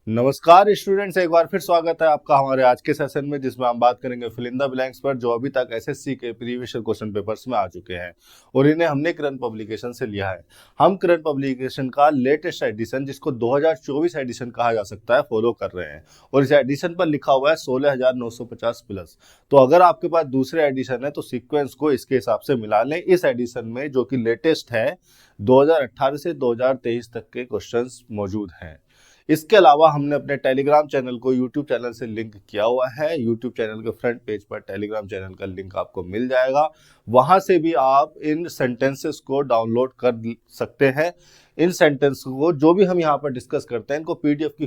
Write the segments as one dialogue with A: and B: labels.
A: नमस्कार स्टूडेंट्स, एक बार फिर स्वागत है आपका हमारे आज के सेशन में, जिसमें हम बात करेंगे फिल इन द ब्लैंक्स पर, जो अभी तक एसएससी के प्रीवियस क्वेश्चन पेपर्स में आ चुके हैं और इन्हें हमने करंट पब्लिकेशन से लिया है। हम करंट पब्लिकेशन का लेटेस्ट एडिशन, जिसको 2024 एडिशन कहा जा सकता है, फॉलो कर रहे हैं और इस एडिशन पर लिखा हुआ है 16,950 प्लस। तो अगर आपके पास दूसरे एडिशन है तो सीक्वेंस को इसके हिसाब से मिला लें। इस एडिशन में जो कि लेटेस्ट है 2018 से 2023 तक के क्वेश्चंस मौजूद हैं। इसके अलावा हमने अपने टेलीग्राम चैनल को यूट्यूब चैनल से लिंक किया हुआ है। यूट्यूब चैनल के फ्रंट पेज पर टेलीग्राम चैनल का लिंक आपको मिल जाएगा। वहां से भी आप इन सेंटेंसेस को डाउनलोड कर सकते हैं। इन सेंटेंस को जो भी हम यहाँ पर डिस्कस करते हैं, इनको पीडीएफ की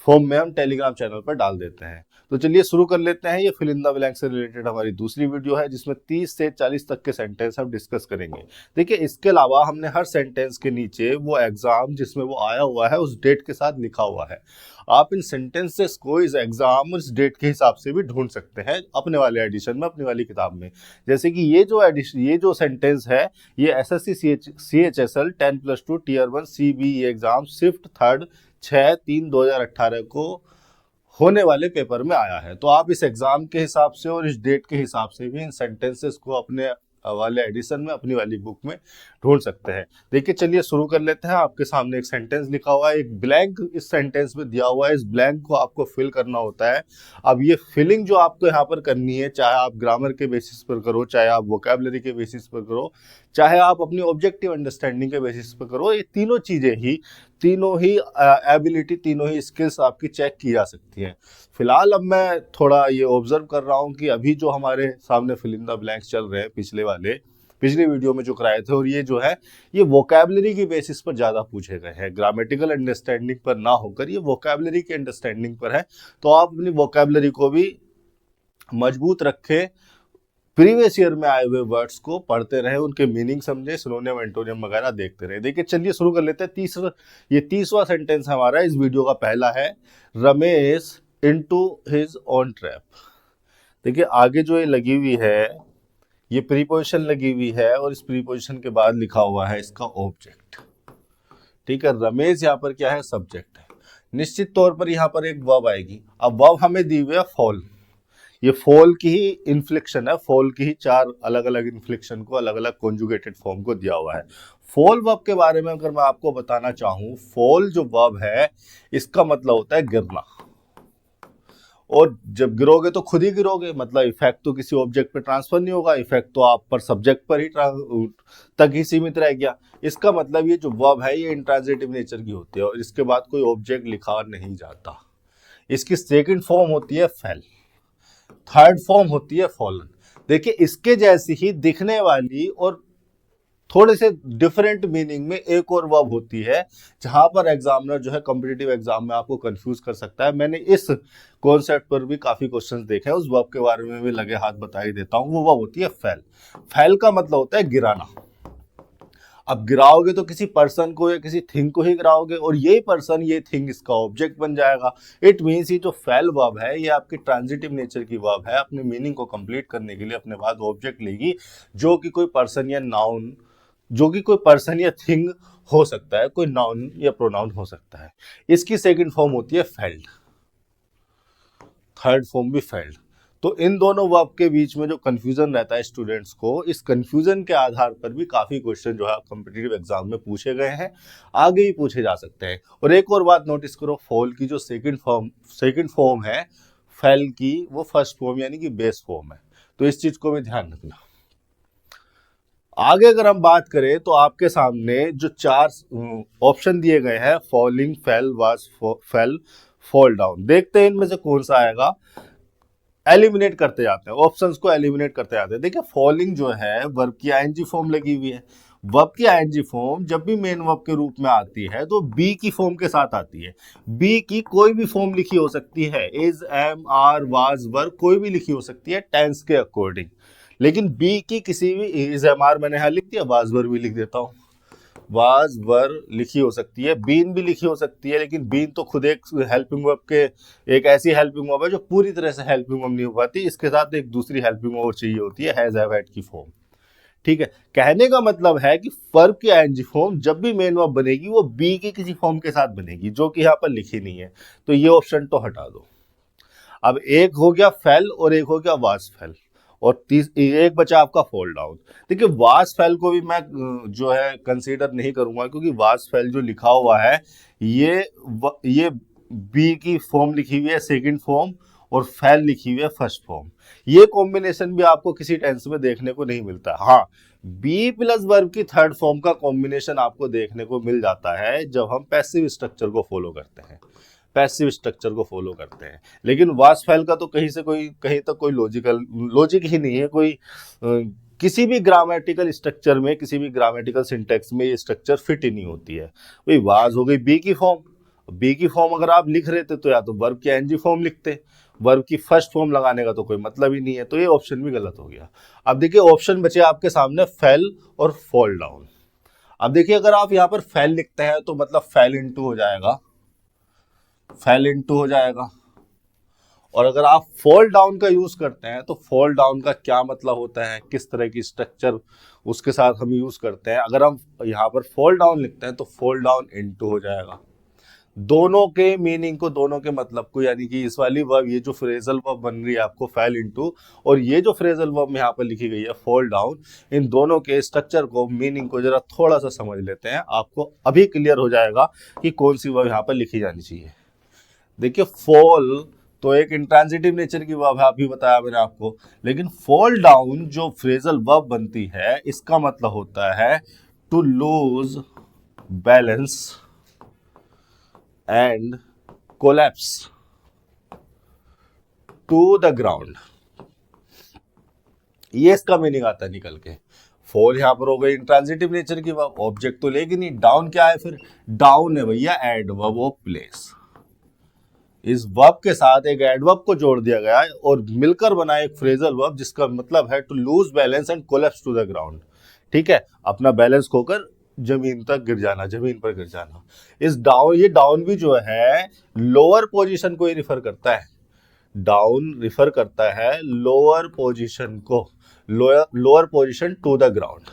A: फॉर्म में हम टेलीग्राम चैनल पर डाल देते हैं। तो चलिए शुरू कर लेते हैं। ये फिल इन द ब्लैंक से रिलेटेड हमारी दूसरी वीडियो है, जिसमें 30 से 40 तक के सेंटेंस हम डिस्कस करेंगे। देखिए, इसके अलावा हमने हर सेंटेंस के नीचे वो एग्जाम जिसमें वो आया हुआ है उस डेट के साथ लिखा हुआ है। आप इन सेंटेंसेस को इस एग्जाम इस डेट के हिसाब से भी ढूंढ सकते हैं अपने वाले एडिशन में, अपनी वाली किताब में। जैसे कि ये जो सेंटेंस है, ये SSC CHSL 10+2 Tier 1 CBE exam shift third 6/3/2018 को होने वाले पेपर में आया है। तो आप इस एग्जाम के हिसाब से और इस डेट के हिसाब से भी इन सेंटेंसेस को अपने वाले एडिशन में, अपनी वाली बुक में ढूंढ सकते हैं। देखिए, चलिए शुरू कर लेते हैं। आपके सामने एक सेंटेंस लिखा हुआ है, एक ब्लैंक इस सेंटेंस में दिया हुआ है। इस ब्लैंक को आपको फिल करना होता है। अब ये फिलिंग जो आपको यहाँ पर करनी है, चाहे आप ग्रामर के बेसिस पर करो, चाहे आप वोकैबुलरी के बेसिस पर करो, चाहे आप अपनी ऑब्जेक्टिव अंडरस्टैंडिंग के बेसिस पर करो, ये तीनों ही एबिलिटी, तीनों ही स्किल्स आपकी चेक की जा सकती हैं। फिलहाल अब मैं थोड़ा ये ऑब्जर्व कर रहा हूँ कि अभी जो हमारे सामने फिल इन द ब्लैंक्स चल रहे हैं, पिछली वीडियो में जो कराए थे, और ये जो है ये वोकैबुलरी की बेसिस पर ज़्यादा पूछे गए हैं। ग्रामेटिकल अंडरस्टैंडिंग पर ना होकर ये वोकैबुलरी की अंडरस्टैंडिंग पर है। तो आप अपनी वोकैबुलरी को भी मजबूत रखें, प्रीवियस ईयर में आए हुए वर्ड्स को पढ़ते रहे, उनके मीनिंग समझे, सिनोनिम एंटोनियम वगैरह देखते रहे। देखिए, चलिए शुरू कर लेते हैं। 30वां सेंटेंस हमारा इस वीडियो का पहला है, Ramesh into his own trap. देखिए, आगे जो ये लगी हुई है, ये प्रीपोजिशन लगी हुई है और इस प्रीपोजिशन के बाद लिखा हुआ है इसका ऑब्जेक्ट। ठीक है, रमेश यहाँ पर क्या है? सब्जेक्ट है। निश्चित तौर पर यहाँ पर एक वर्ब आएगी। अब वर्ब हमें दी हुई है फॉल। ये फॉल की ही इन्फ्लेक्शन है, फॉल की ही 4 अलग अलग इन्फ्लेक्शन को, अलग अलग कॉन्जुगेटेड फॉर्म को दिया हुआ है। फॉल वर्ब के बारे में अगर मैं आपको बताना चाहूं, फॉल जो वर्ब है इसका मतलब होता है गिरना। और जब गिरोगे तो खुद ही गिरोगे, मतलब इफेक्ट तो किसी ऑब्जेक्ट पे ट्रांसफर नहीं होगा, इफेक्ट तो आप पर सब्जेक्ट पर ही तक ही सीमित रह गया। इसका मतलब ये जो वर्ब है ये इंट्रांजिटिव नेचर की होती है और इसके बाद कोई ऑब्जेक्ट लिखा नहीं जाता। इसकी सेकंड फॉर्म होती है फेल, थर्ड फॉर्म होती है फॉलन। देखिए, इसके जैसी ही दिखने वाली और थोड़े से डिफरेंट मीनिंग में एक और वर्ब होती है, जहां पर एग्जामिनर जो है कॉम्पिटिटिव एग्जाम में आपको कंफ्यूज कर सकता है। मैंने इस कॉन्सेप्ट पर भी काफी क्वेश्चंस देखे हैं, उस वर्ब के बारे में भी लगे हाथ बता ही देता हूं। वो वर्ब होती है फेल। फेल का मतलब होता है गिराना। अब गिराओगे तो किसी पर्सन को या किसी थिंग को ही गिराओगे और यही पर्सन, ये थिंग इसका ऑब्जेक्ट बन जाएगा। इट मीन्स ये जो फेल वर्ब है ये आपकी ट्रांजिटिव नेचर की वर्ब है, अपने मीनिंग को कंप्लीट करने के लिए अपने बाद ऑब्जेक्ट लेगी, जो कि कोई पर्सन या नाउन, जो कि कोई पर्सन या थिंग हो सकता है, कोई नाउन या प्रोनाउन हो सकता है। इसकी सेकंड फॉर्म होती है फेल्ड, थर्ड फॉर्म भी फेल्ड। तो इन दोनों वर्ब के बीच में जो कंफ्यूजन रहता है स्टूडेंट्स को, इस कंफ्यूजन के आधार पर भी काफी क्वेश्चन जो है कॉम्पिटिटिव एग्जाम में पूछे गए हैं, आगे भी पूछे जा सकते हैं। और एक और बात नोटिस करो, फॉल की जो सेकंड फॉर्म है फेल की, वो फर्स्ट फॉर्म यानी कि बेस फॉर्म है। तो इस चीज को भी ध्यान रखना। आगे अगर हम बात करें तो आपके सामने जो 4 ऑप्शन दिए गए हैं, falling, fail, was fail, fall down, देखते हैं इनमें से कौन सा आएगा। एलिमिनेट करते जाते हैं, ऑप्शंस को एलिमिनेट करते जाते हैं। देखिए, फॉलिंग जो है वर्ब की आईएनजी फॉर्म लगी हुई है। वर्ब की आईएनजी फॉर्म जब भी मेन वर्ब के रूप में आती है तो बी की फॉर्म के साथ आती है। बी की कोई भी फॉर्म लिखी हो सकती है, इज, एम, आर, वाज, वर, कोई भी लिखी हो सकती है टेंस के अकॉर्डिंग। लेकिन बी की किसी भी, इज, एम, आर मैंने यहां लिख दिया, वाज, वर भी लिख देता हूं। वाज, वर लिखी हो सकती है, बीन भी लिखी हो सकती है, लेकिन बीन तो खुद एक हेल्पिंग वर्ब के, एक ऐसी हेल्पिंग वर्ब है जो पूरी तरह से हेल्पिंग वर्ब नहीं हो पाती। इसके साथ एक दूसरी हेल्पिंग वर्ब चाहिए होती है, हैज, हैव, हैड की फॉर्म। ठीक है, कहने का मतलब है कि वर्ब की आईएनजी फॉर्म जब भी मेन वर्ब बनेगी वो बी की किसी फॉर्म के साथ बनेगी, जो कि यहाँ पर लिखी नहीं है, तो ये ऑप्शन तो हटा दो। अब एक हो गया फेल और एक हो गया वाज फेल, और एक बचा आपका फॉल डाउन। देखिए वाज फेल को भी मैं जो है कंसीडर नहीं करूंगा, क्योंकि वाज फेल जो लिखा हुआ है ये बी की फॉर्म लिखी हुई है सेकंड फॉर्म, और फेल लिखी हुई है फर्स्ट फॉर्म। ये कॉम्बिनेशन भी आपको किसी टेंस में देखने को नहीं मिलता। हाँ, बी प्लस वर्ब की थर्ड फॉर्म का कॉम्बिनेशन आपको देखने को मिल जाता है जब हम पैसिव स्ट्रक्चर को फॉलो करते हैं, पैसिव स्ट्रक्चर को फॉलो करते हैं। लेकिन वाज फेल का तो कहीं तक कोई लॉजिक ही नहीं है, किसी भी ग्रामेटिकल स्ट्रक्चर में, किसी भी ग्रामेटिकल सिंटेक्स में ये स्ट्रक्चर फिट ही नहीं होती है। भाई वाज हो गई बी की फॉर्म, बी की फॉर्म अगर आप लिख रहे थे तो या तो वर्ब की एनजी फॉर्म लिखते, वर्ब की फर्स्ट फॉर्म लगाने का तो कोई मतलब ही नहीं है, तो ये ऑप्शन भी गलत हो गया। अब देखिए ऑप्शन बचे आपके सामने फेल और फॉल डाउन। अब देखिए अगर आप यहाँ पर फेल लिखते हैं तो मतलब फेल इनटू हो जाएगा, फेल इनटू हो जाएगा। और अगर आप फॉल डाउन का यूज करते हैं तो फॉल डाउन का क्या मतलब होता है, किस तरह की स्ट्रक्चर उसके साथ हम यूज करते हैं। अगर हम यहाँ पर फॉल डाउन लिखते हैं तो फॉल डाउन इनटू हो जाएगा। दोनों के मीनिंग को, दोनों के मतलब को, यानी कि इस वाली वर्ब, ये जो फ्रेजल वर्ब बन रही है आपको फेल इनटू, और ये जो फ्रेजल वर्ब यहाँ पर लिखी गई है फॉल डाउन, इन दोनों के स्ट्रक्चर को, मीनिंग को जरा थोड़ा सा समझ लेते हैं, आपको अभी क्लियर हो जाएगा कि कौन सी वर्ब यहाँ पर लिखी जानी चाहिए। देखिए फॉल तो एक इंट्रांजिटिव नेचर की वर्ब है, अभी बताया मैंने आपको, लेकिन फॉल डाउन जो फ्रेजल वर्ब बनती है इसका मतलब होता है to lose balance and collapse to the ground. ये इसका मीनिंग आता है निकल के। फॉल यहां पर हो गई इंट्रांजिटिव नेचर की वर्ब, ऑब्जेक्ट तो लेगी नहीं। डाउन क्या है फिर, डाउन है भैया एडवर्ब ऑफ प्लेस। इस वर्ब के साथ एक एडवर्ब को जोड़ दिया गया है और मिलकर बना एक फ्रेजल वर्ब जिसका मतलब है to lose balance and collapse to the ground. ठीक है, अपना बैलेंस खोकर जमीन तक गिर जाना, जमीन पर गिर जाना। इस डाउन, ये डाउन भी जो है लोअर पोजीशन को ही रिफर करता है। डाउन रिफर करता है लोअर पोजीशन को, lower position to the ground.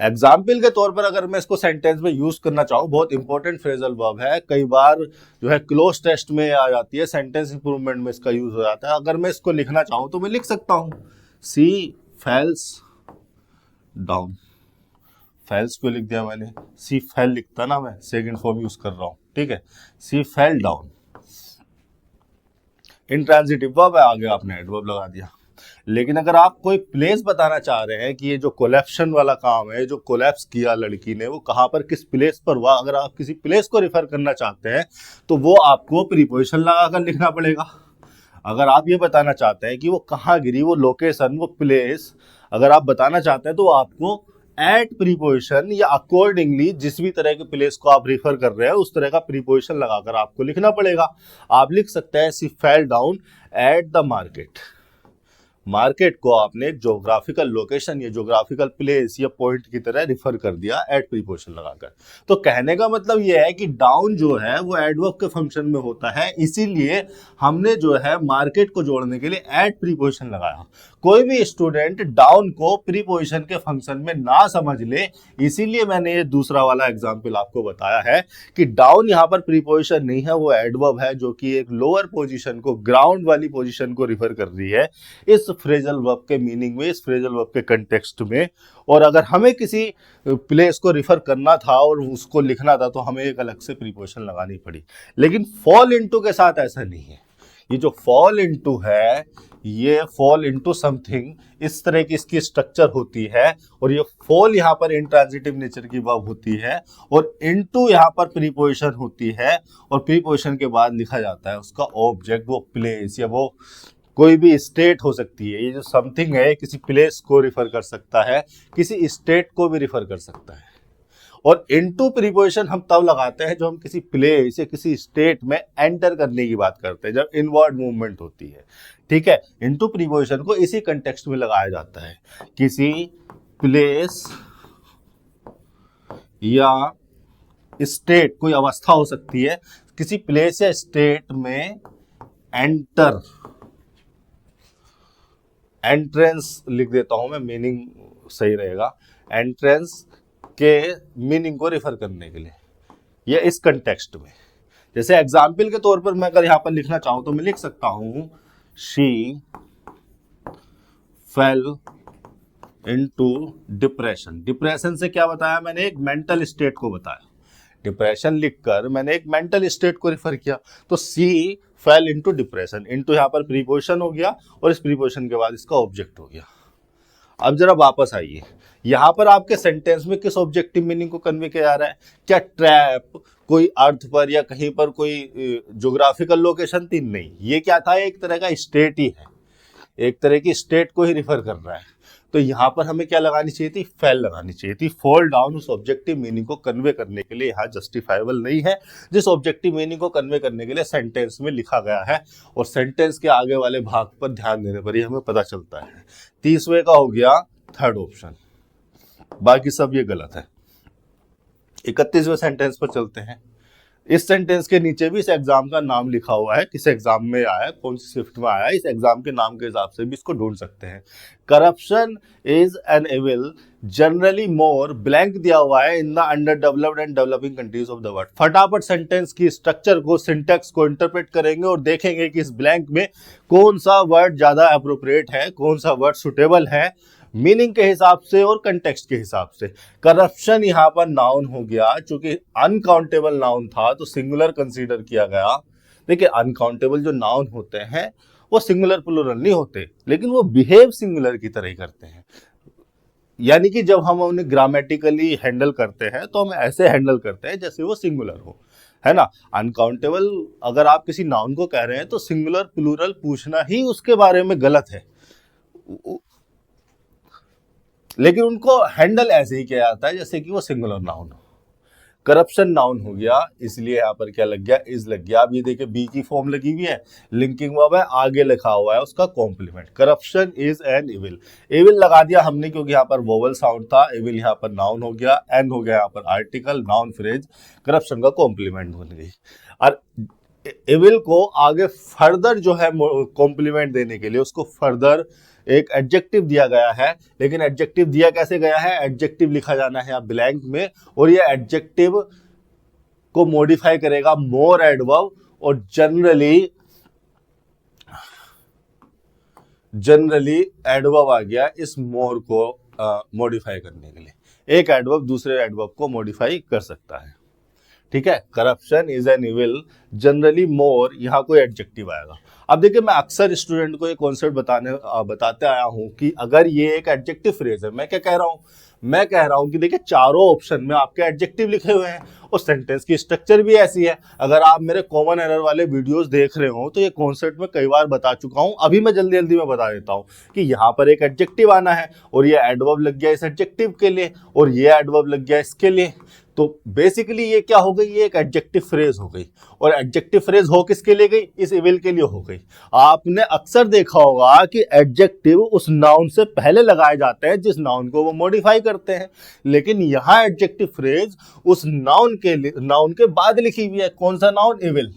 A: Example के तौर पर अगर मैं इसको सेंटेंस में यूज करना चाहूँ, बहुत इंपॉर्टेंट फ्रेजल वर्ब है, कई बार जो है क्लोज टेस्ट में आ जाती है, सेंटेंस इंप्रूवमेंट में इसका यूज हो जाता है। अगर मैं इसको लिखना चाहूँ तो मैं लिख सकता हूँ सी फेल्स डाउन। फेल्स को लिख दिया मैंने, सी फेल लिखता ना, मैं सेकंड फॉर्म यूज कर रहा हूँ। ठीक है, सी फेल डाउन, इंट्रांजिटिव वर्ब है, आगे आपने एडवर्ब लगा दिया। लेकिन अगर आप कोई प्लेस बताना चाह रहे हैं कि ये जो कोलैप्शन वाला काम है, जो कोलैप्स किया लड़की ने, वो कहाँ पर, किस प्लेस पर हुआ, अगर आप किसी प्लेस को रिफर करना चाहते हैं तो वो आपको प्रीपोजिशन लगाकर लिखना पड़ेगा। अगर आप ये बताना चाहते हैं कि वो कहाँ गिरी, वो लोकेशन, वो प्लेस अगर आप बताना चाहते हैं तो आपको एट प्रीपोजिशन या अकॉर्डिंगली, जिस भी तरह के प्लेस को आप रिफर कर रहे हैं उस तरह का प्रीपोजिशन लगाकर आपको लिखना पड़ेगा। आप लिख सकते हैं she fell down at the market. Market को आपने एक ज्योग्राफिकल लोकेशन या ज्योग्राफिकल प्लेस या पॉइंट की तरह रिफर कर दिया एट प्रीपोजिशन लगाकर। तो कहने का मतलब यह है कि डाउन जो है वो एडवर्ब के फंक्शन में होता है, इसीलिए हमने जो है मार्केट को जोड़ने के लिए एट प्रीपोजिशन लगाया। कोई भी स्टूडेंट डाउन को प्रीपोजिशन के फंक्शन में ना समझ ले, इसीलिए मैंने ये दूसरा वाला एग्जाम्पल आपको बताया है कि डाउन यहाँ पर प्रीपोजिशन नहीं है, वो एडवर्ब है जो कि एक लोअर पोजीशन को, ग्राउंड वाली पोजीशन को रिफर कर रही है इस फ्रेजल वर्ब के मीनिंग में, इस फ्रेजल वर्ब के कंटेक्स्ट में। और अगर हमें किसी प्लेस को रिफर करना था और उसको लिखना था तो हमें एक अलग से प्रीपोजिशन लगानी पड़ी। लेकिन फॉल इनटू के साथ ऐसा नहीं है। ये जो फॉल इनटू है, ये फॉल इनटू समथिंग, इस तरह की इसकी स्ट्रक्चर होती है। और ये फॉल यहाँ पर इंट्रांजिटिव नेचर की वर्ब होती है और इनटू यहाँ पर प्रीपोजिशन होती है, और प्रीपोजिशन के बाद लिखा जाता है उसका ऑब्जेक्ट, वो प्लेस या वो कोई भी स्टेट हो सकती है। ये जो समथिंग है किसी प्लेस को रिफर कर सकता है, किसी स्टेट को भी रिफर कर सकता है। और इनटू प्रीपोजिशन हम तब लगाते हैं जो हम किसी प्लेस या किसी स्टेट में एंटर करने की बात करते हैं, जब इनवर्ड मूवमेंट होती है। ठीक है, इनटू प्रीपोजिशन को इसी कंटेक्स्ट में लगाया जाता है, किसी प्लेस या स्टेट, कोई अवस्था हो सकती है, किसी प्लेस या स्टेट में एंटर एंट्रेंस लिख देता हूं मैं, मीनिंग सही रहेगा, एंट्रेंस के मीनिंग को रिफर करने के लिए, ये इस कंटेक्स्ट में। जैसे एग्जाम्पल के तौर पर मैं अगर यहां पर लिखना चाहूं तो मैं लिख सकता हूं she fail into depression. Depression से क्या बताया मैंने, एक मेंटल स्टेट को बताया। डिप्रेशन लिखकर मैंने एक मेंटल स्टेट को रिफर किया, तो सी फेल इनटू डिप्रेशन। इनटू यहाँ पर प्रीपोजिशन हो गया और इस प्रीपोजिशन के बाद इसका ऑब्जेक्ट हो गया। अब जरा वापस आइए, यहां पर आपके सेंटेंस में किस ऑब्जेक्टिव मीनिंग को कन्वे किया जा रहा है? क्या ट्रैप कोई अर्थ पर या कहीं पर कोई ज्योग्राफिकल लोकेशन थी? नहीं, ये क्या था, एक तरह का स्टेट ही है, एक तरह की स्टेट को ही रिफर कर रहा है। तो यहां पर हमें क्या लगानी चाहिए थी, फेल लगानी चाहिए थी। फॉल डाउन उस ऑब्जेक्टिव मीनिंग को कन्वे करने के लिए यहाँ जस्टिफाइबल नहीं है, जिस ऑब्जेक्टिव मीनिंग को कन्वे करने के लिए सेंटेंस में लिखा गया है, और सेंटेंस के आगे वाले भाग पर ध्यान देने पर ही हमें पता चलता है। 30वें का हो गया थर्ड ऑप्शन, बाकी सब ये गलत है। 31वें सेंटेंस पर चलते हैं। इस सेंटेंस के नीचे भी इस एग्जाम का नाम लिखा हुआ है, किस एग्जाम में आया, कौन सी शिफ्ट में आया, इस एग्जाम के नाम के हिसाब से भी इसको ढूंढ सकते हैं। Corruption is an evil generally more, blank दिया हुआ है, in the underdeveloped and developing countries of the world. फटाफट सेंटेंस की स्ट्रक्चर को, सिंटेक्स को इंटरप्रेट करेंगे और देखेंगे कि इस ब्लैंक में कौन सा वर्ड ज्यादा अप्रोप्रिएट है, कौन सा वर्ड सुटेबल है मीनिंग के हिसाब से और कंटेक्स्ट के हिसाब से। करप्शन यहां पर नाउन हो गया, चूंकि अनकाउंटेबल नाउन था तो सिंगुलर कंसीडर किया गया। देखिए अनकाउंटेबल जो नाउन होते हैं वो सिंगुलर प्लूरल नहीं होते, लेकिन वो बिहेव सिंगुलर की तरह ही करते हैं। यानी कि जब हम उन्हें ग्रामेटिकली हैंडल करते हैं तो हम ऐसे हैंडल करते हैं जैसे वो सिंगुलर हो, है ना। अनकाउंटेबल अगर आप किसी नाउन को कह रहे हैं तो सिंगुलर प्लूरल पूछना ही उसके बारे में गलत है, लेकिन उनको हैंडल ऐसे ही किया जाता है जैसे कि वो सिंगुलर नाउन हो। करप्शन नाउन हो गया, इसलिए यहां पर क्या लग गया, इज लग गया। अब ये देखिए बी की फॉर्म लगी हुई है, लिंकिंग वर्ब है, आगे लिखा हुआ है उसका complement. Corruption is an evil, evil लगा दिया हमने क्योंकि यहाँ पर वोवल साउंड था। इविल यहाँ पर नाउन हो गया, एन हो गया यहाँ पर आर्टिकल, नाउन फ्रेज, करप्शन का कॉम्प्लीमेंट बन गई। और इविल को आगे फर्दर जो है कॉम्प्लीमेंट देने के लिए उसको फर्दर एक एडजेक्टिव दिया गया है, लेकिन एडजेक्टिव दिया कैसे गया है, एडजेक्टिव लिखा जाना है यहाँ ब्लैंक में, और ये एडजेक्टिव को मॉडिफाई करेगा मोर एडवर्ब, और जनरली एडवर्ब आ गया इस मोर को मॉडिफाई करने के लिए। एक एडवर्ब दूसरे एडवर्ब को मॉडिफाई कर सकता है, ठीक है। Corruption is an evil generally more, यहां कोई एडजेक्टिव आएगा। अब देखिए मैं अक्सर स्टूडेंट को ये कॉन्सेप्ट बताते आया हूं कि अगर ये एक एडजेक्टिव फ्रेज है, मैं क्या कह रहा हूं, मैं कह रहा हूं कि देखिए चारों ऑप्शन में आपके एडजेक्टिव लिखे हुए हैं और सेंटेंस की स्ट्रक्चर भी ऐसी है। अगर आप मेरे कॉमन एरर वाले वीडियोस देख रहे हो तो ये कॉन्सेप्ट मैं कई बार बता चुका हूं, अभी मैं जल्दी जल्दी में बता देता हूं कि यहाँ पर एक एडजेक्टिव आना है और ये एडवर्ब लग गया इस एडजेक्टिव के लिए और ये एडवर्ब लग गया इसके लिए। तो बेसिकली ये क्या हो गई, ये एक एडजेक्टिव फ्रेज हो गई, और एडजेक्टिव फ्रेज हो किसके लिए गई, इस इविल के लिए हो गई। आपने अक्सर देखा होगा कि एडजेक्टिव उस नाउन से पहले लगाए जाते हैं जिस नाउन को वो मॉडिफाई करते हैं, लेकिन यहां एडजेक्टिव फ्रेज उस नाउन के बाद लिखी हुई है। कौन सा नाउन, इविल,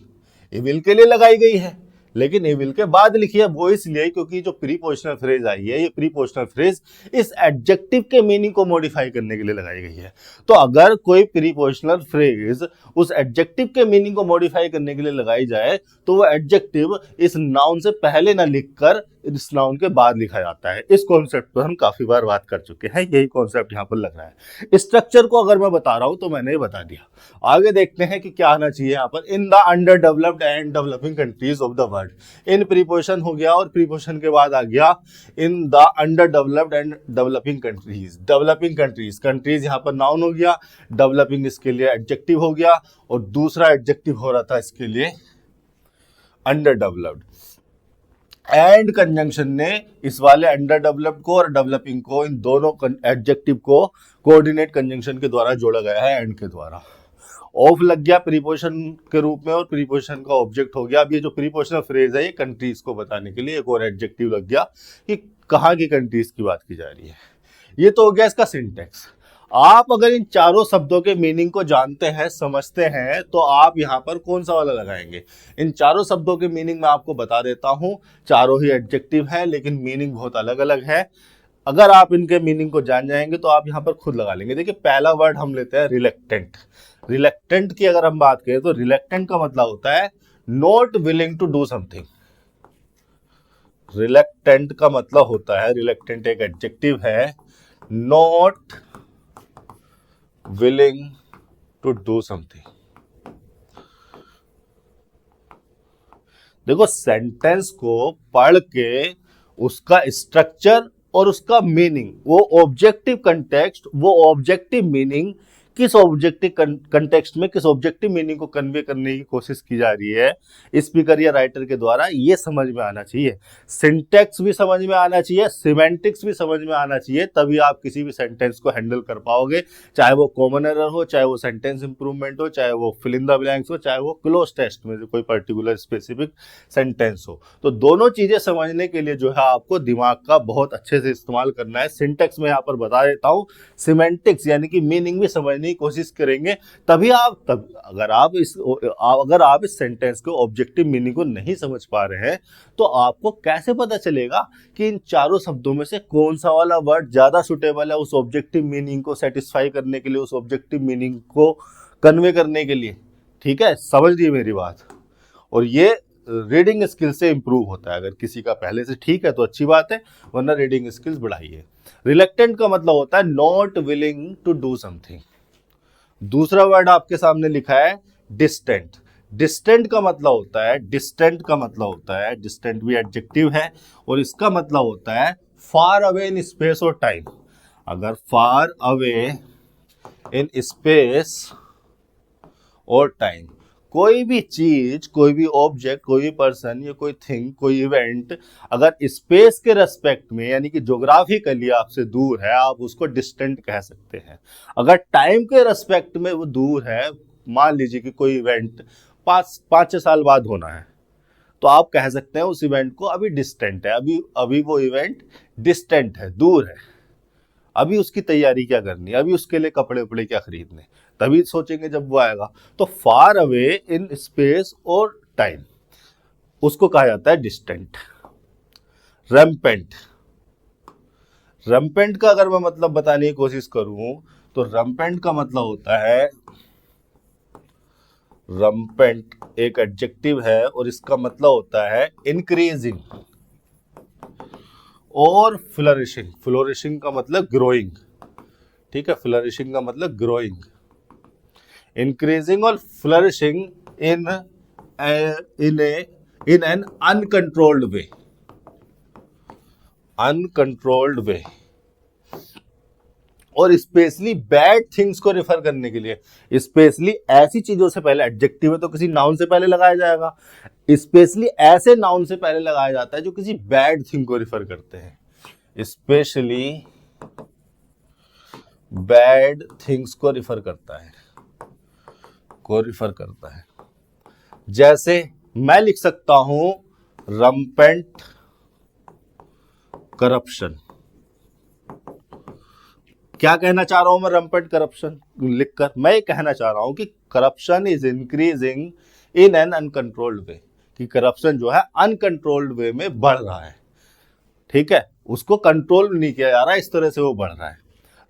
A: इविल के लिए लगाई गई है, लेकिन इविल के बाद लिखी है वो इसलिए क्योंकि जो प्रीपोजिशनल फ्रेज आई है, ये प्रीपोजिशनल फ्रेज इस एडजेक्टिव के मीनिंग को मॉडिफाई करने के लिए लगाई गई है। तो अगर कोई प्रीपोजिशनल फ्रेज उस एडजेक्टिव के मीनिंग को मॉडिफाई करने के लिए लगाई जाए तो वो एडजेक्टिव इस नाउन से पहले ना लिखकर इस नाउन के बाद लिखा जाता है। इस कॉन्सेप्ट पर हम काफी बार बात कर चुके हैं, यही कॉन्सेप्ट यहाँ पर लग रहा है। स्ट्रक्चर को अगर मैं बता रहा हूं तो मैंने ये बता दिया, आगे देखते हैं कि क्या आना चाहिए यहाँ पर। इन the underdeveloped and developing countries of the world, in preposition हो गया और प्रीपोजिशन के बाद आ गया इन the underdeveloped and developing countries. Developing countries, countries यहाँ पर नाउन हो गया, डेवलपिंग इसके लिए एडजेक्टिव हो गया, और दूसरा एडजेक्टिव हो रहा था इसके लिए अंडर डेवलप्ड। एंड कंजंक्शन ने इस वाले अंडर डेवलप्ड को और डेवलपिंग को, इन दोनों एडजेक्टिव को कोऑर्डिनेट कंजंक्शन के द्वारा जोड़ा गया है, एंड के द्वारा। ऑफ लग गया प्रीपोजिशन के रूप में और प्रीपोजिशन का ऑब्जेक्ट हो गया। अब ये जो प्रीपोजिशनल फ्रेज है ये कंट्रीज को बताने के लिए एक और एडजेक्टिव लग गया कि कहाँ की कंट्रीज की बात की जा रही है। ये तो हो गया इसका सिंटेक्स। आप अगर इन चारों शब्दों के मीनिंग को जानते हैं, समझते हैं, तो आप यहाँ पर कौन सा वाला लगाएंगे? इन चारों शब्दों के मीनिंग मैं आपको बता देता हूँ। चारों ही एडजेक्टिव है लेकिन मीनिंग बहुत अलग अलग है। अगर आप इनके मीनिंग को जान जाएंगे तो आप यहाँ पर खुद लगा लेंगे। देखिए, पहला वर्ड हम लेते हैं रिलेक्टेंट। रिलेक्टेंट की अगर हम बात करें तो रिलेक्टेंट का मतलब होता है not willing to do something. Reluctant का मतलब होता है, रिलेक्टेंट एक एडजेक्टिव है, not willing to do something. देखो, सेंटेंस को पढ़ के उसका स्ट्रक्चर और उसका मीनिंग, वो ऑब्जेक्टिव कंटेक्स्ट, वो ऑब्जेक्टिव मीनिंग किस ऑब्जेक्टिव कंटेक्स्ट में किस ऑब्जेक्टिव मीनिंग को कन्वे करने की कोशिश की जा रही है स्पीकर या राइटर के द्वारा, ये समझ में आना चाहिए। सिंटैक्स भी समझ में आना चाहिए, सिमेंटिक्स भी समझ में आना चाहिए, तभी आप किसी भी सेंटेंस को हैंडल कर पाओगे। चाहे वो कॉमन एरर हो, चाहे वो सेंटेंस इंप्रूवमेंट हो, चाहे वो फिल इन द ब्लैंक्स हो, चाहे वो क्लोज टेस्ट में कोई पर्टिकुलर स्पेसिफिक सेंटेंस हो। तो दोनों चीजें समझने के लिए जो है आपको दिमाग का बहुत अच्छे से इस्तेमाल करना है। सिंटैक्स में यहाँ पर बता देता हूँ, सिमेंटिक्स यानी कि मीनिंग भी समझने की कोशिश करेंगे, तभी अगर आप इस सेंटेंस के ऑब्जेक्टिव मीनिंग को नहीं समझ पा रहे हैं तो आपको कैसे पता चलेगा कि इन चारों शब्दों में से कौन सा वाला वर्ड ज्यादा सुटेबल है उस ऑब्जेक्टिव मीनिंग को सेटिस्फाई करने के लिए, उस ऑब्जेक्टिव मीनिंग को कन्वे करने के लिए। ठीक है, समझ ली मेरी बात। और ये रीडिंग स्किल से इंप्रूव होता है। अगर किसी का पहले से ठीक है तो अच्छी बात है, वरना रीडिंग स्किल्स बढ़ाइए। रिलेक्टेंट का मतलब होता है not willing to do something. दूसरा वर्ड आपके सामने लिखा है डिस्टेंट। डिस्टेंट का मतलब होता है, डिस्टेंट भी एडजेक्टिव है और इसका मतलब होता है फार अवे इन स्पेस और टाइम। अगर फार अवे इन स्पेस और टाइम, कोई भी चीज, कोई भी ऑब्जेक्ट, कोई भी पर्सन या कोई थिंग, कोई इवेंट अगर स्पेस के रेस्पेक्ट में यानी कि ज्योग्राफिकली आपसे दूर है, आप उसको डिस्टेंट कह सकते हैं। अगर टाइम के रेस्पेक्ट में वो दूर है, मान लीजिए कि कोई इवेंट 5-6 साल बाद होना है, तो आप कह सकते हैं उस इवेंट को अभी डिस्टेंट है, अभी वो इवेंट डिस्टेंट है, दूर है, अभी उसकी तैयारी क्या करनी है, अभी उसके लिए कपड़े उपड़े क्या खरीदने, तभी सोचेंगे जब वो आएगा। तो फार अवे इन स्पेस और टाइम, उसको कहा जाता है डिस्टेंट। रैम्पेंट, रैम्पेंट का अगर मैं मतलब बताने की कोशिश करूं तो रैम्पेंट का मतलब होता है, रैम्पेंट एक एडजेक्टिव है और इसका मतलब होता है इंक्रीजिंग और फ्लरिशिंग। फ्लोरिशिंग का मतलब ग्रोइंग, ठीक है, फ्लरिशिंग का मतलब ग्रोइंग। इंक्रीजिंग और flourishing in an uncontrolled way, uncontrolled way. और स्पेशली बैड थिंग्स को रिफर करने के लिए, स्पेशली ऐसी चीजों से पहले, एडजेक्टिव है तो किसी नाउन से पहले लगाया जाएगा, स्पेशली ऐसे नाउन से पहले लगाया जाता है जो किसी बैड थिंग को रिफर करते हैं। स्पेशली बैड थिंग्स को रिफर करता है, जैसे मैं लिख सकता हूं रैम्पेंट करप्शन। क्या कहना चाह रहा हूं मैं रैम्पेंट करप्शन लिखकर? मैं ये कहना चाह रहा हूं कि corruption is increasing in an uncontrolled way, कि करप्शन जो है अनकंट्रोल्ड वे में बढ़ रहा है। ठीक है, उसको कंट्रोल नहीं किया जा रहा है, इस तरह से वो बढ़ रहा है।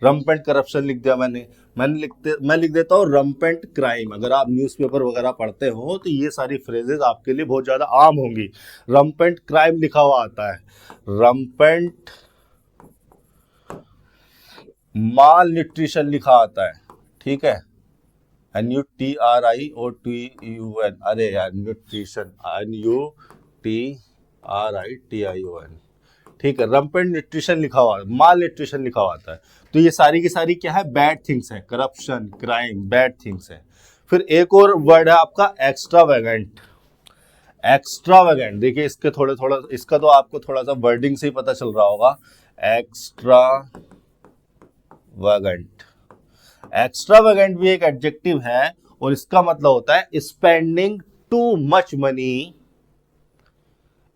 A: रैम्पेंट करप्शन लिख दिया मैं लिख देता हूँ रैम्पेंट क्राइम। अगर आप न्यूज़पेपर वगैरह पढ़ते हो तो ये सारी फ्रेजेस आपके लिए बहुत ज्यादा आम होंगी। रैम्पेंट क्राइम लिखा हुआ आता है, रैम्पेंट माल न्यूट्रिशन लिखा आता है, ठीक है, NUTRIOTUN, अरे यार न्यूट्रिशन, NUTRITION, ठीक है, रैम्पेंट न्यूट्रिशन लिखा हुआ है, माल न्यूट्रिशन लिखा हुआ आता है। तो ये सारी की सारी क्या है? बैड थिंग्स है, करप्शन, क्राइम, बैड थिंग्स है। फिर एक और वर्ड है आपका एक्स्ट्रावेगेंट। एक्स्ट्रावेगेंट, देखिए इसके थोड़ा इसका तो आपको थोड़ा सा वर्डिंग से ही पता चल रहा होगा। एक्स्ट्रावेगेंट भी एक एडजेक्टिव है और इसका मतलब होता है spending too much money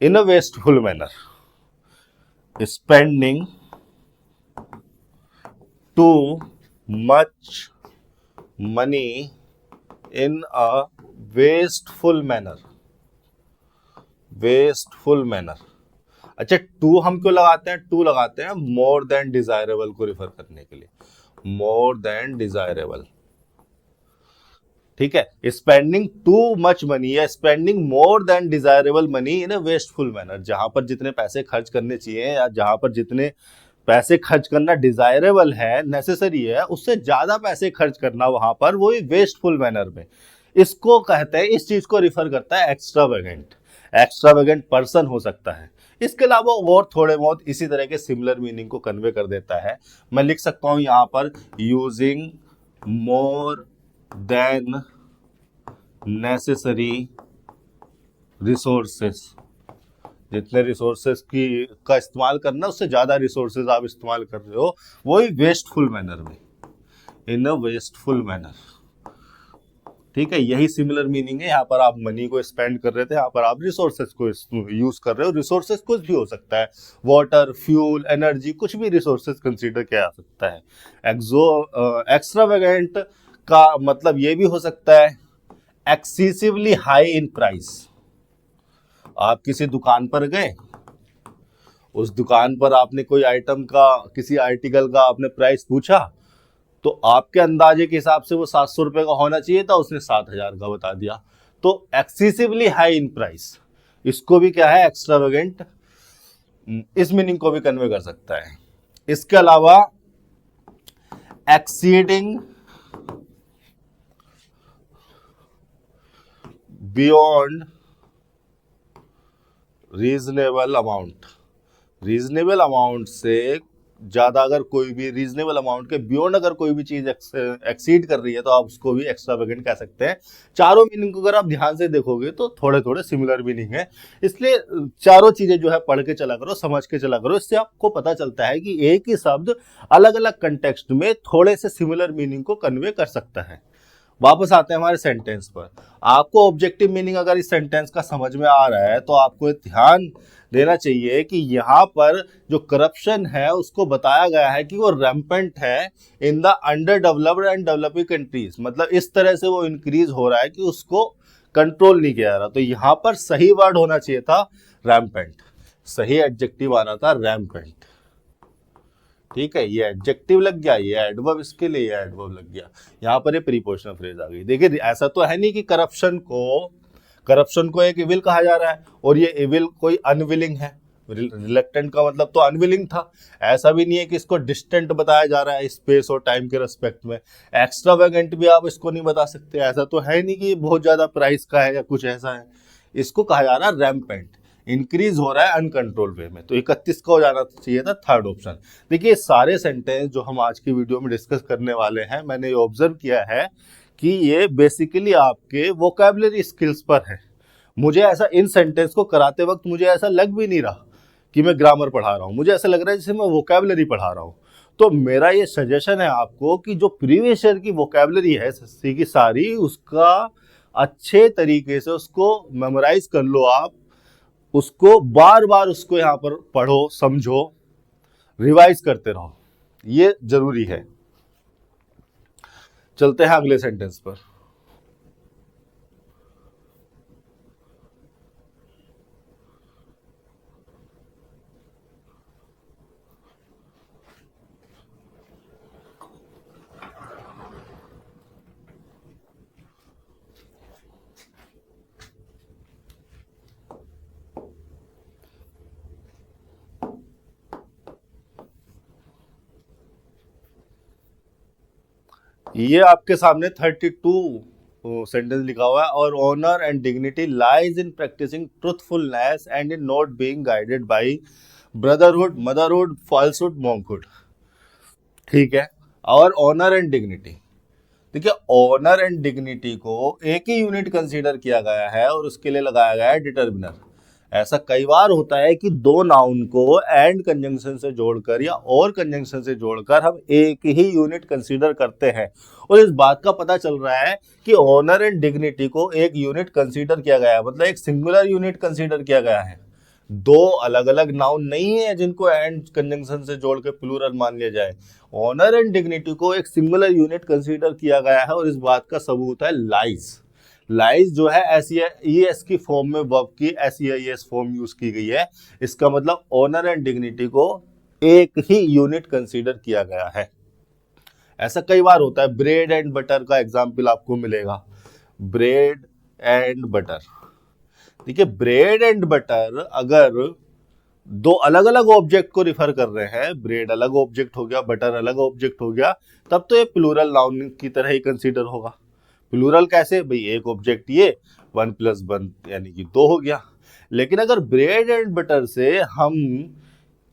A: in a wasteful manner. Spending too much money in a wasteful manner, wasteful manner. अच्छा, टू हम क्यों लगाते हैं? टू लगाते हैं मोर देन डिजायरेबल को रिफर करने के लिए, मोर देन डिजायरेबल। ठीक है, स्पेंडिंग टू मच मनी या spending more than desirable money in a wasteful manner, जहां पर जितने पैसे खर्च करने चाहिए या जहां पर जितने पैसे खर्च करना डिजायरेबल है, नेसेसरी है, उससे ज्यादा पैसे खर्च करना वहां पर, वो वेस्टफुल मैनर में। इसको कहते हैं, इस चीज को रिफर करता है एक्स्ट्रावेगेंट। एक्स्ट्रावेगेंट पर्सन हो सकता है। इसके अलावा और थोड़े बहुत इसी तरह के सिमिलर मीनिंग को कन्वे कर देता है। मैं लिख सकता हूं यहां पर using more than necessary resources, जितने रिसोर्सेस की का इस्तेमाल करना उससे ज्यादा रिसोर्सेज आप इस्तेमाल कर रहे हो, वही वेस्टफुल मैनर में, इन अ वेस्टफुल मैनर। ठीक है, यही सिमिलर मीनिंग है। यहाँ पर आप मनी को स्पेंड कर रहे थे, यहाँ पर आप रिसोर्सेज को यूज कर रहे हो। रिसोर्सेज कुछ भी हो सकता है, वाटर, फ्यूल, एनर्जी, कुछ भी रिसोर्सेज कंसीडर किया जा सकता है। एक्स्ट्रावेगेंट का मतलब ये भी हो सकता है एक्सेसिवली हाई इन प्राइस। आप किसी दुकान पर गए, उस दुकान पर आपने कोई आइटम का, किसी आर्टिकल का आपने प्राइस पूछा, तो आपके अंदाजे के हिसाब से वो 700 रुपए का होना चाहिए था, उसने 7,000 का बता दिया। तो एक्सेसिवली हाई इन प्राइस, इसको भी क्या है, एक्स्ट्रावेगेंट, इस मीनिंग को भी कन्वे कर सकता है। इसके अलावा exceeding beyond reasonable amount, reasonable amount से ज्यादा, अगर कोई भी रीजनेबल अमाउंट के बियॉन्ड अगर कोई भी चीज एक्सीड कर रही है, तो आप उसको भी एक्स्ट्रावेगेंट कह सकते हैं। चारों मीनिंग को अगर आप ध्यान से देखोगे तो थोड़े थोड़े सिमिलर मीनिंग है, इसलिए चारों चीजें जो है पढ़ के चला करो, समझ के चला करो। इससे आपको पता चलता है कि एक ही शब्द अलग अलग कंटेक्स्ट में थोड़े से सिमिलर मीनिंग को कन्वे कर सकता है। वापस आते हैं हमारे सेंटेंस पर। आपको ऑब्जेक्टिव मीनिंग अगर इस सेंटेंस का समझ में आ रहा है, तो आपको ध्यान देना चाहिए कि यहाँ पर जो करप्शन है उसको बताया गया है कि वो रैम्पेंट है in the underdeveloped and developing countries. मतलब इस तरह से वो इंक्रीज हो रहा है कि उसको कंट्रोल नहीं किया जा रहा। तो यहाँ पर सही वर्ड होना चाहिए था रैम्पेंट, सही एडजेक्टिव आना था रैम्पेंट। ठीक है, ये एडजेक्टिव लग गया, ये एडवर्ब, इसके लिए ये एडवर्ब लग गया। यहाँ पर ये प्रीपोजिशनल फ्रेज आ गई। देखिए, ऐसा तो है नहीं कि करप्शन को एक इविल कहा जा रहा है और ये इविल कोई अनविलिंग है। रिलेक्टेंट का मतलब तो अनविलिंग था। ऐसा भी नहीं है कि इसको डिस्टेंट बताया जा रहा है स्पेस और टाइम के रेस्पेक्ट में। एक्स्ट्रावेगेंट भी आप इसको नहीं बता सकते। ऐसा तो है नहीं कि बहुत ज्यादा प्राइस का है या कुछ ऐसा है। इसको कहा जा रहा है रैम्पेंट, इंक्रीज हो रहा है अनकंट्रोल वे में। तो 31 का हो जाना चाहिए था थर्ड ऑप्शन। देखिए, सारे सेंटेंस जो हम आज की वीडियो में डिस्कस करने वाले हैं, मैंने ये ऑब्जर्व किया है कि ये बेसिकली आपके वोकैबुलरी स्किल्स पर है। मुझे ऐसा इन सेंटेंस को कराते वक्त मुझे ऐसा लग भी नहीं रहा कि मैं ग्रामर पढ़ा रहा हूँ, मुझे ऐसा लग रहा है जैसे मैं वोकैबुलरी पढ़ा रहा हूँ। तो मेरा ये सजेशन है आपको कि जो प्रीवियस ईयर की वोकैबुलरी है एसएससी की सारी, उसका अच्छे तरीके से उसको मेमोराइज कर लो आप, उसको बार बार उसको यहाँ पर पढ़ो, समझो, रिवाइज करते रहो, ये जरूरी है। चलते हैं अगले सेंटेंस पर। ये आपके सामने 32 सेंटेंस लिखा हुआ है। और honour and dignity lies in practising truthfulness and in not being guided by brotherhood, motherhood, falsehood, monkhood. ठीक है, और ऑनर एंड डिग्निटी, देखिए ऑनर एंड डिग्निटी को एक ही यूनिट कंसीडर किया गया है और उसके लिए लगाया गया है डिटर्मिनर। ऐसा कई बार होता है कि दो नाउन को एंड कंजंक्शन से जोड़कर या और कंजंक्शन से जोड़कर हम एक ही यूनिट कंसीडर करते हैं। और इस बात का पता चल रहा है कि ऑनर एंड डिग्निटी को एक यूनिट कंसीडर किया गया है, मतलब एक सिंगुलर यूनिट कंसीडर किया गया है। दो अलग अलग नाउन नहीं है जिनको एंड कंजंक्शन से जोड़ के प्लूरल मान लिया जाए। ऑनर एंड डिग्निटी को एक सिंगुलर यूनिट कंसीडर किया गया है और इस बात का सबूत है लाइज। लाइज जो है एस की फॉर्म में वर्ब की SEIS फॉर्म यूज की गई है। इसका मतलब ऑनर एंड डिग्निटी को एक ही यूनिट कंसीडर किया गया है। ऐसा कई बार होता है। ब्रेड एंड बटर का एग्जाम्पल आपको मिलेगा, ब्रेड एंड बटर। देखिए ब्रेड एंड बटर अगर दो अलग अलग ऑब्जेक्ट को रिफर कर रहे हैं, ब्रेड अलग ऑब्जेक्ट हो गया, बटर अलग ऑब्जेक्ट हो गया, तब तो ये प्लूरल नाउन की तरह ही कंसीडर होगा। प्लूरल कैसे भाई, एक ऑब्जेक्ट ये 1 + 1 यानी कि 2 हो गया। लेकिन अगर ब्रेड एंड बटर से हम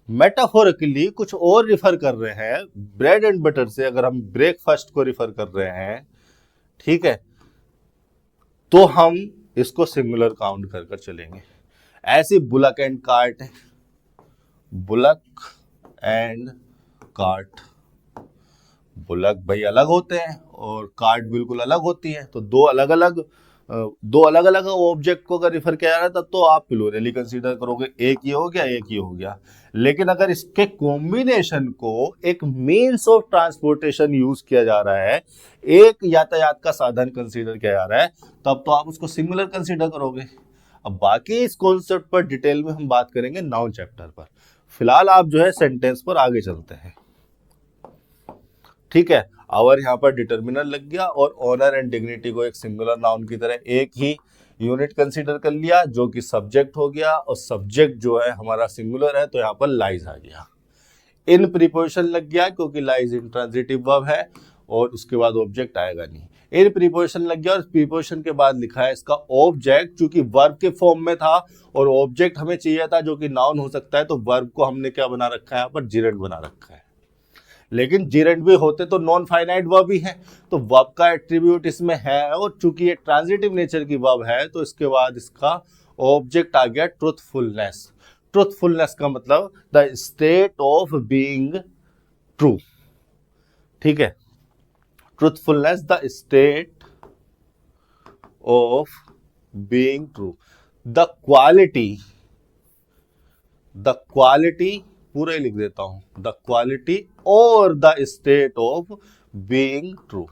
A: मेटाफोरिकली कुछ और रिफर कर रहे हैं, ब्रेड एंड बटर से अगर हम ब्रेकफास्ट को रिफर कर रहे हैं, ठीक है, तो हम इसको सिंगुलर काउंट कर कर चलेंगे। ऐसे बुलक एंड कार्ट है, बुलक एंड कार्ट, बुलक भाई अलग होते हैं और कार्ट बिल्कुल अलग होती है, तो दो अलग अलग ऑब्जेक्ट को अगर रिफर किया जा रहा है तब तो आप प्लूरली कंसीडर करोगे, एक ये हो गया, एक ये हो गया। लेकिन अगर इसके कॉम्बिनेशन को एक मीन्स ऑफ ट्रांसपोर्टेशन यूज किया जा रहा है, एक यातायात का साधन कंसीडर किया जा रहा है, तब तो आप उसको सिंगुलर कंसीडर करोगे। अब बाकी इस कॉन्सेप्ट पर डिटेल में हम बात करेंगे नाउन चैप्टर पर। फिलहाल आप जो है सेंटेंस पर आगे चलते हैं, ठीक है। और यहाँ पर डिटर्मिनर लग गया और ऑनर एंड डिग्निटी को एक सिंगुलर नाउन की तरह एक ही यूनिट कंसीडर कर लिया, जो कि सब्जेक्ट हो गया, और सब्जेक्ट जो है हमारा सिंगुलर है, तो यहाँ पर लाइज आ गया। इन प्रीपोजिशन लग गया क्योंकि लाइज इंट्रांजिटिव वर्ब है और उसके बाद ऑब्जेक्ट आएगा नहीं। इन प्रीपोजिशन लग गया और प्रीपोजिशन के बाद लिखा है इसका ऑब्जेक्ट, चूंकि वर्ब के फॉर्म में था और ऑब्जेक्ट हमें चाहिए था जो कि नाउन हो सकता है, तो वर्ब को हमने क्या बना रखा है, यहाँ पर जिरेंट बना रखा है। लेकिन जिरेंट भी होते तो नॉन फाइनाइट वर्ब ही है, तो वर्ब का एट्रीब्यूट इसमें है, और चूंकि ये ट्रांजिटिव नेचर की वर्ब है तो इसके बाद इसका ऑब्जेक्ट आ गया ट्रूथफुलनेस। ट्रूथफुलनेस का मतलब the state of being true, ठीक है। Truthfulness the state of being true, the quality पूरा ही लिख देता हूं, द क्वालिटी और the state of being true.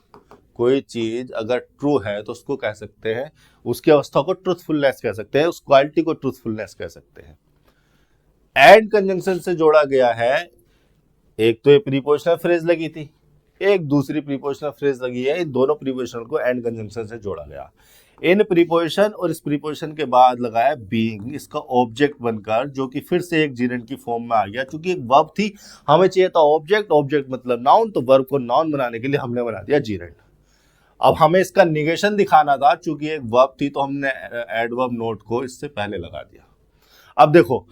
A: कोई चीज अगर ट्रू है तो उसको कह सकते हैं, उसकी अवस्था को ट्रूथफुलनेस कह सकते हैं, उस क्वालिटी को ट्रूथफुलनेस कह सकते हैं। एंड कंजंक्शन से जोड़ा गया है, एक तो ये प्रीपोजिशनल फ्रेज लगी थी, एक दूसरी प्रीपोजिशनल फ्रेज लगी है, इन दोनों प्रीपोजिशनल को एंड कंजंक्शन से जोड़ा गया। इन प्रीपोजिशन और इस प्रीपोजिशन के बाद लगाया बीइंग, इसका ऑब्जेक्ट बनकर, जो कि फिर से एक जिरेंट की फॉर्म में आ गया। क्योंकि एक वर्ब थी, हमें चाहिए था ऑब्जेक्ट, ऑब्जेक्ट मतलब नाउन, तो वर्ब को नाउन बनाने के लिए हमने बना दिया जिरेंट। अब हमें इसका निगेशन दिखाना था, चूंकि एक वर्ब थी तो हमने एडवर्ब नोट को इससे पहले लगा दिया। अब देखो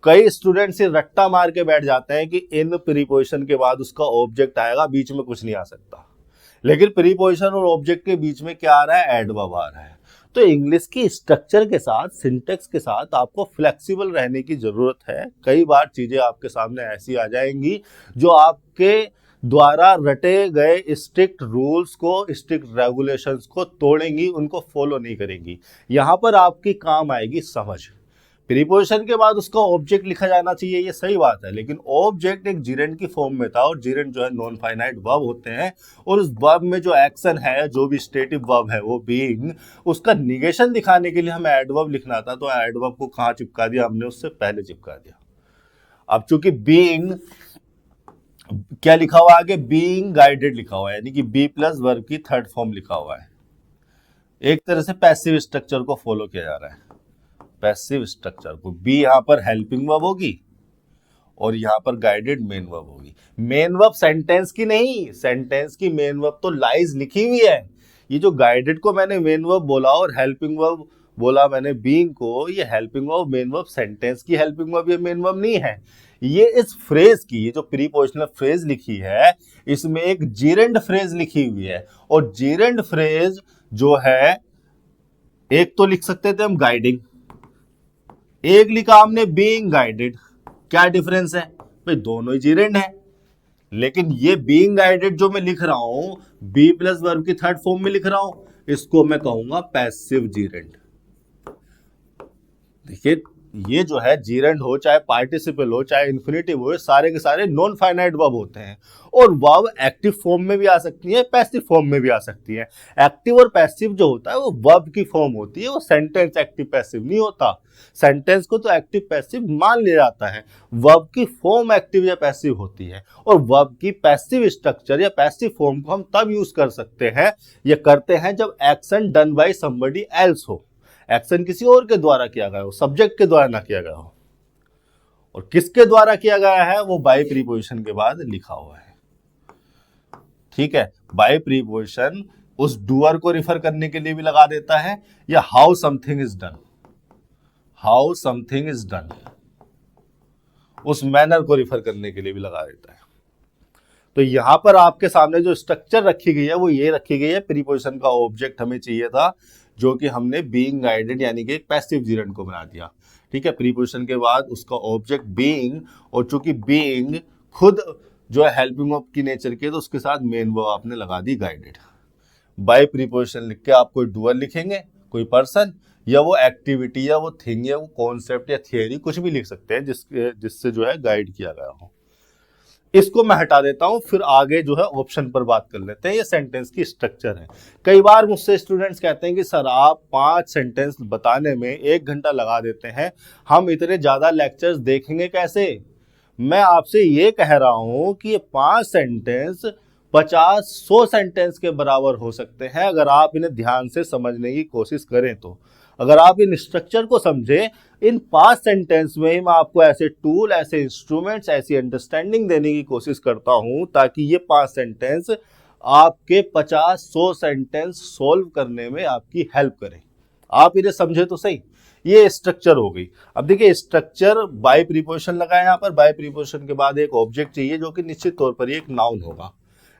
A: कई स्टूडेंट्स रट्टा मार के बैठ जाते हैं कि इन प्रीपोजिशन के बाद उसका ऑब्जेक्ट आएगा, बीच में कुछ नहीं आ सकता। लेकिन प्रीपोजिशन और ऑब्जेक्ट के बीच में क्या आ रहा है, एडवर्ब आ रहा है। तो इंग्लिश की स्ट्रक्चर के साथ, सिंटेक्स के साथ आपको फ्लेक्सिबल रहने की जरूरत है। कई बार चीजें आपके सामने ऐसी आ जाएंगी जो आपके द्वारा रटे गए स्ट्रिक्ट रूल्स को, स्ट्रिक्ट रेगुलेशंस को तोड़ेंगी, उनको फॉलो नहीं करेंगी। यहां पर आपकी काम आएगी समझ। प्रीपोजिशन के बाद उसका ऑब्जेक्ट लिखा जाना चाहिए, ये सही बात है, लेकिन ऑब्जेक्ट एक जिरेंट की फॉर्म में था, और जिरेंट जो है नॉन फाइनाइट वर्ब होते हैं, और उस वर्ब में जो एक्शन है, जो भी स्टेटिव वर्ब है वो बीइंग, उसका निगेशन दिखाने के लिए हमें एडवर्ब लिखना था। तो एडवर्ब को कहाँ चिपका दिया हमने, उससे पहले चिपका दिया। अब चूंकि बीइंग क्या लिखा हुआ आगे, बीइंग गाइडेड लिखा हुआ है, यानी कि बी प्लस वर्ब की थर्ड फॉर्म लिखा हुआ है। एक तरह से पैसिव स्ट्रक्चर को फॉलो किया जा रहा है, पैसिव स्ट्रक्चर को। बी यहां पर हेल्पिंग वर्ब होगी और यहां पर गाइडेड मेन वर्ब होगी। मेन वर्ब सेंटेंस की नहीं, सेंटेंस की मेन वर्ब तो लाइज लिखी हुई है। ये जो गाइडेड को मैंने मेन वर्ब बोला और हेल्पिंग वर्ब बोला मैंने बीइंग को, ये helping verb main verb sentence की हेल्पिंग वर्ब, ये मेन वर्ब नहीं है। ये इस फ्रेज की, ये जो प्रीपोजिशनल फ्रेज लिखी है, इसमें एक जीरेंट फ्रेज लिखी हुई है, और जीरेंट फ्रेज जो है, एक तो लिख सकते थे हम गाइडिंग, एक लिखा हमने बीइंग गाइडेड। क्या डिफरेंस है भाई, दोनों ही जीरेंट है। लेकिन ये बीइंग गाइडेड जो मैं लिख रहा हूं, बी प्लस वर्ब की थर्ड फॉर्म में लिख रहा हूं, इसको मैं कहूंगा पैसिव जीरेंट। देखिए ये जो है जीरेंड हो, चाहे पार्टिसिपल हो, चाहे इन्फिनेटिव हो, सारे के सारे नॉन फाइनाइट वर्ब होते हैं। और वर्ब एक्टिव फॉर्म में भी आ सकती है, पैसिव फॉर्म में भी आ सकती है। एक्टिव और पैसिव जो होता है वो वर्ब की फॉर्म होती है, वो सेंटेंस एक्टिव पैसिव नहीं होता। सेंटेंस को तो एक्टिव पैसिव मान लिया जाता है, वर्ब की फॉर्म एक्टिव या पैसिव होती है। और वर्ब की पैसिव स्ट्रक्चर या पैसिव फॉर्म को हम तब यूज कर सकते हैं या करते हैं जब action done by somebody else हो, एक्शन किसी और के द्वारा किया गया हो, सब्जेक्ट के द्वारा ना किया गया हो। और किसके द्वारा किया गया है वो बाय प्रीपोजिशन के बाद लिखा हुआ है। ठीक है, बाय प्रीपोजिशन उस डूअर को रिफर करने के लिए भी लगा देता है, या how something is done, how something is done उस मैनर को रिफर करने के लिए भी लगा देता है। तो यहां पर आपके सामने जो स्ट्रक्चर रखी गई है वो ये रखी गई है, प्रीपोजिशन का ऑब्जेक्ट हमें चाहिए था जो कि हमने बीइंग गाइडेड यानी कि एक पैसिव जीरेंड को बना दिया। ठीक है, प्रीपोजिशन के बाद उसका ऑब्जेक्ट बीइंग, और चूंकि बीइंग खुद जो है हेल्पिंग ऑफ की नेचर के, तो उसके साथ मेन वर्ब आपने लगा दी गाइडेड। बाय प्रीपोजिशन लिख के आप कोई डूअर लिखेंगे, कोई पर्सन, या वो एक्टिविटी या वो थिंग या वो कॉन्सेप्ट या थियरी कुछ भी लिख सकते हैं जिससे जो है गाइड किया गया हो। इसको मैं हटा देता हूं, फिर आगे जो है ऑप्शन पर बात कर लेते हैं। ये सेंटेंस की स्ट्रक्चर है। कई बार मुझसे स्टूडेंट्स कहते हैं कि सर आप 5 सेंटेंस बताने में 1 घंटा लगा देते हैं, हम इतने ज्यादा लेक्चर्स देखेंगे कैसे। मैं आपसे ये कह रहा हूं कि ये 5 सेंटेंस 50-100 सेंटेंस के बराबर हो सकते हैं अगर आप इन्हें ध्यान से समझने की कोशिश करें तो। अगर आप इन स्ट्रक्चर को समझे, इन 5 सेंटेंस में ही मैं आपको ऐसे टूल, ऐसे इंस्ट्रूमेंट्स, ऐसी अंडरस्टैंडिंग देने की कोशिश करता हूं ताकि ये 5 सेंटेंस आपके 50-100 सेंटेंस सोल्व करने में आपकी हेल्प करें। आप इन्हें समझे तो सही। ये स्ट्रक्चर हो गई। अब देखिए स्ट्रक्चर बाय प्रीपोजिशन लगा है, यहाँ पर बाय प्रीपोजिशन के बाद एक ऑब्जेक्ट चाहिए जो कि निश्चित तौर पर एक नाउन होगा।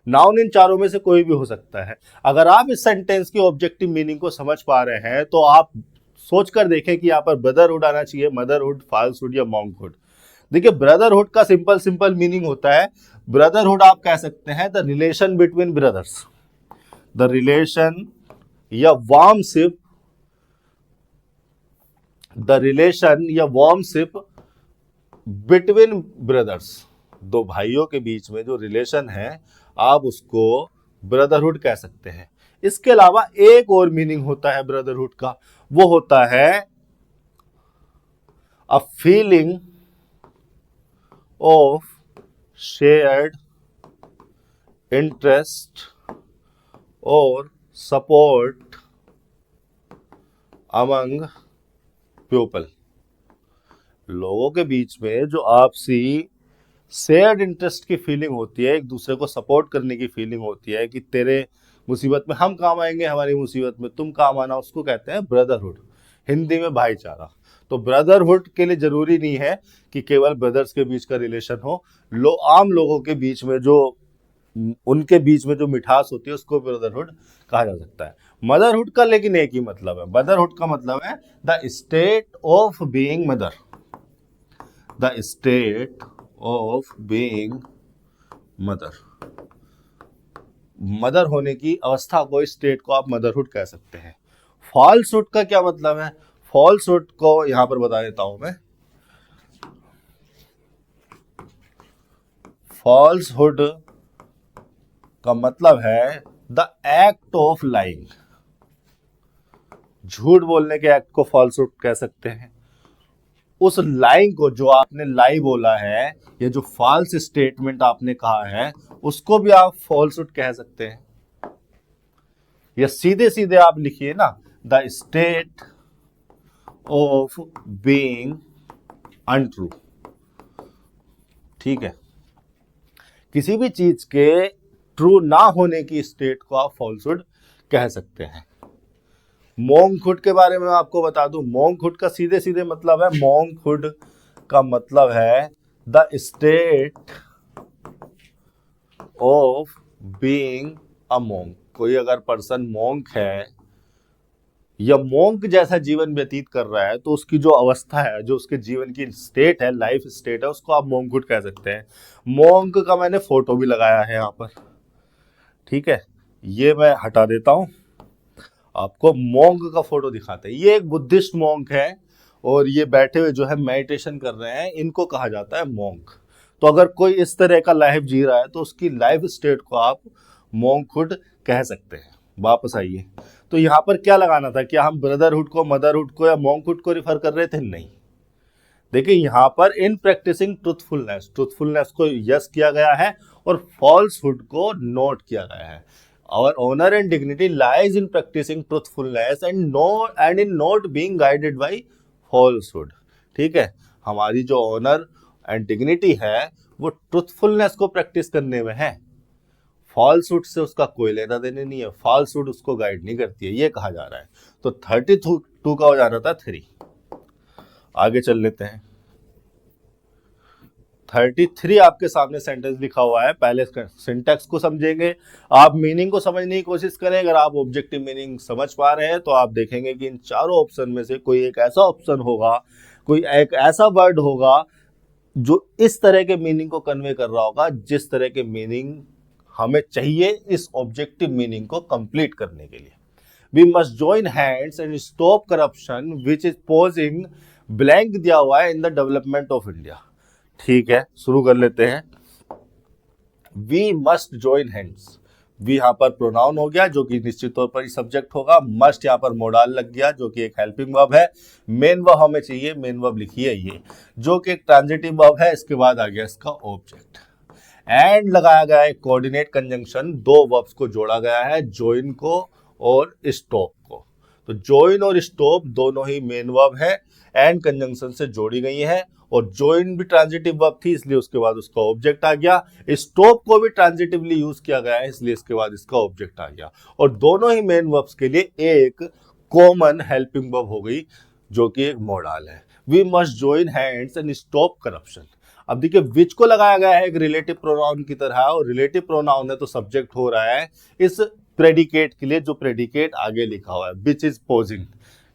A: नाउन इन चारों में से कोई भी हो सकता है। अगर आप इस सेंटेंस की ऑब्जेक्टिव मीनिंग को समझ पा रहे हैं तो आप सोचकर देखें कि यहाँ पर ब्रदरहुड आना चाहिए, मदरहुड, फाल्सहुड या मॉन्कहुड। देखिए ब्रदरहुड का सिंपल मीनिंग होता है, ब्रदरहुड आप कह सकते हैं the relation between brothers, the relation या वार्मशिप, द रिलेशन या वार्मशिप बिटवीन ब्रदर्स। दो भाइयों के बीच में जो रिलेशन है आप उसको ब्रदरहुड कह सकते हैं। इसके अलावा एक और मीनिंग होता है ब्रदरहुड का, वो होता है a feeling of shared interest और सपोर्ट अमंग पीपल। लोगों के बीच में जो आपसी शेयर्ड इंटरेस्ट की फीलिंग होती है, एक दूसरे को सपोर्ट करने की फीलिंग होती है कि तेरे मुसीबत में हम काम आएंगे, हमारी मुसीबत में तुम काम आना, उसको कहते हैं ब्रदरहुड, हिंदी में भाईचारा। तो ब्रदरहुड के लिए जरूरी नहीं है कि केवल ब्रदर्स के बीच का रिलेशन हो, आम लोगों के बीच में जो उनके बीच में जो मिठास होती है उसको ब्रदरहुड कहा जा सकता है। मदरहुड का लेकिन एक ही मतलब है, मदरहुड का मतलब है the state of being mother, the state of being mother. Mother होने की अवस्था को, स्टेट को आप मदरहुड कह सकते हैं। फॉल्सहुड का क्या मतलब है? फॉल्सहुड को यहां पर बता देता हूं मैं। फॉल्सहुड का मतलब है द एक्ट ऑफ लाइंग। झूठ बोलने के एक्ट को फॉल्सहुड कह सकते हैं। उस लाइंग को, जो आपने लाई बोला है या जो फॉल्स स्टेटमेंट आपने कहा है, उसको भी आप फॉल्सहुड कह सकते हैं। या सीधे सीधे आप लिखिए ना, the state of being untrue. ठीक है, किसी भी चीज के ट्रू ना होने की स्टेट को आप फॉल्सहुड कह सकते हैं। मॉन्कहुड के बारे में आपको बता दूं, मॉन्कहुड का सीधे सीधे मतलब है, मॉन्कहुड का मतलब है the state of being a monk. कोई अगर पर्सन मॉन्क है या मॉन्क जैसा जीवन व्यतीत कर रहा है तो उसकी जो अवस्था है, जो उसके जीवन की स्टेट है, लाइफ स्टेट है, उसको आप मॉन्कहुड कह सकते हैं। मॉन्क का मैंने फोटो भी लगाया है यहाँ पर। ठीक है, ये मैं हटा देता हूं, आपको मॉन्क का फोटो दिखाते हैं। ये एक बुद्धिस्ट मॉन्क है और ये बैठे हुए जो है मेडिटेशन कर रहे हैं, इनको कहा जाता है मोंक। तो अगर कोई इस तरह का लाइफ जी रहा है तो उसकी लाइफ स्टेट को आप मोंकहुड कह सकते हैं। वापस आइए, तो यहाँ पर क्या लगाना था, क्या हम ब्रदरहुड को, मदरहुड को या मोंकहुड को रिफर कर रहे थे? नहीं। देखिए यहाँ पर इन प्रैक्टिसिंग ट्रुथफुलनेस, ट्रुथफुलनेस को यस किया गया है और फॉल्सहुड को नोट किया गया है। Our honor and dignity lies in practicing truthfulness and in not being guided by falsehood। ठीक है, हमारी जो ऑनर एंड डिग्निटी है वो ट्रुथफुलनेस को प्रैक्टिस करने में है, फॉल्सहुड से उसका कोई लेना देने नहीं है, फॉल्सहुड उसको गाइड नहीं करती है, ये कहा जा रहा है। तो 32 का हो जाना था 3। आगे चल लेते हैं। 33 आपके सामने सेंटेंस लिखा हुआ है। पहले सिंटैक्स को समझेंगे, आप मीनिंग को समझने की कोशिश करें। अगर आप ऑब्जेक्टिव मीनिंग समझ पा रहे हैं तो आप देखेंगे कि इन चारों ऑप्शन में से कोई एक ऐसा ऑप्शन होगा, कोई एक ऐसा वर्ड होगा जो इस तरह के मीनिंग को कन्वे कर रहा होगा जिस तरह के मीनिंग हमें चाहिए इस ऑब्जेक्टिव मीनिंग को कंप्लीट करने के लिए। We must join hands and stop corruption which is posing blank दिया हुआ है in the development of India. ठीक है, शुरू कर लेते हैं। We must join hands, we यहाँ पर प्रोनाउन हो गया जो कि निश्चित तौर पर सब्जेक्ट होगा। मस्ट यहाँ पर मोडाल लग गया जो कि एक हेल्पिंग वर्ब है। मेन वर्ब हमें चाहिए, मेन वर्ब लिखिए ये, जो कि एक ट्रांजिटिव वर्ब है। इसके बाद आ गया इसका ऑब्जेक्ट। एंड लगाया गया है कोऑर्डिनेट कंजंक्शन, दो वर्ब्स को जोड़ा गया है, जॉइन को और स्टॉप को। तो जॉइन और स्टॉप दोनों ही मेन वर्ब है, एंड कंजंक्शन से जोड़ी गई है। और जॉइन भी ट्रांजिटिव वर्ब थी इसलिए उसके बाद उसका ऑब्जेक्ट आ गया। स्टॉप को भी ट्रांजिटिवली यूज किया गया है इसलिए इसके बाद इसका ऑब्जेक्ट आ गया। और दोनों ही मेन वर्ब्स के लिए एक कॉमन हेल्पिंग वर्ब हो गई जो कि एक मोडाल है। We must join hands and stop corruption. अब देखिए विच को लगाया गया है एक रिलेटिव प्रोनाउन की तरह, और रिलेटिव प्रोनाउन है तो सब्जेक्ट हो रहा है इस प्रेडिकेट के लिए जो प्रेडिकेट आगे लिखा हुआ है, विच इज पोजिंग।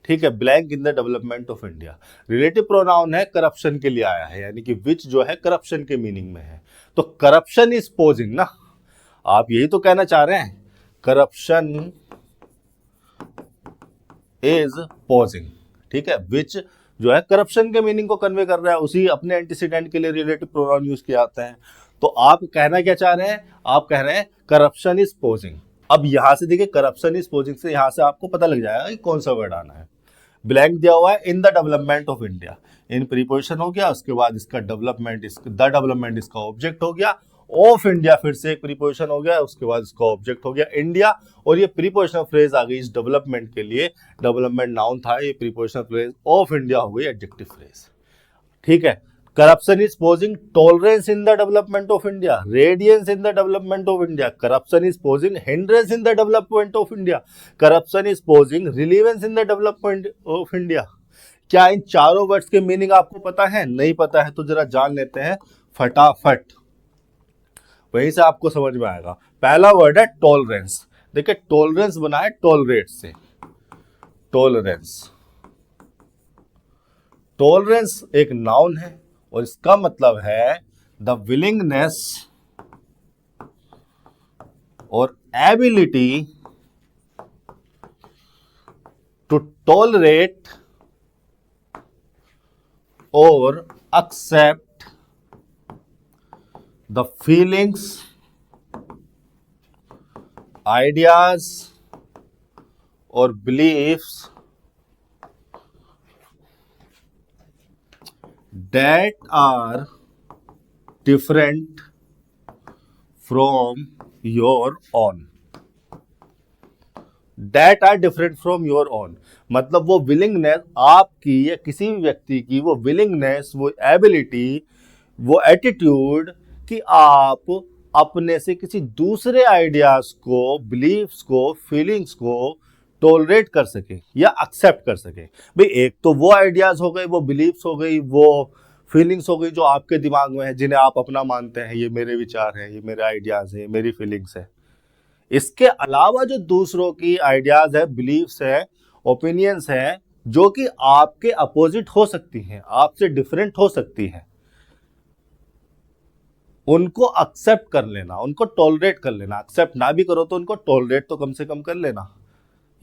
A: ठीक है, blank in the development of India. Relative pronoun है, करप्शन के लिए आया है, यानी कि विच जो है करप्शन के मीनिंग में है। तो करप्शन इज पोजिंग ना, आप यही तो कहना चाह रहे हैं, करप्शन इज पोजिंग। ठीक है, विच जो है करप्शन के मीनिंग को कन्वे कर रहा है, उसी अपने एंटीसीडेंट के लिए रिलेटिव प्रोनाउन यूज किया जाता है। तो आप कहना क्या चाह रहे हैं, आप कह रहे हैं करप्शन इज पोजिंग। अब यहां से देखिए करप्शन इज पोजिंग से यहां से आपको पता लग जाएगा कि कौन सा वर्ड आना है। ब्लैंक दिया हुआ है in the development of India, in preposition हो गया, उसके बाद इसका डेवलपमेंट, द डेवलपमेंट इसका ऑब्जेक्ट हो गया। ऑफ इंडिया फिर से एक प्रीपोजिशन हो गया, उसके बाद इसका ऑब्जेक्ट हो गया इंडिया। और ये प्रीपोजिशनल फ्रेज आ गई इस डेवलपमेंट के लिए, डेवलपमेंट नाउन था, ये प्रीपोजिशनल फ्रेज ऑफ इंडिया हो गई एडजेक्टिव फ्रेज। ठीक है, corruption is posing tolerance in the development of India, radiance in the development of India. Corruption is posing hindrance in the development of India. Corruption is posing relevance in the development of India. क्या इन चारों words के meaning आपको पता है? नहीं पता है तो जरा जान लेते हैं फटाफट, वहीं से आपको समझ में आएगा। पहला वर्ड है टॉलरेंस। देखिए टॉलरेंस बना है टॉलरेट से, टॉलरेंस। टॉलरेंस एक नाउन है और इसका मतलब है द विलिंगनेस और एबिलिटी टू टॉलरेट और accept the feelings, ideas or beliefs that are different from your own, that are different from your own। मतलब वो विलिंगनेस आपकी या किसी भी व्यक्ति की, वो विलिंगनेस, वो एबिलिटी, वो एटीट्यूड कि आप अपने से किसी दूसरे आइडियाज को, बिलीफ्स को, फीलिंग्स को टॉलरेट कर सके या एक्सेप्ट कर सके। भाई एक तो वो आइडियाज हो गए, वो बिलीफ्स हो गई, वो फीलिंग्स हो गई जो आपके दिमाग में है, जिन्हें आप अपना मानते हैं, ये मेरे विचार हैं, ये मेरे आइडियाज हैं, ये मेरी फीलिंग्स है। इसके अलावा जो दूसरों की आइडियाज है, बिलीफ्स है, ओपिनियंस है, जो कि आपके अपोजिट हो सकती हैं, आपसे डिफरेंट हो सकती हैं, उनको एक्सेप्ट कर लेना, उनको टॉलरेट कर लेना। एक्सेप्ट ना भी करो तो उनको टॉलरेट तो कम से कम कर लेना।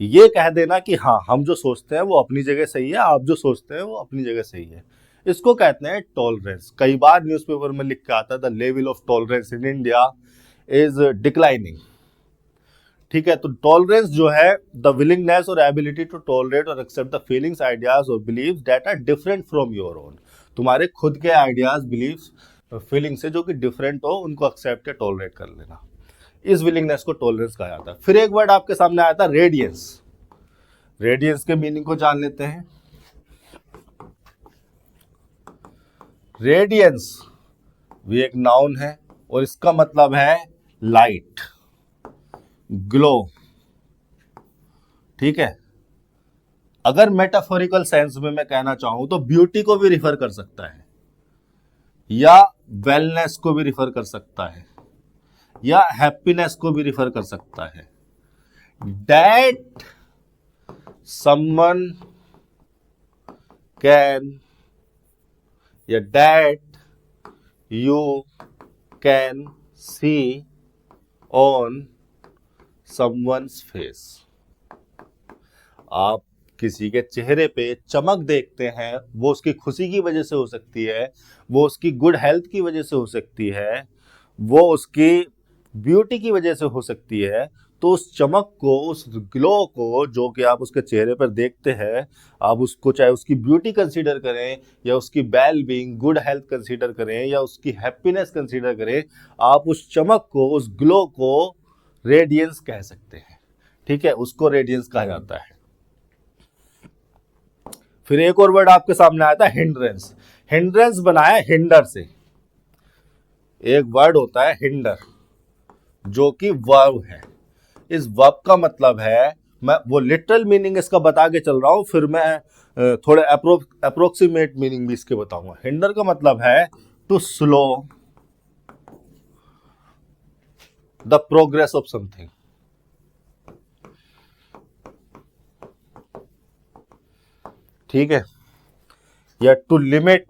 A: ये कह देना कि हाँ हम जो सोचते हैं वो अपनी जगह सही है, आप जो सोचते हैं वो अपनी जगह सही है, इसको कहते हैं टॉलरेंस। कई बार न्यूज़पेपर में लिख के आता है the level of tolerance in India is declining. ठीक है, तो टॉलरेंस जो है द विलिंगनेस और एबिलिटी टू टॉलरेट और एक्सेप्ट द फीलिंग्स, आइडियाज और beliefs that are different from your own. तुम्हारे खुद के आइडियाज, बिलीव्स, फीलिंग से जो कि डिफरेंट हो उनको एक्सेप्ट या टॉलरेट कर लेना, इस विलिंगनेस को टॉलरेंस कहा जाता है। फिर एक वर्ड आपके सामने आया था रेडियंस। रेडियंस के मीनिंग को जान लेते हैं। रेडियंस भी एक नाउन है और इसका मतलब है लाइट, ग्लो। ठीक है, अगर मेटाफोरिकल सेंस में मैं कहना चाहूं तो ब्यूटी को भी रिफर कर सकता है, या वेलनेस को भी रिफर कर सकता है, या हैप्पीनेस को भी रिफर कर सकता है। दैट समवन कैन, या that you can see on someone's face. आप किसी के चेहरे पे चमक देखते हैं, वो उसकी खुशी की वजह से हो सकती है, वो उसकी गुड हेल्थ की वजह से हो सकती है, वो उसकी ब्यूटी की वजह से हो सकती है। तो उस चमक को, उस ग्लो को जो कि आप उसके चेहरे पर देखते हैं, आप उसको चाहे उसकी ब्यूटी कंसीडर करें या उसकी well being, good health consider करें या उसकी हैप्पीनेस कंसीडर करें, आप उस चमक को, उस ग्लो को रेडियंस कह सकते हैं। ठीक है, उसको रेडियंस कहा जाता है। फिर एक और वर्ड आपके सामने आया था हिंड्रेंस। हिंड्रेंस बनाया हिंडर से। एक वर्ड होता है हिंडर जो कि वर्ब है। इस वर्ब का मतलब है, मैं वो लिटरल मीनिंग इसका बता के चल रहा हूं, फिर मैं थोड़े अप्रोक्सीमेट मीनिंग भी इसके बताऊंगा। हिंडर का मतलब है to slow the progress of something. ठीक है, या to limit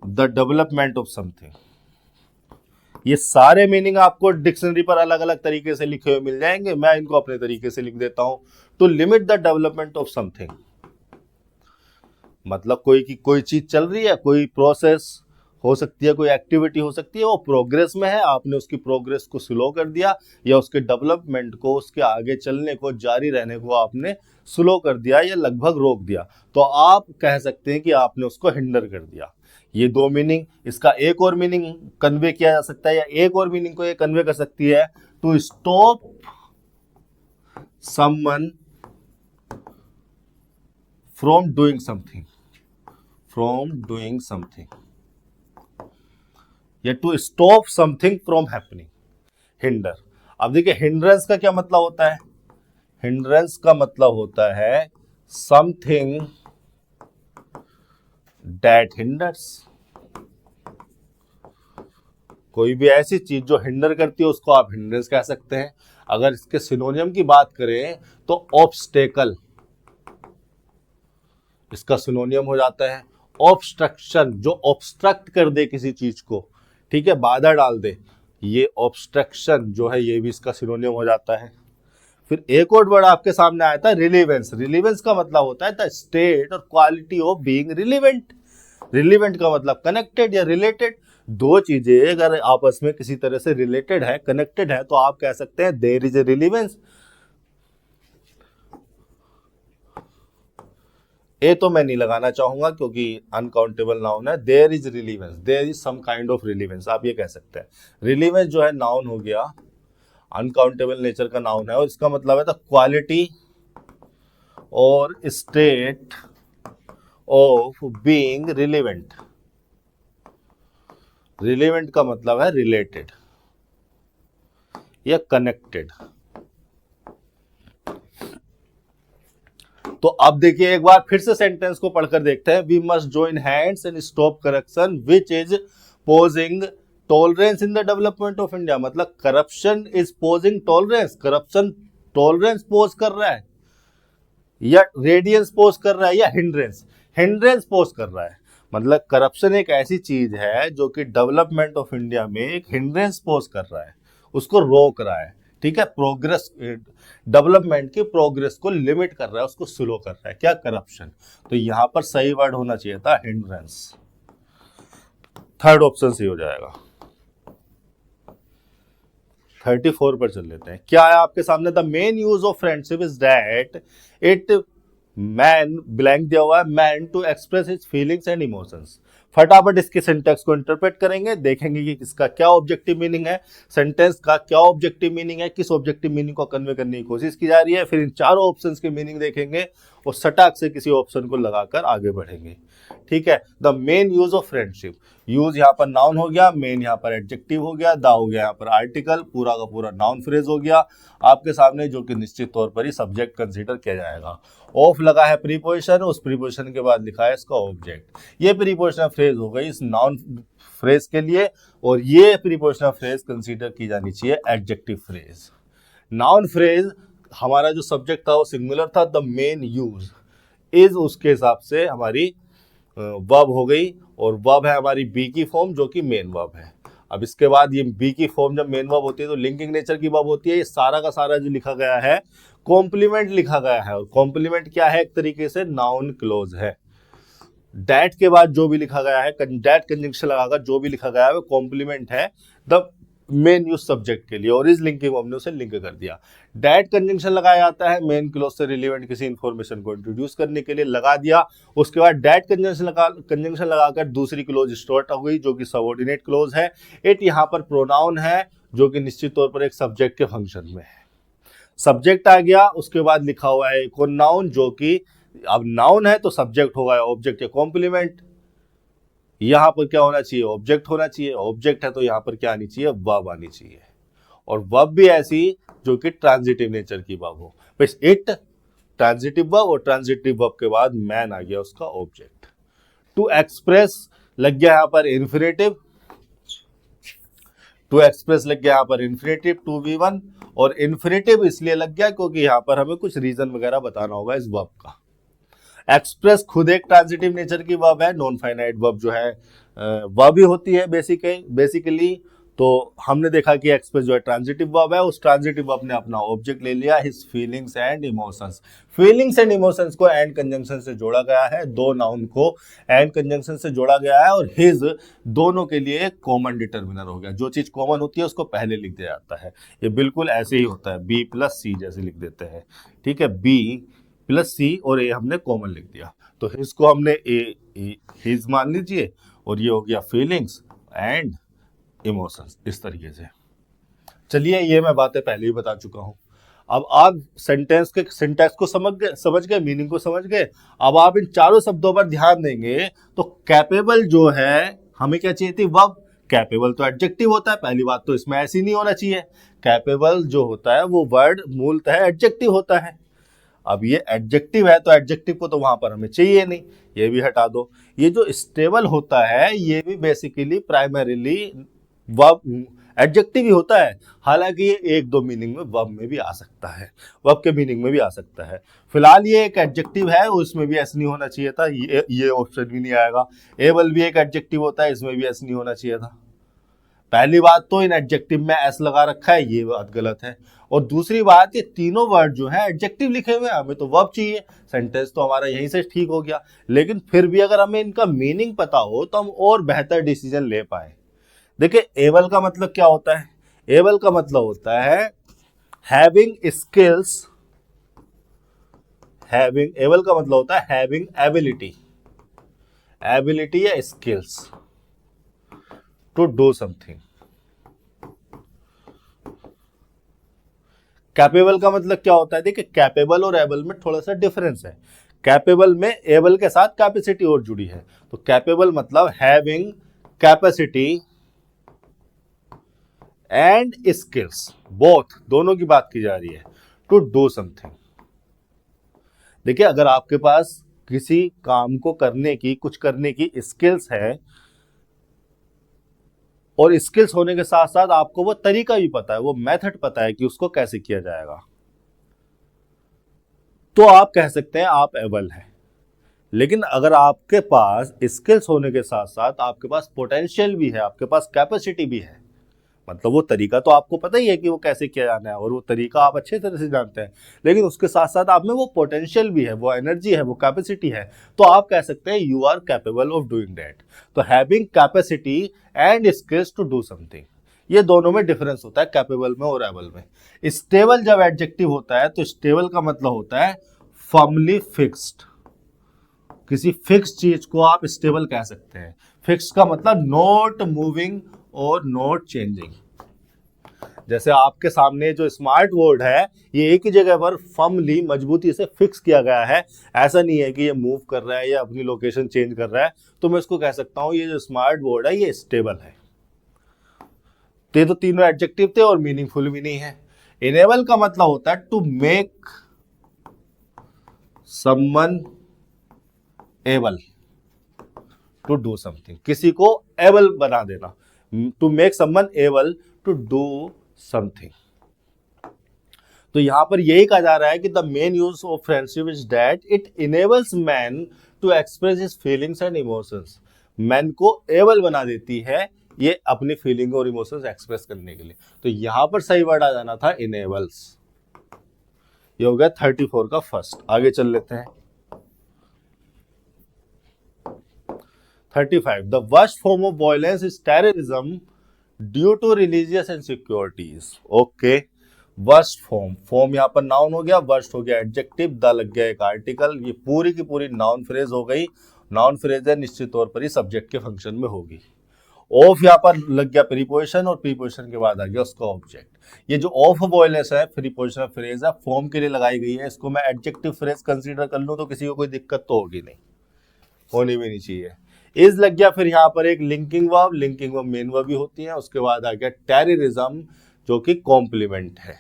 A: the development of something. ये सारे मीनिंग आपको डिक्शनरी पर अलग अलग तरीके से लिखे हुए मिल जाएंगे, मैं इनको अपने तरीके से लिख देता हूं। To limit the development of something मतलब कोई चीज चल रही है, कोई प्रोसेस हो सकती है, कोई एक्टिविटी हो सकती है, वो प्रोग्रेस में है, आपने उसकी प्रोग्रेस को स्लो कर दिया, या उसके डेवलपमेंट को, उसके आगे चलने को, जारी रहने को आपने स्लो कर दिया या लगभग रोक दिया, तो आप कह सकते हैं कि आपने उसको हिंडर कर दिया। ये दो मीनिंग। इसका एक और मीनिंग कन्वे किया जा सकता है, या एक और मीनिंग को ये कन्वे कर सकती है, to stop someone from doing something, from doing something, या to stop something from happening. Hinder. अब देखिए हिंड्रेंस का क्या मतलब होता है। हिंड्रेंस का मतलब होता है समथिंग दैट हिंडर्स। कोई भी ऐसी चीज जो हिंडर करती है उसको आप हिंड्रेंस कह सकते हैं। अगर इसके सिनोनियम की बात करें तो ऑब्स्टेकल इसका सिनोनियम हो जाता है। ऑब्स्ट्रक्शन, जो ऑब्स्ट्रक्ट कर दे किसी चीज को, ठीक है, बाधा डाल दे, ये ऑब्स्ट्रक्शन जो है ये भी इसका सिनोनियम हो जाता है। फिर एक और वर्ड आपके सामने आया था रिलीवेंस। रिलीवेंस का मतलब होता है द स्टेट और quality of being relevant. Relevant का मतलब कनेक्टेड या रिलेटेड। दो चीजें अगर आपस में किसी तरह से रिलेटेड है, कनेक्टेड है, तो आप कह सकते हैं there is a relevance. A तो मैं नहीं लगाना चाहूंगा क्योंकि अनकाउंटेबल नाउन है। There is relevance, there is some kind of relevance, आप ये कह सकते हैं। रिलीवेंस जो है नाउन हो गया, अनकाउंटेबल नेचर का नाउन है, और इसका मतलब है द क्वालिटी और state of being relevant. Relevant का मतलब है रिलेटेड या कनेक्टेड। तो अब देखिए एक बार फिर से सेंटेंस को पढ़कर देखते हैं। We must join hands and stop corruption which is posing tolerance in the development of India. मतलब corruption is posing tolerance, corruption tolerance pose कर रहा है, या रेडियंस पोज कर रहा है, या हिंड्रेंस, हिंड्रेंस पोज कर रहा है। मतलब करप्शन एक ऐसी चीज है जो कि डेवलपमेंट ऑफ इंडिया में एक हिंड्रेंस पोज कर रहा है, उसको रोक रहा है। ठीक है, प्रोग्रेस, डेवलपमेंट की प्रोग्रेस को लिमिट कर रहा है, उसको स्लो कर रहा है। क्या? करप्शन। तो यहां पर सही वर्ड होना चाहिए था हिंड्रेंस। थर्ड ऑप्शन सही हो जाएगा। 34 पर चल लेते हैं। क्या है आपके सामने? The main use of friendship is that it man blank दिया हुआ है, man to express his feelings and emotions. फटाफट इसके सिंटेक्स को इंटरप्रेट करेंगे, देखेंगे कि इसका क्या ऑब्जेक्टिव मीनिंग है, सेंटेंस का क्या ऑब्जेक्टिव मीनिंग है, किस ऑब्जेक्टिव मीनिंग को कन्वे करने की कोशिश की जा रही है। फिर इन चारों ऑप्शंस के मीनिंग देखेंगे और सटाक से किसी ऑप्शन को लगाकर आगे बढ़ेंगे। ठीक है, the main use of friendship. Use यहाँ पर नाउन हो गया, मेन यहाँ पर एडजेक्टिव हो गया, द हो गया यहाँ पर आर्टिकल, पूरा का पूरा नाउन फ्रेज हो गया आपके सामने, जो कि निश्चित तौर पर ही सब्जेक्ट कंसीडर किया जाएगा। ऑफ लगा है प्रीपोजिशन, उस प्रीपोजिशन के बाद लिखा है इसका ऑब्जेक्ट। ये प्रीपोजिशनल फ्रेज हो गई इस नाउन फ्रेज के लिए, और ये प्रीपोजिशनल फ्रेज कंसीडर की जानी चाहिए एडजेक्टिव फ्रेज। नाउन फ्रेज हमारा जो सब्जेक्ट था वो सिंगुलर था, द मेन यूज इज उसके हिसाब से हमारी वर्ब हो गई, और वर्ब है हमारी बी की फॉर्म जो कि मेन वर्ब है। अब इसके बाद ये बी की फॉर्म जब मेन वर्ब होती है तो लिंकिंग नेचर की वर्ब होती है। ये सारा का सारा जो लिखा गया है कॉम्प्लीमेंट लिखा गया है, और कॉम्प्लीमेंट क्या है? एक तरीके से नाउन क्लोज है। डैट के बाद जो भी लिखा गया है, डैट कंजंक्शन लगाकर जो भी लिखा गया है वो कॉम्प्लीमेंट है द मेन यूज सब्जेक्ट के लिए, और इस लिंकिंग हमने उसे लिंक कर दिया। डैट कंजंक्शन लगाया जाता है मेन क्लोज से रिलेवेंट किसी इंफॉर्मेशन को इंट्रोड्यूस करने के लिए, लगा दिया। उसके बाद डैट कंजंक्शन लगाकर दूसरी क्लोज स्टार्ट हो गई जो कि सबऑर्डिनेट क्लोज है। इट यहाँ पर प्रोनाउन है जो कि निश्चित तौर पर एक सब्जेक्ट के फंक्शन में है। सब्जेक्ट आ गया, उसके बाद लिखा हुआ है एक और नाउन जो कि अब नाउन है तो सब्जेक्ट होगा ऑब्जेक्ट या कॉम्प्लीमेंट। यहां पर क्या होना चाहिए? ऑब्जेक्ट होना चाहिए। ऑब्जेक्ट है तो यहां पर क्या आनी चाहिए? वर्ब आनी चाहिए, और वर्ब भी ऐसी जो कि ट्रांजिटिव नेचर की वर्ब हो। बस इट ट्रांजिटिव वर्ब, और ट्रांजिटिव वर्ब के बाद मैन आ गया उसका ऑब्जेक्ट। टू एक्सप्रेस लग गया यहां पर इन्फिनेटिव, टू एक्सप्रेस लग गया यहां पर इन्फिनेटिव 2v1, और इन्फिनेटिव इसलिए लग गया क्योंकि यहां पर हमें कुछ रीजन वगैरह बताना होगा इस वर्ब का। एक्सप्रेस खुद एक ट्रांजिटिव नेचर की वर्ब है, नॉन फाइनाइट वर्ब जो है वर्ब ही होती है बेसिकली। तो हमने देखा कि एक्सप्रेस जो है ट्रांजिटिव वर्ब है, उस ट्रांजिटिव वर्ब ने अपना ऑब्जेक्ट ले लिया his feelings and emotions. Feelings and emotions को एंड कंजंक्शन से जोड़ा गया है, दो नाउन को एंड कंजंक्शन से जोड़ा गया है, और हिज दोनों के लिए एक कॉमन डिटर्मिनर हो गया। जो चीज कॉमन होती है उसको पहले लिख दिया जाता है। ये बिल्कुल ऐसे ही होता है, बी प्लस सी जैसे लिख देते हैं। ठीक है, बी प्लस सी और ए हमने कॉमन लिख दिया, तो इसको हमने ए हिज मान लीजिए, और ये हो गया फीलिंग्स एंड इमोशंस इस तरीके से। चलिए, ये मैं बातें पहले ही बता चुका हूं। अब आप सेंटेंस के सिंटैक्स को समझ गए, मीनिंग को समझ गए। अब आप इन चारों शब्दों पर ध्यान देंगे तो कैपेबल जो है हमें क्या चाहिए थी? वर्ब। कैपेबल तो एडजेक्टिव होता है, पहली बात तो इसमें ऐसी नहीं होना चाहिए। कैपेबल जो होता है वो वर्ड मूलतः एडजेक्टिव होता है। अब ये एडजेक्टिव है तो एडजेक्टिव को तो वहां पर हमें चाहिए नहीं, ये भी हटा दो। ये जो स्टेबल होता है ये भी बेसिकली प्राइमरीली वर्ब एडजेक्टिव ही होता है, हालांकि ये एक दो मीनिंग में वर्ब में भी आ सकता है, वर्ब के मीनिंग में भी आ सकता है। फिलहाल ये एक एडजेक्टिव है, उसमें भी ऐसा नहीं होना चाहिए था, ये ऑप्शन भी नहीं आएगा। एबल भी एक एडजेक्टिव होता है, इसमें भी ऐसा नहीं होना चाहिए था। पहली बात तो इन एडजेक्टिव में एस लगा रखा है, ये बात गलत है। और दूसरी बात, ये तीनों वर्ड जो है एडजेक्टिव लिखे हुए हैं, हमें तो वर्ब चाहिए। सेंटेंस तो हमारा यहीं से ठीक हो गया, लेकिन फिर भी अगर हमें इनका मीनिंग पता हो तो हम और बेहतर डिसीजन ले पाए। देखिए, एबल का मतलब क्या होता है? एबल का मतलब होता है हैविंग स्किल्स, एबल का मतलब होता है हैविंग एबिलिटी, एबिलिटी या skills to do something. Capable का मतलब क्या होता है? देखिए, कैपेबल और एबल में थोड़ा सा डिफरेंस है। कैपेबल में एबल के साथ कैपेसिटी और जुड़ी है, तो कैपेबल मतलब having capacity and skills, both, दोनों की बात की जा रही है, टू डू समथिंग। देखिए, अगर आपके पास किसी काम को करने की, कुछ करने की स्किल्स है, और स्किल्स होने के साथ साथ आपको वो तरीका भी पता है, वो मेथड पता है कि उसको कैसे किया जाएगा, तो आप कह सकते हैं आप एबल हैं। लेकिन अगर आपके पास स्किल्स होने के साथ साथ आपके पास पोटेंशियल भी है, आपके पास कैपेसिटी भी है, मतलब वो तरीका तो आपको पता ही है कि वो कैसे किया जाना है और वो तरीका आप अच्छे तरह से जानते हैं, लेकिन उसके साथ साथ आप में वो पोटेंशियल भी है, वो एनर्जी है, वो कैपेसिटी है, तो आप कह सकते हैं you are capable of doing that. तो having capacity and skills to do something, ये दोनों में डिफरेंस होता है कैपेबल में और एबल में। स्टेबल जब एडजेक्टिव होता है तो स्टेबल का मतलब होता है फर्मली फिक्स्ड, किसी फिक्स चीज को आप स्टेबल कह सकते हैं। फिक्स का मतलब नॉट मूविंग और नॉट चेंजिंग। जैसे आपके सामने जो स्मार्ट बोर्ड है ये एक ही जगह पर फर्मली मजबूती से फिक्स किया गया है, ऐसा नहीं है कि ये मूव कर रहा है या अपनी लोकेशन चेंज कर रहा है, तो मैं इसको कह सकता हूं ये जो स्मार्ट बोर्ड है ये स्टेबल है। ये तो तीनों एडजेक्टिव थे और मीनिंगफुल भी नहीं है। इनेबल का मतलब होता है to make someone able to do something, किसी को एबल बना देना, to make someone able to do something. तो यहां पर यही कहा जा रहा है कि the main use of friendship is that it enables man to express his feelings and emotions. Man को एबल बना देती है ये अपनी फीलिंग और इमोशंस एक्सप्रेस करने के लिए। तो यहां पर सही वर्ड आ जाना था इनेबल्स। ये हो गया 34 का फर्स्ट। आगे चल लेते हैं 35। The worst form of violence is terrorism due to religious insecurities. Okay, worst form, form यहां पर नाउन हो गया, वर्स्ट हो गया एडजेक्टिव, द लग गया एक आर्टिकल, ये पूरी की पूरी नाउन फ्रेज हो गई। नाउन फ्रेज है, निश्चित तौर पर ही सब्जेक्ट के फंक्शन में होगी। ऑफ यहां पर लग गया प्रीपोजिशन और प्रीपोजिशन के बाद आ गया उसका ऑब्जेक्ट। ये जो ऑफ वॉयलेंस है प्रीपोजिशनल फ्रेज है, फॉर्म के लिए लगाई गई है, इसको मैं एडजेक्टिव फ्रेज कंसीडर कर लूं तो किसी को कोई दिक्कत तो होगी नहीं, होनी भी नहीं चाहिए। इज लग गया, फिर यहाँ पर एक linking verb, linking verb main verb भी होती है। उसके बाद आ गया टेररिज्म जो कि कॉम्प्लीमेंट है,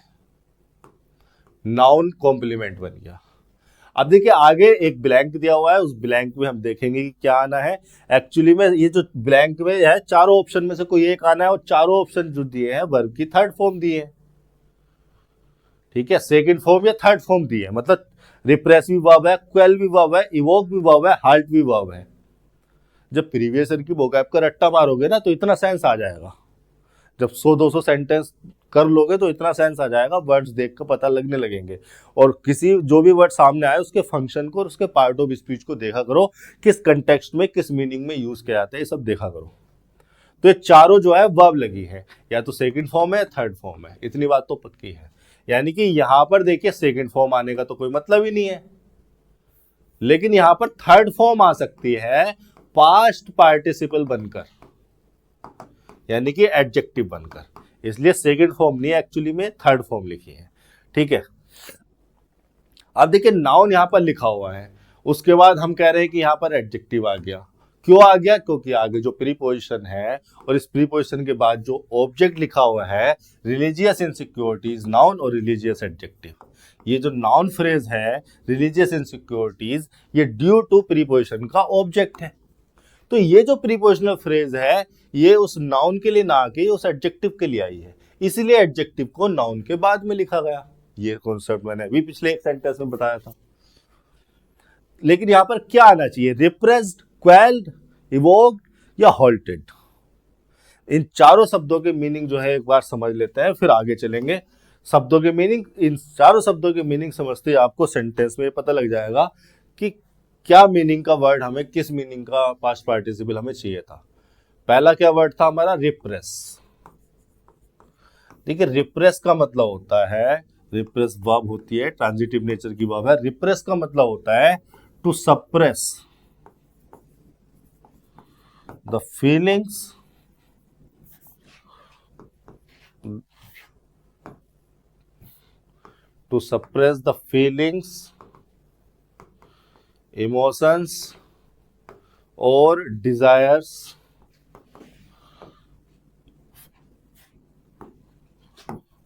A: नाउन कॉम्प्लीमेंट बन गया। अब देखिए आगे एक ब्लैंक दिया हुआ है, उस ब्लैंक में हम देखेंगे कि क्या आना है। एक्चुअली में ये जो ब्लैंक में है चारों ऑप्शन में से कोई एक आना है और चारों ऑप्शन जो दिए हैं वर्ब की थर्ड फॉर्म दिए है, ठीक है, सेकंड फॉर्म या थर्ड फॉर्म दिए है। मतलब रिप्रेस भी वर्ब है, क्वेल भी वर्ब है, इवोक भी वर्ब है, हार्ट भी वर्ब है। जब प्रीवियस ईयर की वोकैब का रट्टा मारोगे ना तो इतना सेंस आ जाएगा, जब 100-200 सेंटेंस कर लोगे तो इतना सेंस आ जाएगा, वर्ड्स देख कर पता लगने लगेंगे। और किसी जो भी वर्ड सामने आए उसके फंक्शन को और उसके पार्ट ऑफ स्पीच को देखा करो, किस कंटेक्स्ट में किस मीनिंग में यूज किया जाता है, ये सब देखा करो। तो ये चारों जो है वर्ब लगी है, या तो सेकंड फॉर्म है थर्ड फॉर्म है, इतनी बात तो पक्की है। यानी कि यहां पर देखिए सेकंड फॉर्म आने का तो कोई मतलब ही नहीं है, लेकिन यहां पर थर्ड फॉर्म आ सकती है पास्ट पार्टिसिपल बनकर, यानी कि एडजेक्टिव बनकर, इसलिए सेकंड फॉर्म नहीं एक्चुअली में थर्ड फॉर्म लिखी है, ठीक है। अब देखिए नाउन यहां पर लिखा हुआ है, उसके बाद हम कह रहे हैं कि यहां पर एडजेक्टिव आ गया। क्यों आ गया? क्योंकि आगे जो प्रीपोजिशन है और इस प्रीपोजिशन के बाद जो ऑब्जेक्ट लिखा हुआ है रिलीजियस इनसिक्योरिटीज, नाउन और रिलीजियस एडजेक्टिव। ये जो नाउन फ्रेज है रिलीजियस इनसिक्योरिटीज, ये ड्यू टू प्रीपोजिशन का ऑब्जेक्ट है। तो ये जो प्रीपोजिशनल फ्रेज है ये उस नाउन के लिए ना आके उस एडजेक्टिव के लिए आई है, इसीलिए एडजेक्टिव को नाउन के बाद में लिखा गया। ये कॉन्सेप्ट मैंने अभी पिछले एक सेंटेंस में बताया था। लेकिन यहां पर क्या आना चाहिए? रिप्रेस्ड, क्वेल्ड, इवोक्ड या हॉल्टेड। इन चारों शब्दों के मीनिंग जो है एक बार समझ लेते हैं, फिर आगे चलेंगे। शब्दों के मीनिंग, इन चारों शब्दों के मीनिंग समझते ही आपको सेंटेंस में पता लग जाएगा कि क्या मीनिंग का वर्ड हमें, किस मीनिंग का पास्ट पार्टिसिपल हमें चाहिए था। पहला क्या वर्ड था हमारा? रिप्रेस। देखिए रिप्रेस का मतलब होता है, रिप्रेस वर्ब होती है, ट्रांजिटिव नेचर की वर्ब है। रिप्रेस का मतलब होता है to suppress the feelings to suppress the feelings, emotions और डिजायर्स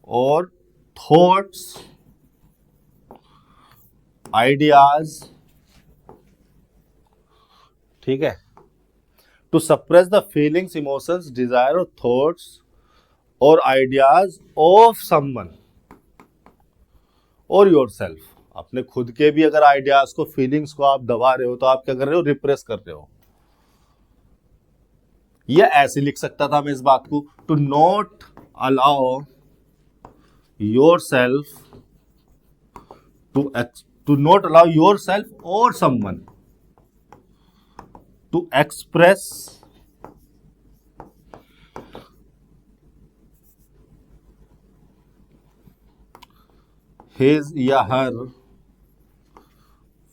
A: और थॉट्स, आइडियाज, ठीक है। To suppress the feelings, emotions, desire और थॉट्स और आइडियाज ऑफ समवन और योरसेल्फ। अपने खुद के भी अगर आइडियाज को, फीलिंग्स को आप दबा रहे हो तो आप क्या कर रहे हो? रिप्रेस कर रहे हो। यह ऐसे लिख सकता था मैं इस बात को, to not allow yourself to not allow yourself or someone to express his या her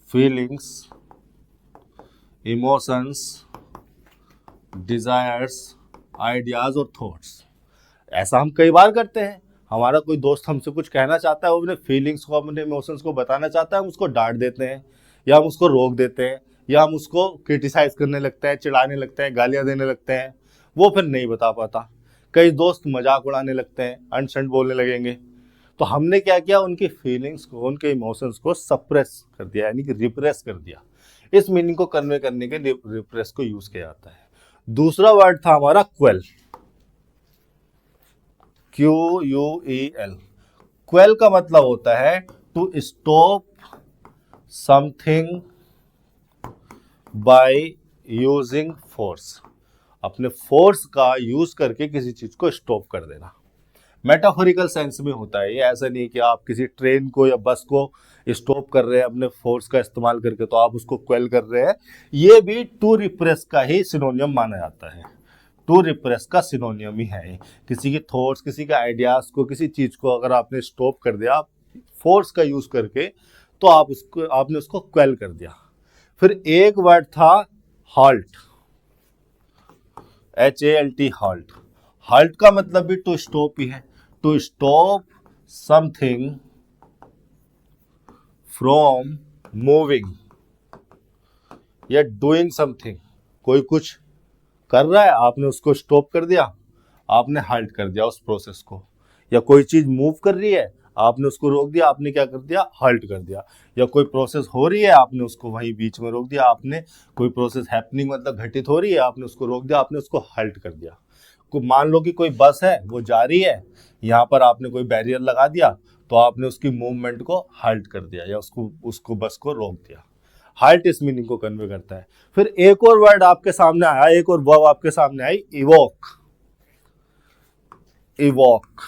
A: feelings, emotions, desires, ideas और thoughts। ऐसा हम कई बार करते हैं। हमारा कोई दोस्त हमसे कुछ कहना चाहता है, वो अपने फीलिंग्स को, अपने इमोशंस को बताना चाहता है, हम उसको डांट देते हैं या हम उसको रोक देते हैं या हम उसको क्रिटिसाइज करने लगते हैं, चिढ़ाने लगते हैं, गालियां देने लगते हैं, वो फिर नहीं बता पाता। कई दोस्त मजाक उड़ाने लगते हैं, अंट बोलने लगेंगे। तो हमने क्या किया, उनकी फीलिंग्स को, उनके इमोशंस को सप्रेस कर दिया, यानी कि रिप्रेस कर दिया। इस मीनिंग को कन्वे करने के लिए रिप्रेस को यूज किया जाता है। दूसरा वर्ड था हमारा क्वेल, QUEL। क्वेल का मतलब होता है to stop something by using force. अपने फोर्स का यूज करके किसी चीज को स्टॉप कर देना। मेटाफोरिकल सेंस में होता है ये, ऐसा नहीं कि आप किसी ट्रेन को या बस को स्टॉप कर रहे हैं अपने फोर्स का इस्तेमाल करके तो आप उसको क्वेल कर रहे हैं। ये भी टू रिप्रेस का ही सिनोनियम माना जाता है। टू रिप्रेस का सिनोनियम ही है। किसी के थॉट्स, किसी के आइडियाज को, किसी चीज को अगर आपने स्टॉप कर दिया फोर्स का यूज करके, तो आपने उसको क्वेल कर दिया। फिर एक वर्ड था हॉल्ट, HALT, हॉल्ट। हॉल्ट का मतलब भी टू स्टॉप ही है, to stop something from moving या डूइंग समथिंग। कोई कुछ कर रहा है, आपने उसको स्टॉप कर दिया, आपने हाल्ट कर दिया उस प्रोसेस को। या कोई चीज मूव कर रही है, आपने उसको रोक दिया, आपने क्या कर दिया, हाल्ट कर दिया। या कोई प्रोसेस हो रही है, आपने उसको वहीं बीच में रोक दिया। आपने कोई प्रोसेस हैपनिंग मतलब घटित हो रही है, आपने उसको रोक दिया, आपने उसको हाल्ट कर दिया। मान लो कि कोई बस है, वो जा रही है, यहाँ पर आपने कोई बैरियर लगा दिया, तो आपने उसकी मूवमेंट को हाल्ट कर दिया या उसको बस को रोक दिया। हाल्ट इस मीनिंग को कन्वे करता है। फिर एक और वर्ड आपके सामने आया, एक और वर्ब आपके सामने आई, इवोक। इवोक,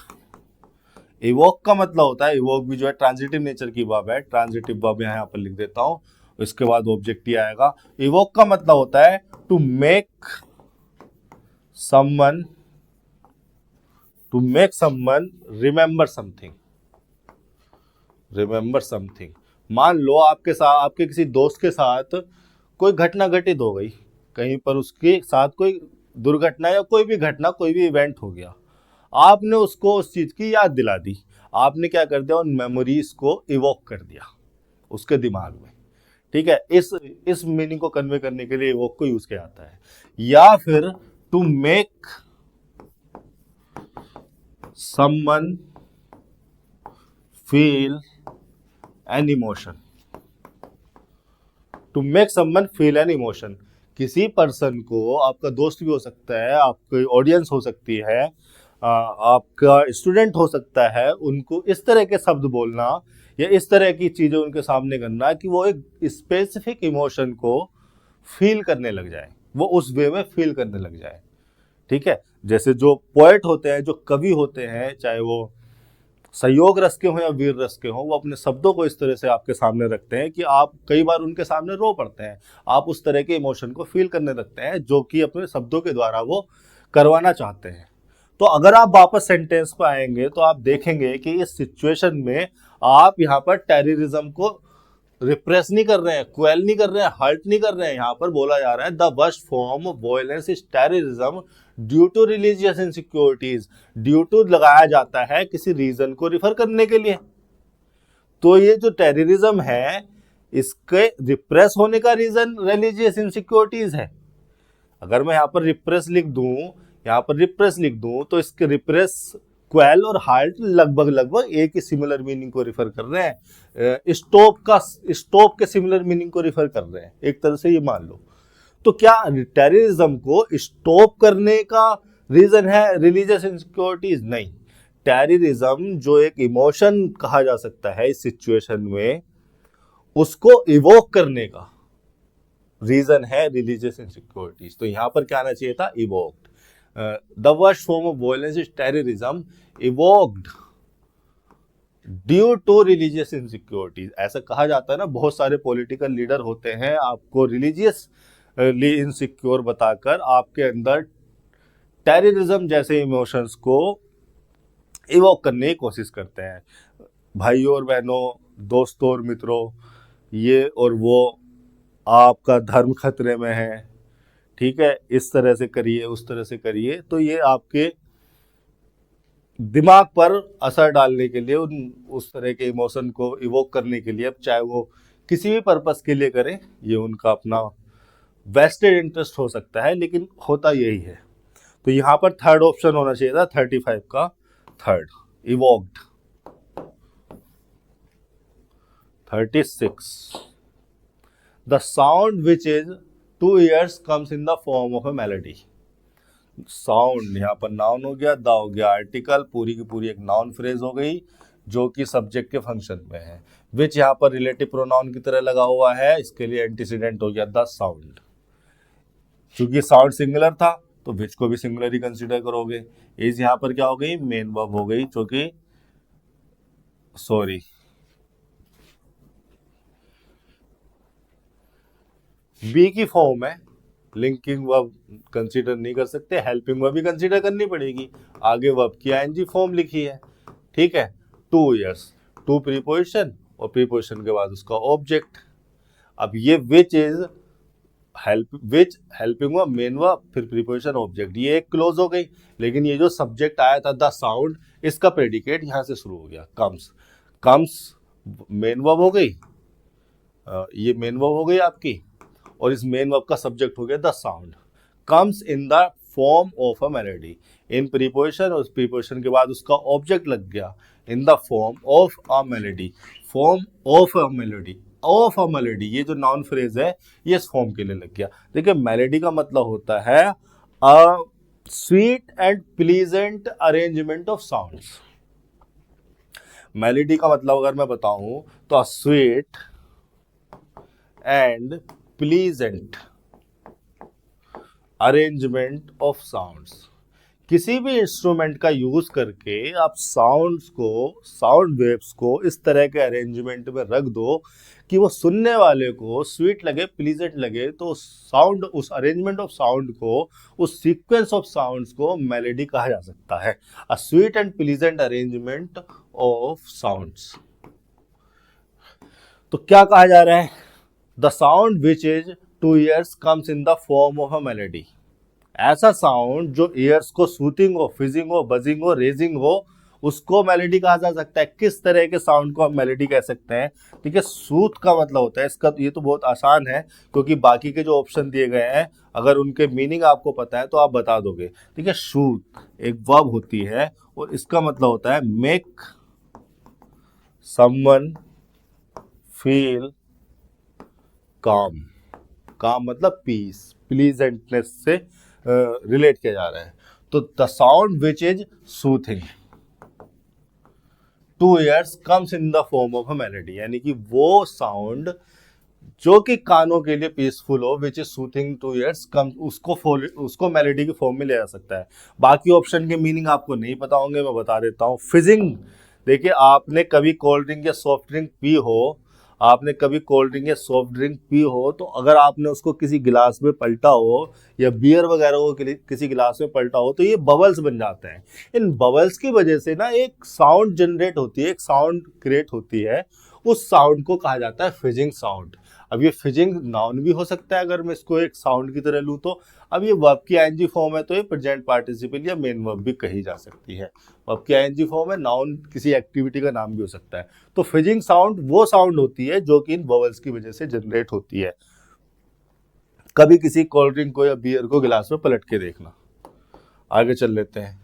A: इवोक का मतलब होता है, इवोक भी जो है ट्रांजिटिव नेचर की वर्ब है। ट्रांजिटिव वर्ब यहाँ पर लिख देता हूं, इसके बाद ऑब्जेक्ट ही आएगा। इवोक का मतलब होता है to make someone remember something. Remember something. मान लो आपके साथ, आपके किसी दोस्त के साथ कोई घटना घटित हो गई, कहीं पर उसके साथ कोई दुर्घटना या कोई भी घटना, कोई भी इवेंट हो गया, आपने उसको उस चीज की याद दिला दी। आपने क्या कर दिया, उन मेमोरीज को इवोक कर दिया उसके दिमाग में। ठीक है, इस मीनिंग को कन्वे करने के लिए इवोक को यूज किया जाता है। या फिर to make someone feel an emotion. To make someone feel an emotion, किसी पर्सन को, आपका दोस्त भी हो सकता है, आपकी ऑडियंस हो सकती है, आपका स्टूडेंट हो सकता है, उनको इस तरह के शब्द बोलना या इस तरह की चीजें उनके सामने करना कि वो एक स्पेसिफिक इमोशन को फील करने लग जाए, वो उस वे में फील करने लग जाए। ठीक है, जैसे जो पोएट होते हैं, जो कवि होते हैं, चाहे वो संयोग रस के हों या वीर रस के हों, वो अपने शब्दों को इस तरह से आपके सामने रखते हैं कि आप कई बार उनके सामने रो पड़ते हैं। आप उस तरह के इमोशन को फील करने लगते हैं जो कि अपने शब्दों के द्वारा वो करवाना चाहते हैं। तो अगर आप वापस सेंटेंस पर आएंगे तो आप देखेंगे कि इस सिचुएशन में आप यहाँ पर टेररिज्म को रिप्रेस नहीं कर रहे हैं, क्वेल नहीं कर रहे हैं, हर्ट नहीं कर रहे हैं। यहाँ पर बोला जा रहा है the worst form of violence is terrorism due to religious insecurities. Due to लगाया जाता है किसी रीजन को रिफर करने के लिए। तो ये जो टेररिज्म है, इसके रिप्रेस होने का रीजन रिलीजियस इनसिक्योरिटीज है। अगर मैं यहाँ पर रिप्रेस लिख दूं, यहाँ पर रिप्रेस लिख दूं, तो इसके रिप्रेस, क्वेल और हाल्ट लगभग एक ही सिमिलर मीनिंग को रिफर कर रहे हैं। स्टॉप के सिमिलर मीनिंग को रिफर कर रहे हैं, एक तरह से ये मान लो। तो क्या टेररिज्म को स्टॉप करने का रीजन है रिलीजियस इनसिक्योरिटीज? नहीं, टेररिज्म जो एक इमोशन कहा जा सकता है इस सिचुएशन में, उसको इवोक करने का रीजन है रिलीजियस इनसिक्योरिटीज। तो यहां पर क्या आना चाहिए था, evoked. The worst form of violence is terrorism evoked due to religious insecurities. ऐसा कहा जाता है ना, बहुत सारे पॉलिटिकल लीडर होते हैं आपको रिलीजियस इनसिक्योर बताकर आपके अंदर टेररिज्म जैसे इमोशंस को इवोक करने की कोशिश करते हैं। भाइयों और बहनों, दोस्तों और मित्रों, ये और वो, आपका धर्म खतरे में है, ठीक है, इस तरह से करिए, उस तरह से करिए, तो ये आपके दिमाग पर असर डालने के लिए, उस तरह के इमोशन को इवोक करने के लिए, अब चाहे वो किसी भी पर्पस के लिए करें, ये उनका अपना वेस्टेड इंटरेस्ट हो सकता है, लेकिन होता यही है। तो यहाँ पर थर्ड ऑप्शन होना चाहिए था 35 का third, evoked. 36, the sound which is 2 ears comes in the form of A melody. Sound यहाँ पर नाउन हो गया, द हो गया आर्टिकल, पूरी की पूरी एक नाउन फ्रेज हो गई जो कि सब्जेक्ट के फंक्शन में है। विच यहाँ पर रिलेटिव प्रोनाउन की तरह लगा हुआ है, इसके लिए एंटीसीडेंट हो गया द साउंड। क्योंकि साउंड सिंगुलर था तो विच को भी सिंगुलर ही कंसीडर करोगे। इज यहाँ पर क्या हो गई, मेन वर्ब हो गई, जो कि बी की फॉर्म है। लिंकिंग वर्ब कंसीडर नहीं कर सकते, हेल्पिंग वर्ब भी कंसीडर करनी पड़ेगी। आगे वर्ब की आईएनजी फॉर्म लिखी है, ठीक है। 2 years, 2 प्रीपोजिशन और प्रीपोजिशन के बाद उसका ऑब्जेक्ट। अब ये which is helping verb, main verb, फिर प्रीपोजिशन, ऑब्जेक्ट, ये एक क्लोज हो गई। लेकिन ये जो सब्जेक्ट आया था द साउंड, इसका प्रेडिकेट यहां से शुरू हो गया, कम्स मेन वर्ब हो गई, ये मेन वर्ब हो गई आपकी, और इस मेन वर्ब का सब्जेक्ट हो गया the sound. Comes in the form of a melody, in preposition, और प्रीपोजिशन के बाद उसका ऑब्जेक्ट लग गया in the form of a melody. Form of a melody, of a melody, ये जो नाउन फ्रेज है ये इस फॉर्म के लिए लग गया। देखिए मेलोडी का मतलब होता है a sweet and pleasant arrangement of sounds. Melody का मतलब अगर मैं बताऊं तो a sweet and pleasant arrangement of sounds. किसी भी इंस्ट्रूमेंट का यूज करके आप साउंड्स को, साउंड वेव्स को इस तरह के अरेंजमेंट में रख दो कि वो सुनने वाले को स्वीट लगे, प्लीजेंट लगे, तो साउंड, उस अरेंजमेंट ऑफ साउंड को, उस सीक्वेंस ऑफ साउंड्स को मेलोडी कहा जा सकता है। A sweet and pleasant arrangement of sounds. तो क्या कहा जा रहा है, the sound which is 2 ears comes in the form of a melody. ऐसा साउंड जो ईयर्स को सूथिंग हो, फिजिंग हो, बजिंग हो, रेजिंग हो, उसको मेलोडी कहा जा सकता है। किस तरह के साउंड को हम मेलोडी कह सकते हैं, ठीक है। सूथ का मतलब होता है इसका, ये तो बहुत आसान है क्योंकि बाकी के जो ऑप्शन दिए गए हैं अगर उनके मीनिंग आपको पता है तो आप बता दोगे, ठीक है। सूथ एक वर्ब होती है और इसका मतलब होता है मेक समवन फील काम। काम मतलब पीस, प्लीजेंटनेस से रिलेट किया जा रहा है। तो the sound which is soothing 2 ears comes in the form of a melody, यानी कि वो साउंड जो कि कानों के लिए पीसफुल हो, which is soothing 2 ears comes, उसको मेलोडी की फॉर्म में ले जा सकता है। बाकी ऑप्शन के मीनिंग आपको नहीं पता होंगे, मैं बता देता हूँ। फिजिंग, देखिए आपने कभी कोल्ड ड्रिंक या सॉफ्ट ड्रिंक पी हो, आपने कभी कोल्ड ड्रिंक या सॉफ्ट ड्रिंक पी हो, तो अगर आपने उसको किसी गिलास में पलटा हो या बियर वगैरह को किसी गिलास में पलटा हो तो ये बबल्स बन जाते हैं। इन बबल्स की वजह से ना एक साउंड जनरेट होती है, एक साउंड क्रिएट होती है, उस साउंड को कहा जाता है फिजिंग साउंड। अब ये फिजिंग नाउन भी हो सकता है अगर मैं इसको एक साउंड की तरह लूँ तो। अब ये वर्ब की आईएनजी फॉर्म है तो ये प्रेजेंट पार्टिसिपल या मेन वर्ब भी कही जा सकती है। वर्ब की आईएनजी फॉर्म है, नाउन किसी एक्टिविटी का नाम भी हो सकता है। तो फिजिंग साउंड वो साउंड होती है जो कि इन वोवेल्स की वजह से जनरेट होती है। कभी किसी कोल्ड ड्रिंक को या बियर को गिलास में पलट के देखना। आगे चल लेते हैं।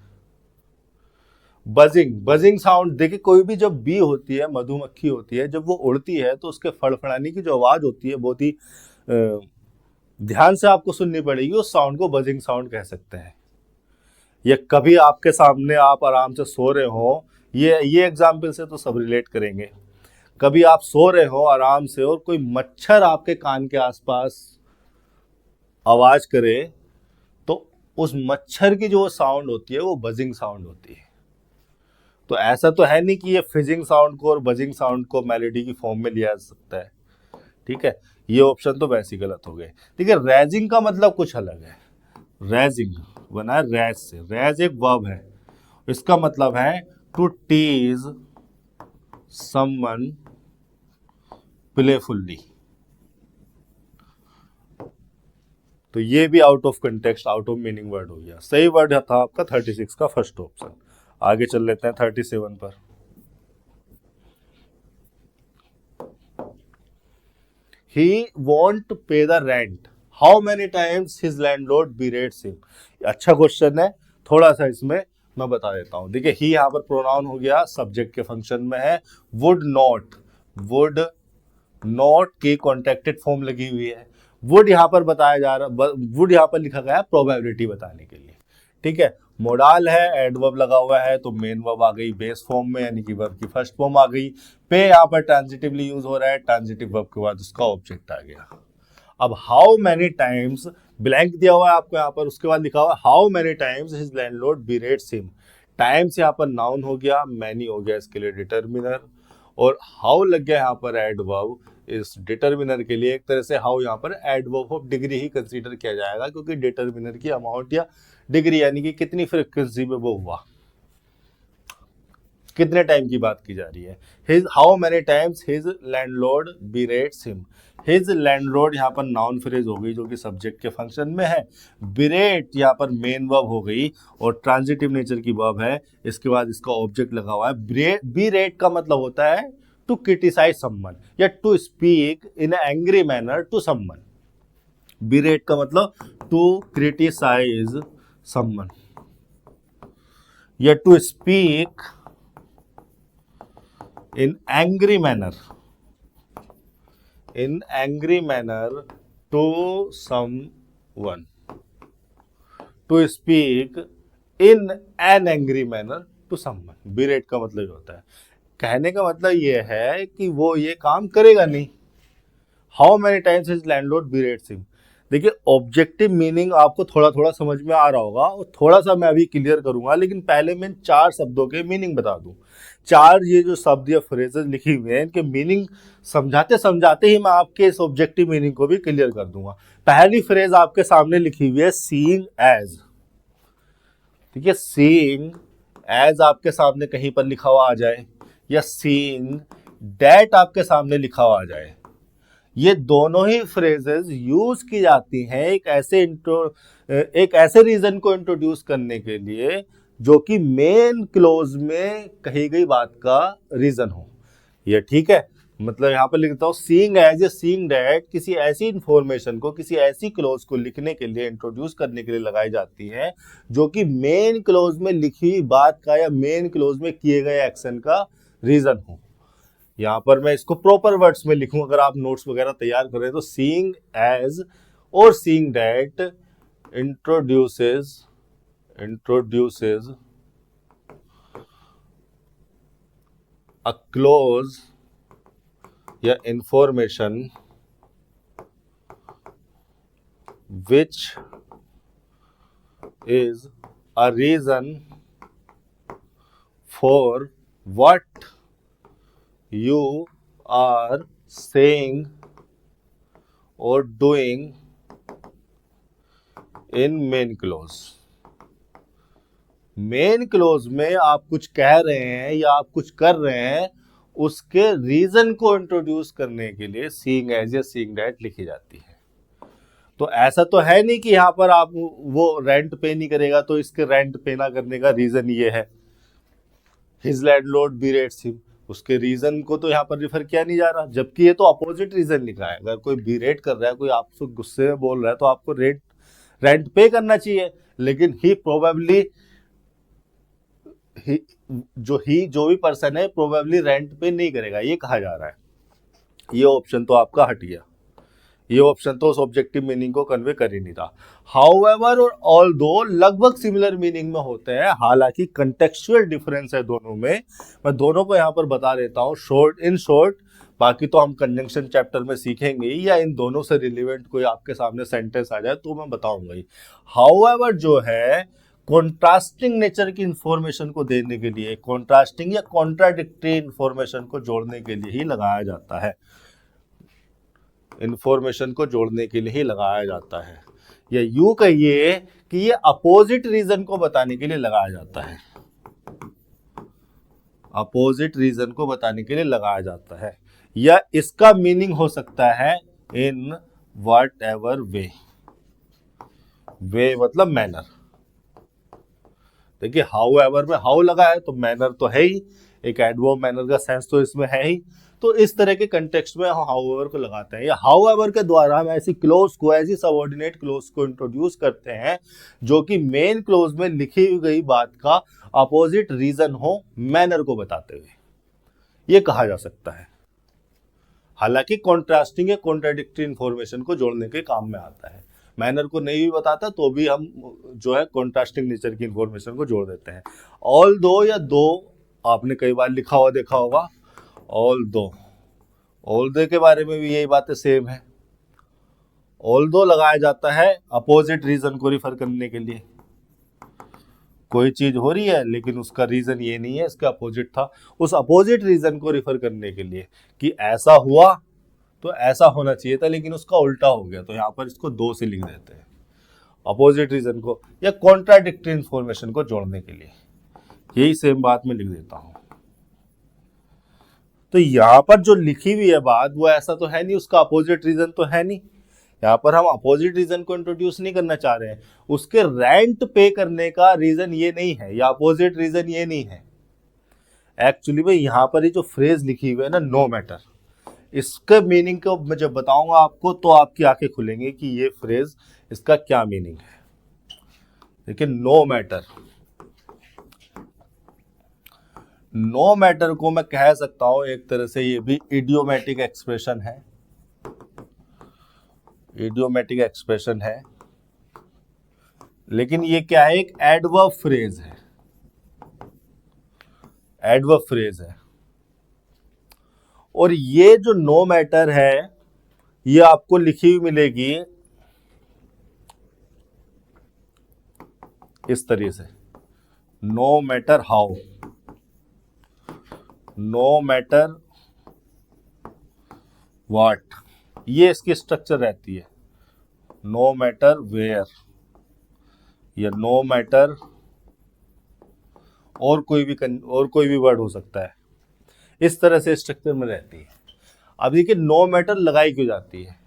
A: बजिंग, बजिंग साउंड, देखिए कोई भी जब बी होती है, मधुमक्खी होती है, जब वो उड़ती है तो उसके फड़फड़ाने की जो आवाज होती है बहुत ही ध्यान से आपको सुननी पड़ेगी, उस साउंड को बजिंग साउंड कह सकते हैं। या कभी आपके सामने आप आराम से सो रहे हो, ये एग्जाम्पल से तो सब रिलेट करेंगे। कभी आप सो रहे हो आराम से और कोई मच्छर आपके कान के आसपास आवाज करे तो उस मच्छर की जो साउंड होती है वो बजिंग साउंड होती है। तो ऐसा तो है नहीं कि ये फिजिंग साउंड को और बजिंग साउंड को मेलोडी की फॉर्म में लिया जा सकता है। ठीक है, ये ऑप्शन तो वैसे ही गलत हो गए। ठीक है, रैजिंग का मतलब कुछ अलग है। रैजिंग बना है रैज से, रैज एक वर्ब है, इसका मतलब है टू टीज समवन प्लेफुल्ली। तो ये भी out of context, out of meaning word हो गया। सही वर्ड था आपका 36 का फर्स्ट ऑप्शन। आगे चल लेते हैं 37 पर। He won't pay the rent. How many times his landlord berates him? अच्छा क्वेश्चन है, थोड़ा सा इसमें मैं बता देता हूं। देखिए, ही यहाँ पर प्रोनाउन हो गया, सब्जेक्ट के फंक्शन में है। वुड नॉट की कॉन्ट्रैक्टेड फॉर्म लगी हुई है। वुड यहाँ पर बताया जा रहा, वुड यहाँ पर लिखा गया है प्रोबेबिलिटी बताने के लिए। ठीक है, मोडाल है, एडवर्ब लगा हुआ है, तो मेन वर्ब आ गई बेस फॉर्म में, यानी कि वर्ब की फर्स्ट फॉर्म आ गई। पे यहाँ पर ट्रांजिटिवली यूज हो रहा है, ट्रांजिटिव वर्ब के बाद उसका ऑब्जेक्ट आ गया। अब हाउ मेनी टाइम्स, ब्लैंक दिया हुआ है आपको यहाँ पर, उसके बाद लिखा हुआ है how many times his landlord berates him. Times यहाँ पर नाउन हो गया, मैनी हो गया इसके लिए डिटर्मिनर, और हाउ लग गया यहाँ पर एडवर्ब इस डिटर्मिनर के लिए। एक तरह से हाउ यहाँ पर adverb of degree he consider किया जाएगा, क्योंकि डिटर्मिनर की अमाउंट या डिग्री यानी कि कितनी फ्रीक्वेंसी में वो हुआ, कितने टाइम की बात की जा रही है। His how many times his landlord berates him. His landlord यहाँ पर नाउन फ्रेज हो गई जो कि सब्जेक्ट के फंक्शन में है। बिरेट यहाँ पर मेन वर्ब हो गई और ट्रांजिटिव नेचर की वर्ब है, इसके बाद इसका ऑब्जेक्ट लगा हुआ है। बिरेट का मतलब होता है टू क्रिटिसाइज समवन या to speak in angry manner to someone. Berate का मतलब टू क्रिटिसाइज समवन या to speak in angry manner to someone, to speak in an angry manner to someone। बिरेट का मतलब ये होता है, कहने का मतलब ये है कि वो ये काम करेगा नहीं। How many times his landlord berates him. देखिए, ऑब्जेक्टिव मीनिंग आपको थोड़ा थोड़ा समझ में आ रहा होगा और थोड़ा सा मैं अभी क्लियर करूंगा, लेकिन पहले मैं 4 शब्दों के मीनिंग बता दूं। 4 ये जो शब्द या फ्रेजेस लिखी हुई हैं, इनके मीनिंग समझाते समझाते ही मैं आपके इस ऑब्जेक्टिव मीनिंग को भी क्लियर कर दूंगा। पहली फ्रेज आपके सामने लिखी हुई है सीइंग एज। ठीक है, सीइंग एज आपके सामने कहीं पर लिखा हुआ आ जाए या सीइंग डैट आपके सामने लिखा हुआ आ जाए, ये दोनों ही फ्रेजेस यूज की जाती हैं एक ऐसे रीजन को इंट्रोड्यूस करने के लिए जो कि मेन क्लोज में कही गई बात का रीजन हो। ये ठीक है, मतलब यहां पर लिखता हूं सीइंग एज या सीइंग डैट किसी ऐसी इंफॉर्मेशन को, किसी ऐसी क्लोज को लिखने के लिए, इंट्रोड्यूस करने के लिए लगाई जाती है जो कि मेन क्लोज में लिखी बात का या मेन क्लोज में किए गए एक्शन का रीजन हो। यहां पर मैं इसको प्रॉपर वर्ड्स में लिखूं, अगर आप नोट्स वगैरह तैयार कर रहे हैं तो सीइंग एज और seeing that introduces a clause या information which is a reason for what you are saying or doing in main clause। Main close में आप कुछ कह रहे हैं या आप कुछ कर रहे हैं, उसके रीजन को इंट्रोड्यूस करने के लिए सीइंग एज या सीइंग डैट लिखी जाती है। तो ऐसा तो है नहीं कि यहां पर आप वो रेंट पे नहीं करेगा तो इसके रेंट पे ना करने का रीजन ये है हिज लैंडलॉर्ड बिरेट्स हिम, उसके रीजन को तो यहाँ पर रिफर किया नहीं जा रहा, जबकि ये तो अपोजिट रीजन लिखा है। अगर कोई बिरेट कर रहा है, कोई आपसे गुस्से में बोल रहा है, तो आपको रेंट पे करना चाहिए, लेकिन ही प्रोबेबली जो भी पर्सन है प्रोबेबली रेंट पे नहीं करेगा, ये कहा जा रहा है। ये ऑप्शन तो आपका हट गया, ये ऑप्शन तो उस ऑब्जेक्टिव मीनिंग को कन्वे कर ही नहीं था। हाउएवर और ऑल्दो लगभग सिमिलर मीनिंग में होते हैं, हालांकि कंटेक्चुअल डिफरेंस है दोनों में। मैं दोनों को यहाँ पर बता देता हूँ इन शॉर्ट। बाकी तो हम कंजंक्शन चैप्टर में सीखेंगे ही, या इन दोनों से रिलेवेंट कोई आपके सामने सेंटेंस आ जाए तो मैं बताऊंगा ही। हाउएवर जो है कॉन्ट्रास्टिंग नेचर की इंफॉर्मेशन को देने के लिए, कॉन्ट्रास्टिंग या कॉन्ट्राडिक्टरी इंफॉर्मेशन को जोड़ने के लिए ही लगाया जाता है, इंफॉर्मेशन को जोड़ने के लिए ही लगाया जाता है, या यूं कहिए कि ये अपोजिट रीजन को बताने के लिए लगाया जाता है, अपोजिट रीजन को बताने के लिए लगाया जाता है, या इसका मीनिंग हो सकता है इन वट एवर वे, वे मतलब मैनर। देखिए हाउ एवर में हाउ लगा है तो मैनर तो है ही, एक एडवर्ब मैनर का सेंस तो इसमें है ही, तो इस तरह के कंटेक्स्ट में हम हाउ एवर को लगाते हैं, या हाउ एवर के द्वारा हम ऐसी क्लोज को, ऐसी सबऑर्डिनेट क्लोज को इंट्रोड्यूस करते हैं जो कि मेन क्लोज में लिखी गई बात का अपोजिट रीजन हो मैनर को बताते हुए, ये कहा जा सकता है। हालांकि कॉन्ट्रास्टिंग या कॉन्ट्राडिक्टरी इंफॉर्मेशन को जोड़ने के काम में आता है, मैनर को नहीं भी बताता तो भी हम जो है कॉन्ट्रास्टिंग नेचर की इंफॉर्मेशन को जोड़ देते हैं। ऑल दो या दो आपने कई बार लिखा हुआ देखा होगा, ऑल दो के बारे में भी यही बातें सेम है। ऑल दो लगाया जाता है अपोजिट रीजन को रिफर करने के लिए, कोई चीज हो रही है लेकिन उसका रीजन ये नहीं है, इसका अपोजिट था, उस अपोजिट रीजन को रिफर करने के लिए कि ऐसा हुआ तो ऐसा होना चाहिए था लेकिन उसका उल्टा हो गया, तो यहां पर इसको दो से लिख देते हैं अपोजिट रीजन को, या कॉन्ट्राडिक्टरी इंफॉर्मेशन को जोड़ने के लिए, यही सेम बात मैं लिख देता हूं। तो यहां पर जो लिखी हुई है बात वो ऐसा तो है नहीं, उसका अपोजिट रीजन तो है नहीं, यहाँ पर हम अपोजिट रीजन को इंट्रोड्यूस नहीं करना चाह रहे हैं, उसके रेंट पे करने का रीजन ये नहीं है, या अपोजिट रीजन ये नहीं है। एक्चुअली में यहाँ पर ये जो फ्रेज लिखी हुई है ना, नो मैटर, इसके मीनिंग को मैं जब बताऊंगा आपको तो आपकी आंखें खुलेंगी कि ये फ्रेज इसका क्या मीनिंग है। लेकिन नो मैटर, नो मैटर को मैं कह सकता हूं एक तरह से ये भी इडियोमेटिक एक्सप्रेशन है, इडियोमेटिक एक्सप्रेशन है, लेकिन ये क्या है, एक एडवर्ब फ्रेज है, एडवर्ब फ्रेज है। और ये जो नो मैटर है ये आपको लिखी हुई मिलेगी इस तरीके से, no matter how, no matter what, ये इसकी स्ट्रक्चर रहती है, नो मैटर वेयर, या नो मैटर और कोई भी वर्ड हो सकता है, इस तरह से स्ट्रक्चर में रहती है। अब देखिए नो मैटर लगाई क्यों जाती है,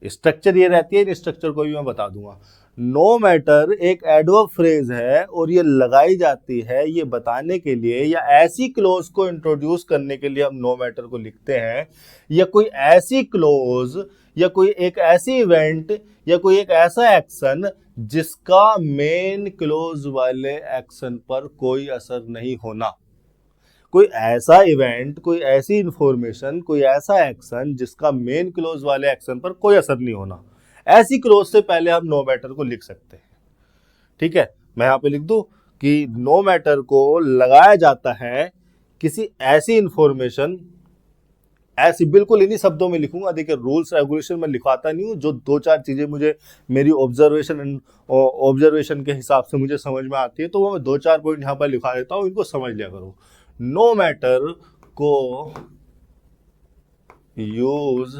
A: स्ट्रक्चर ये रहती है, स्ट्रक्चर को भी मैं बता दूंगा। नो मैटर एक एडवर्ब फ्रेज है और ये लगाई जाती है ये बताने के लिए, या ऐसी क्लोज को इंट्रोड्यूस करने के लिए हम नो मैटर को लिखते हैं, या कोई ऐसी क्लोज या कोई एक ऐसी इवेंट या कोई एक ऐसा एक्शन जिसका मेन क्लोज वाले एक्शन पर कोई असर नहीं होना, कोई ऐसा इवेंट, कोई ऐसी इंफॉर्मेशन, कोई ऐसा एक्शन जिसका मेन क्लोज वाले एक्शन पर कोई असर नहीं होना, ऐसी क्लोज से पहले हम नो मैटर को लिख सकते हैं। ठीक है, मैं यहां पे लिख दूं कि नो मैटर को लगाया जाता है किसी ऐसी इंफॉर्मेशन, ऐसी बिल्कुल इन्हीं शब्दों में लिखूंगा, देखिए रूल्स रेगुलेशन में लिखवाता नहीं हूं, जो दो चार चीजें मुझे मेरी ऑब्जर्वेशन के हिसाब से मुझे समझ में आती है तो वो मैं दो चार पॉइंट यहां पर लिखा देता हूं, इनको समझ लिया करो। नो मैटर को यूज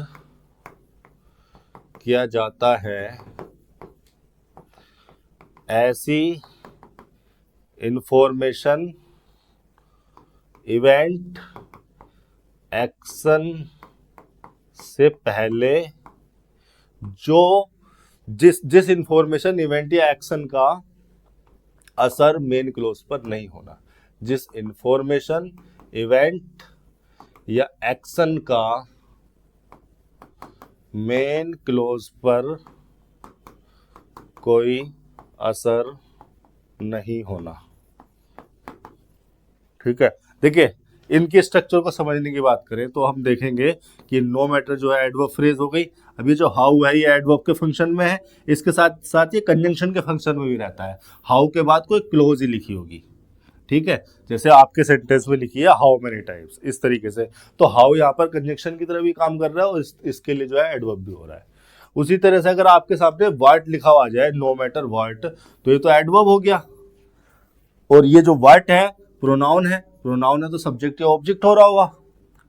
A: किया जाता है ऐसी इंफॉर्मेशन, इवेंट, एक्शन से पहले जो जिस इंफॉर्मेशन, इवेंट या एक्शन का असर मेन क्लोज पर नहीं होना, जिस इंफॉर्मेशन, इवेंट या एक्शन का मेन क्लोज पर कोई असर नहीं होना। ठीक है, देखिए इनके स्ट्रक्चर को समझने की बात करें तो हम देखेंगे कि नो मैटर जो है एडवर्ब फ्रेज हो गई, अभी जो हाउ है ये एडवर्ब के फंक्शन में है, इसके साथ साथ ये कंजंक्शन के फंक्शन में भी रहता है, हाउ के बाद कोई क्लोज ही लिखी होगी, ठीक है, जैसे आपके सेंटेंस में लिखी है हाउ मेनी टाइम्स, इस तरीके से, तो हाउ यहाँ पर कंजंक्शन की तरह भी काम कर रहा है और इसके लिए जो है एडवर्ब भी हो रहा है। उसी तरह से अगर आपके सामने व्हाट लिखा हुआ आ जाए, नो मैटर व्हाट, तो ये तो एडवर्ब हो गया। और ये जो व्हाट है प्रोनाउन है, प्रोनाउन है तो सब्जेक्ट या ऑब्जेक्ट हो रहा होगा।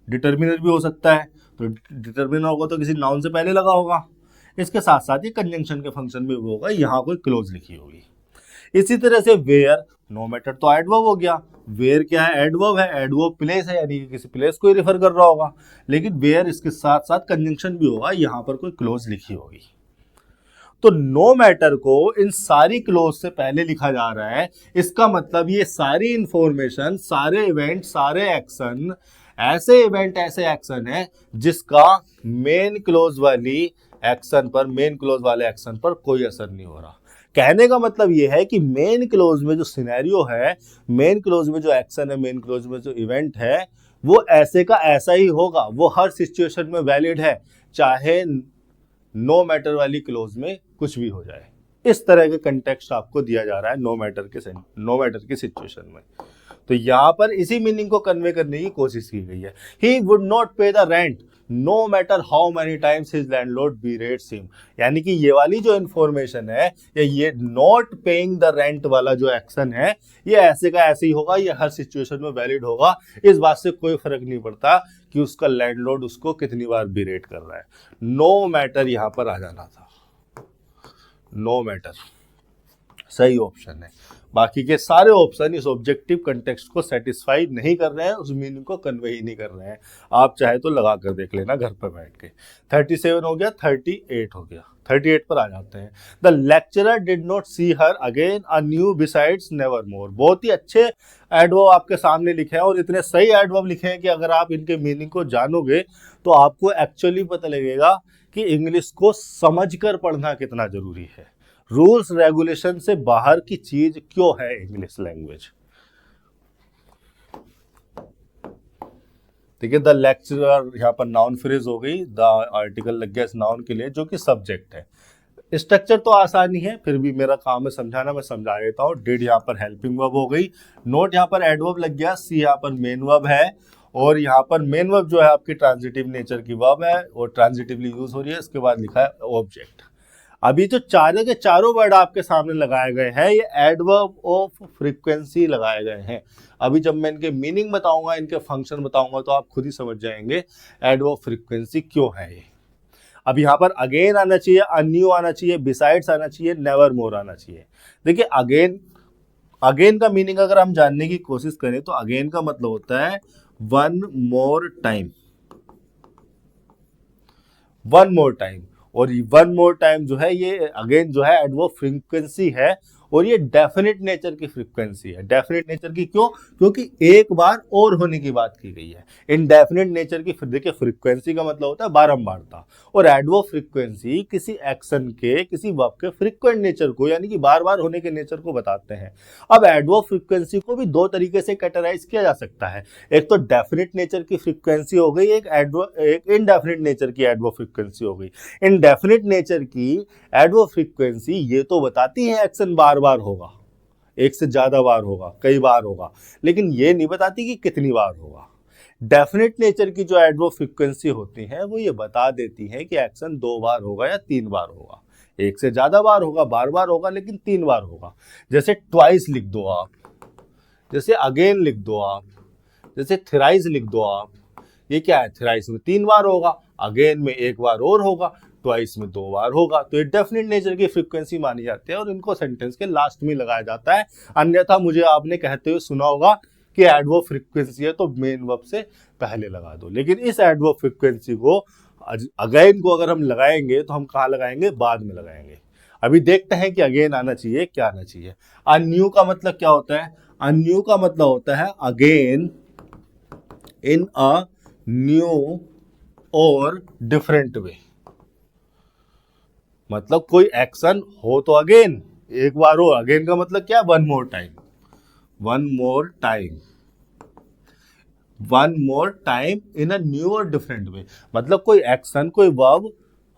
A: डिटर्मिनर भी हो सकता है, तो डिटर्मिनर होगा तो किसी नाउन से पहले लगा होगा। इसके साथ साथ ही कंजंक्शन के फंक्शन में भी होगा, यहाँ कोई क्लोज लिखी होगी। इसी तरह से वेयर, नो मैटर तो एडवर्ब हो गया। वेयर क्या है? एडवर्ब है, एडवर्ब प्लेस है, यानी कि किसी प्लेस को ही रेफर कर रहा होगा। लेकिन वेयर इसके साथ साथ कंजंक्शन भी होगा, यहाँ पर कोई क्लोज लिखी होगी। तो नो मैटर को इन सारी क्लोज से पहले लिखा जा रहा है। इसका मतलब ये सारी इंफॉर्मेशन, सारे इवेंट, सारे एक्शन, ऐसे इवेंट, ऐसे एक्शन है जिसका मेन क्लोज वाली एक्शन पर, मेन क्लोज वाले एक्शन पर कोई असर नहीं हो रहा। कहने का मतलब ये है कि मेन क्लोज में जो सिनेरियो है, मेन क्लोज में जो एक्शन है, मेन क्लोज में जो इवेंट है, वो ऐसे का ऐसा ही होगा, वो हर सिचुएशन में वैलिड है, चाहे नो मैटर वाली क्लोज में कुछ भी हो जाए। इस तरह के कंटेक्स्ट आपको दिया जा रहा है नो मैटर की सिचुएशन में। तो यहां पर इसी मीनिंग को कन्वे करने की कोशिश की गई है। He would not pay the rent no matter how many times his landlord berates him. यानी कि ये वाली जो इंफॉर्मेशन है, या ये नॉट पेइंग द रेंट वाला जो एक्शन है, ये ऐसे का ऐसे ही होगा, ये हर सिचुएशन में वैलिड होगा। इस बात से कोई फर्क नहीं पड़ता कि उसका लैंडलॉर्ड उसको कितनी बार बेरेट कर रहा है। नो मैटर यहां पर आ जाना था। नो मैटर सही ऑप्शन है। बाकी के सारे ऑप्शन इस ऑब्जेक्टिव कंटेक्स्ट को सेटिस्फाई नहीं कर रहे हैं, उस मीनिंग को कन्वे ही नहीं कर रहे हैं। आप चाहे तो लगा कर देख लेना घर पर बैठ के। 37 हो गया, 38 हो गया। 38 पर आ जाते हैं। The lecturer did not see her again a new besides never more. बहुत ही अच्छे एडवर्ब आपके सामने लिखे हैं, और इतने सही एडवर्ब लिखे हैं कि अगर आप इनके मीनिंग को जानोगे तो आपको एक्चुअली पता लगेगा कि इंग्लिश को समझकर पढ़ना कितना जरूरी है। रूल्स रेगुलेशन से बाहर की चीज क्यों है इंग्लिश लैंग्वेज। ठीक है, द लेक्चरर यहाँ पर नाउन फ्रेज हो गई, द आर्टिकल लग गया इस नाउन के लिए जो कि सब्जेक्ट है। स्ट्रक्चर तो आसान ही है, फिर भी मेरा काम है समझाना, मैं समझा देता हूँ। डिड यहाँ पर हेल्पिंग वर्ब हो गई, नोट यहाँ पर एडवर्ब लग गया, सी यहाँ पर मेन वर्ब है, और यहाँ पर मेन वर्ब जो है आपकी ट्रांजिटिव नेचर की वर्ब है और ट्रांजिटिवली यूज हो रही है। इसके बाद लिखा है ऑब्जेक्ट। अभी जो चारों के चारों वर्ड आपके सामने लगाए गए हैं, ये एडवर्ब ऑफ फ्रीक्वेंसी लगाए गए हैं। अभी जब मैं इनके मीनिंग बताऊंगा, इनके फंक्शन बताऊंगा, तो आप खुद ही समझ जाएंगे एडवर्ब फ्रीक्वेंसी क्यों है ये। अब यहाँ पर अगेन आना चाहिए, अन्यू आना चाहिए, बिसाइड्स आना चाहिए, नेवर मोर आना चाहिए। देखिए अगेन का मीनिंग अगर हम जानने की कोशिश करें तो अगेन का मतलब होता है one more time, one more time. और वन मोर टाइम जो है, ये अगेन जो है एडवर्ब फ्रीक्वेंसी है, और ये डेफिनेट नेचर की फ्रीक्वेंसी है। डेफिनेट नेचर की क्यों? क्योंकि एक बार और होने की बात की गई है। इनडेफिनेट नेचर की, देखिए फ्रीक्वेंसी का मतलब होता है बारंबारता, और एडवर्ब फ्रीक्वेंसी किसी एक्शन के, किसी वर्ब के फ्रीक्वेंट नेचर को, यानी कि बार बार होने के नेचर को बताते हैं। अब एडवर्ब फ्रीक्वेंसी को भी दो तरीके से कैटेगराइज किया जा सकता है। एक तो डेफिनेट नेचर की फ्रीक्वेंसी हो गई, एक इनडेफिनेट नेचर की एडवर्ब फ्रीक्वेंसी हो गई। इनडेफिनेट नेचर की एडवर्ब फ्रीक्वेंसी ये तो बताती है एक्शन बार बार होगा, एक से ज्यादा बार होगा, कई बार होगा, लेकिन ये नहीं बताती कि कितनी बार होगा। डेफिनेट नेचर की जो एडवर्ब फ्रीक्वेंसी होती है वो ये बता देती है कि एक्शन 2 बार होगा या 3 बार होगा, एक से ज्यादा बार होगा, बार बार होगा, लेकिन 3 बार होगा। जैसे ट्वाइस लिख दो आप, जैसे अगेन लिख दो आप, जैसे थ्राइस लिख दो आप। ये क्या है? थ्राइस में 3 बार होगा, अगेन में 1 बार और होगा, ट्वाइस में 2 बार होगा। तो ये डेफिनेट नेचर की फ्रीक्वेंसी मानी जाती है और इनको सेंटेंस के लास्ट में लगाया जाता है। अन्यथा मुझे आपने कहते हुए सुना होगा कि एडवर्ब फ्रीक्वेंसी है तो मेन वर्ब से पहले लगा दो, लेकिन इस एडवर्ब फ्रीक्वेंसी को, अगेन को अगर हम लगाएंगे तो हम कहाँ लगाएंगे? बाद में लगाएंगे। अभी देखते हैं कि अगेन आना चाहिए, क्या आना चाहिए। अन्यू का मतलब क्या होता है? अन्यू का मतलब होता है अगेन इन अ न्यू और डिफरेंट वे। मतलब कोई एक्शन हो तो अगेन, एक बार हो। अगेन का मतलब क्या? One more time, one more time, one more time in a new और डिफरेंट वे। मतलब कोई एक्शन, कोई वर्ब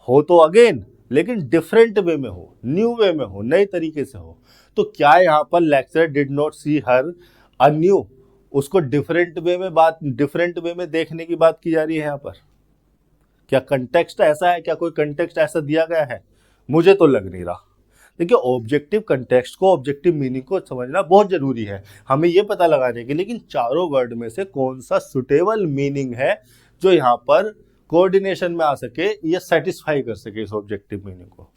A: हो तो अगेन, लेकिन डिफरेंट वे में हो, न्यू वे में हो, नए तरीके से हो। तो क्या यहाँ पर lecturer did not see her new, उसको डिफरेंट वे में देखने की बात की जा रही है यहाँ पर। क्या कंटेक्स्ट ऐसा है, क्या कोई कंटेक्स्ट ऐसा दिया गया है? मुझे तो लग नहीं रहा। देखिए, ऑब्जेक्टिव कंटेक्स्ट को, ऑब्जेक्टिव मीनिंग को समझना बहुत जरूरी है हमें ये पता लगाने के लिए कि चारों वर्ड में से कौन सा सुटेबल मीनिंग है जो यहाँ पर कोऑर्डिनेशन में आ सके या सेटिस्फाई कर सके इस ऑब्जेक्टिव मीनिंग को।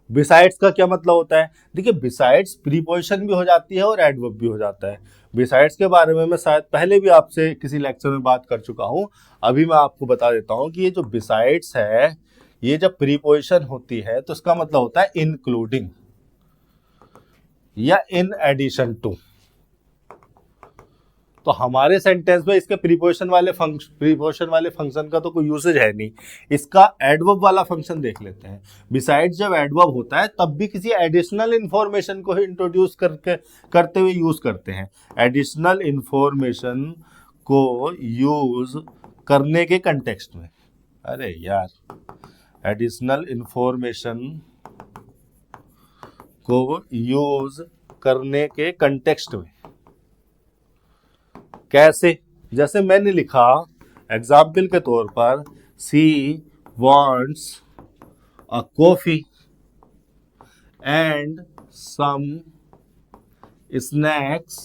A: बिसाइड्स का क्या मतलब होता है? देखिए, बिसाइड्स प्रीपोजिशन भी हो जाती है और एडवर्ब भी हो जाता है। बिसाइड्स के बारे में मैं शायद पहले भी आपसे किसी लेक्चर में बात कर चुका हूं, अभी मैं आपको बता देता हूं कि ये जो बिसाइड्स है, ये जब प्रीपोजिशन होती है तो इसका मतलब होता है इंक्लूडिंग या इन एडिशन टू। तो हमारे सेंटेंस में इसके प्रीपोजिशन वाले फंक्शन का तो कोई यूसेज है नहीं। इसका एडवर्ब वाला फंक्शन देख लेते हैं। बिसाइड्स जब एडवर्ब होता है तब भी किसी एडिशनल इंफॉर्मेशन को इंट्रोड्यूस करते हुए यूज करते हैं। एडिशनल इंफॉर्मेशन को यूज करने के कंटेक्स्ट में, अरे यार, एडिशनल इंफॉर्मेशन को यूज करने के कंटेक्स्ट में कैसे? जैसे मैंने लिखा एग्जाम्पल के तौर पर, she wants a coffee and some snacks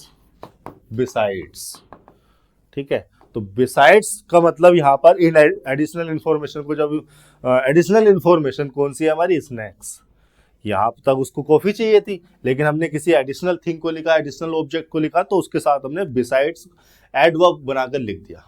A: besides. ठीक है, तो बिसाइड्स का मतलब यहाँ पर इन एडिशनल इंफॉर्मेशन को, जब एडिशनल इंफॉर्मेशन कौन सी है हमारी? स्नैक्स। यहाँ तक उसको कॉफी चाहिए थी, लेकिन हमने किसी एडिशनल थिंग को लिखा, एडिशनल ऑब्जेक्ट को लिखा, तो उसके साथ हमने बिसाइड्स एडवर्ब बनाकर लिख दिया।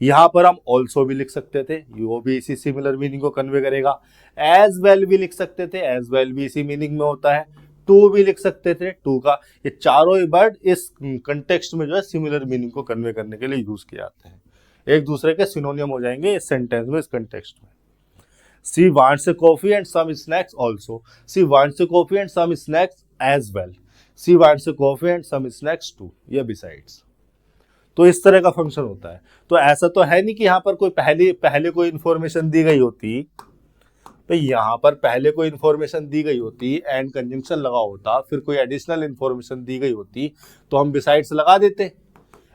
A: यहाँ पर हम ऑल्सो भी लिख सकते थे, वो भी इसी सिमिलर मीनिंग को कन्वे करेगा। एज वेल भी लिख सकते थे, एज वेल भी इसी मीनिंग में होता है। टू भी लिख सकते थे, टू का, ये चारों ही वर्ड इस कंटेक्स्ट में जो है सिमिलर मीनिंग को कन्वे करने के लिए यूज किए जाते हैं। एक दूसरे के सिनोनियम हो जाएंगे इस सेंटेंस में, इस कंटेक्स्ट में। She wants a coffee and some snacks also. She wants a coffee and some snacks as well. She wants a coffee and some snacks too. या besides. तो इस तरह का फंक्शन होता है। तो ऐसा तो है नहीं कि यहाँ पर कोई पहले कोई इंफॉर्मेशन दी गई होती, तो यहाँ पर पहले कोई इंफॉर्मेशन दी गई होती, एंड कंजंक्शन लगा होता, फिर कोई एडिशनल इंफॉर्मेशन दी गई होती तो हम बिसाइड्स लगा देते।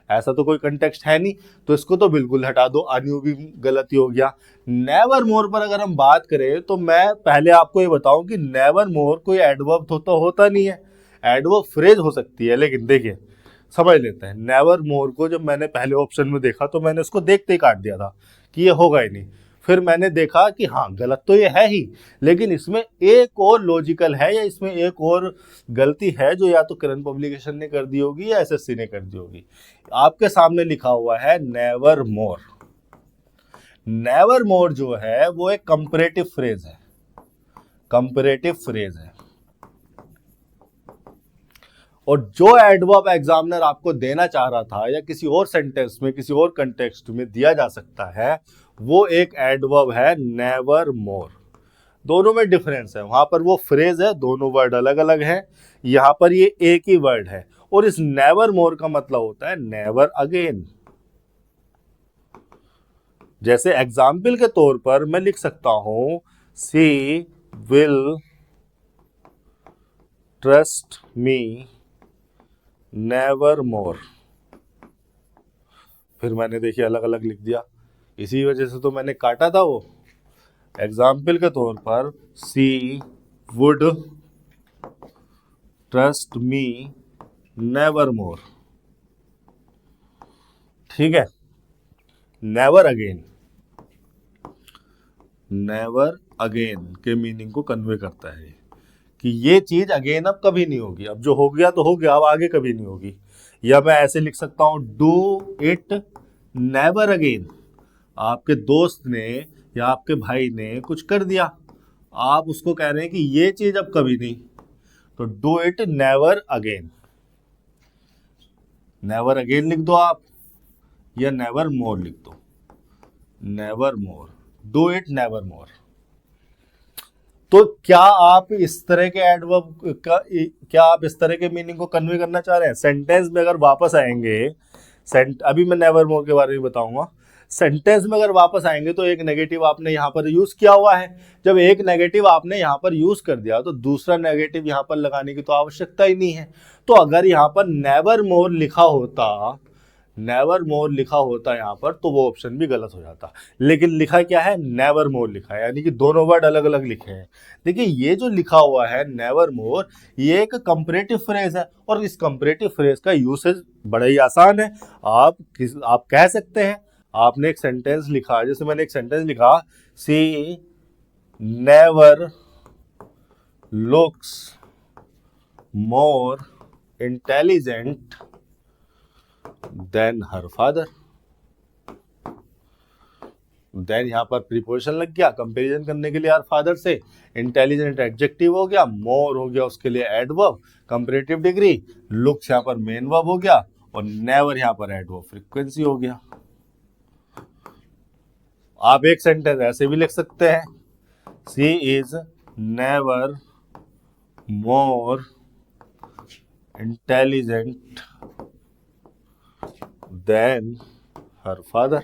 A: ऐसा तो कोई कंटेक्स्ट है नहीं, तो इसको तो बिल्कुल हटा दो। अन्यू भी गलती हो गया। नेवर मोर पर अगर हम बात करें तो मैं पहले आपको ये बताऊं कि नेवर मोर कोई एडवर्ब तो होता नहीं है, एडवर्ब फ्रेज हो सकती है। लेकिन देखिए, समझ लेते हैं, नेवर मोर को जब मैंने पहले ऑप्शन में देखा तो मैंने उसको देखते ही काट दिया था कि ये होगा ही नहीं। फिर मैंने देखा कि हाँ, गलत तो ये है ही, लेकिन इसमें एक और लॉजिकल है या इसमें एक और गलती है जो या तो करंट पब्लिकेशन ने कर दी होगी या एसएससी ने कर दी होगी। आपके सामने लिखा हुआ है नेवर मोर। नेवर मोर जो है वो एक कंपैरेटिव फ्रेज है, कंपैरेटिव फ्रेज है। और जो एडवर्ब एग्जामिनर आपको देना चाह रहा था या किसी और सेंटेंस में, किसी और कंटेक्स्ट में दिया जा सकता है, वो एक एडवर्ब है नेवर मोर। दोनों में डिफरेंस है, वहां पर वो फ्रेज है, दोनों वर्ड अलग अलग हैं, यहां पर ये एक ही वर्ड है। और इस नेवर मोर का मतलब होता है नेवर अगेन। जैसे एग्जाम्पल के तौर पर मैं लिख सकता हूं, she will trust me never more. फिर मैंने देखिए अलग अलग लिख दिया, इसी वजह से तो मैंने काटा था वो। एग्जाम्पल के तौर पर, she would trust me never more. ठीक है, नेवर अगेन, नेवर अगेन के मीनिंग को कन्वे करता है कि ये चीज अगेन अब कभी नहीं होगी। अब जो हो गया तो हो गया, अब आगे कभी नहीं होगी। या मैं ऐसे लिख सकता हूं, डू इट नेवर अगेन। आपके दोस्त ने या आपके भाई ने कुछ कर दिया, आप उसको कह रहे हैं कि ये चीज अब कभी नहीं, तो do it never again. Never again लिख दो आप, या नेवर मोर लिख दो, never more, do it never more. तो क्या आप इस तरह के एडवर्ब का, क्या आप इस तरह के मीनिंग को कन्वे करना चाह रहे हैं? सेंटेंस में अगर वापस आएंगे, अभी मैं नेवर मोर के बारे में बताऊंगा। सेंटेंस में अगर वापस आएंगे तो एक नेगेटिव आपने यहाँ पर यूज किया हुआ है। जब एक नेगेटिव आपने यहाँ पर यूज कर दिया तो दूसरा नेगेटिव यहाँ पर लगाने की तो आवश्यकता ही नहीं है। तो अगर यहाँ पर नेवर मोर लिखा होता, नेवर मोर लिखा होता यहाँ पर, तो वो ऑप्शन भी गलत हो जाता। लेकिन लिखा क्या है, नेवर मोर लिखा है, यानी कि दोनों वर्ड अलग अलग लिखे हैं। देखिए ये जो लिखा हुआ है नेवर मोर, ये एक कंपैरेटिव फ्रेज है और इस कंपैरेटिव फ्रेज का यूसेज बड़ा ही आसान है। आप कह सकते हैं, आपने एक सेंटेंस लिखा, जैसे मैंने एक सेंटेंस लिखा, she never looks more intelligent than her father. Then यहां पर प्रीपोजिशन लग गया कंपैरिजन करने के लिए हर फादर से, इंटेलिजेंट एडजेक्टिव हो गया, मोर हो गया उसके लिए एडवर्ब कंपैरेटिव डिग्री, लुक्स यहां पर मेन वर्ब हो गया और नेवर यहां पर एडवर्ब फ्रीक्वेंसी हो गया। आप एक सेंटेंस ऐसे भी लिख सकते हैं, she is never more intelligent than her father.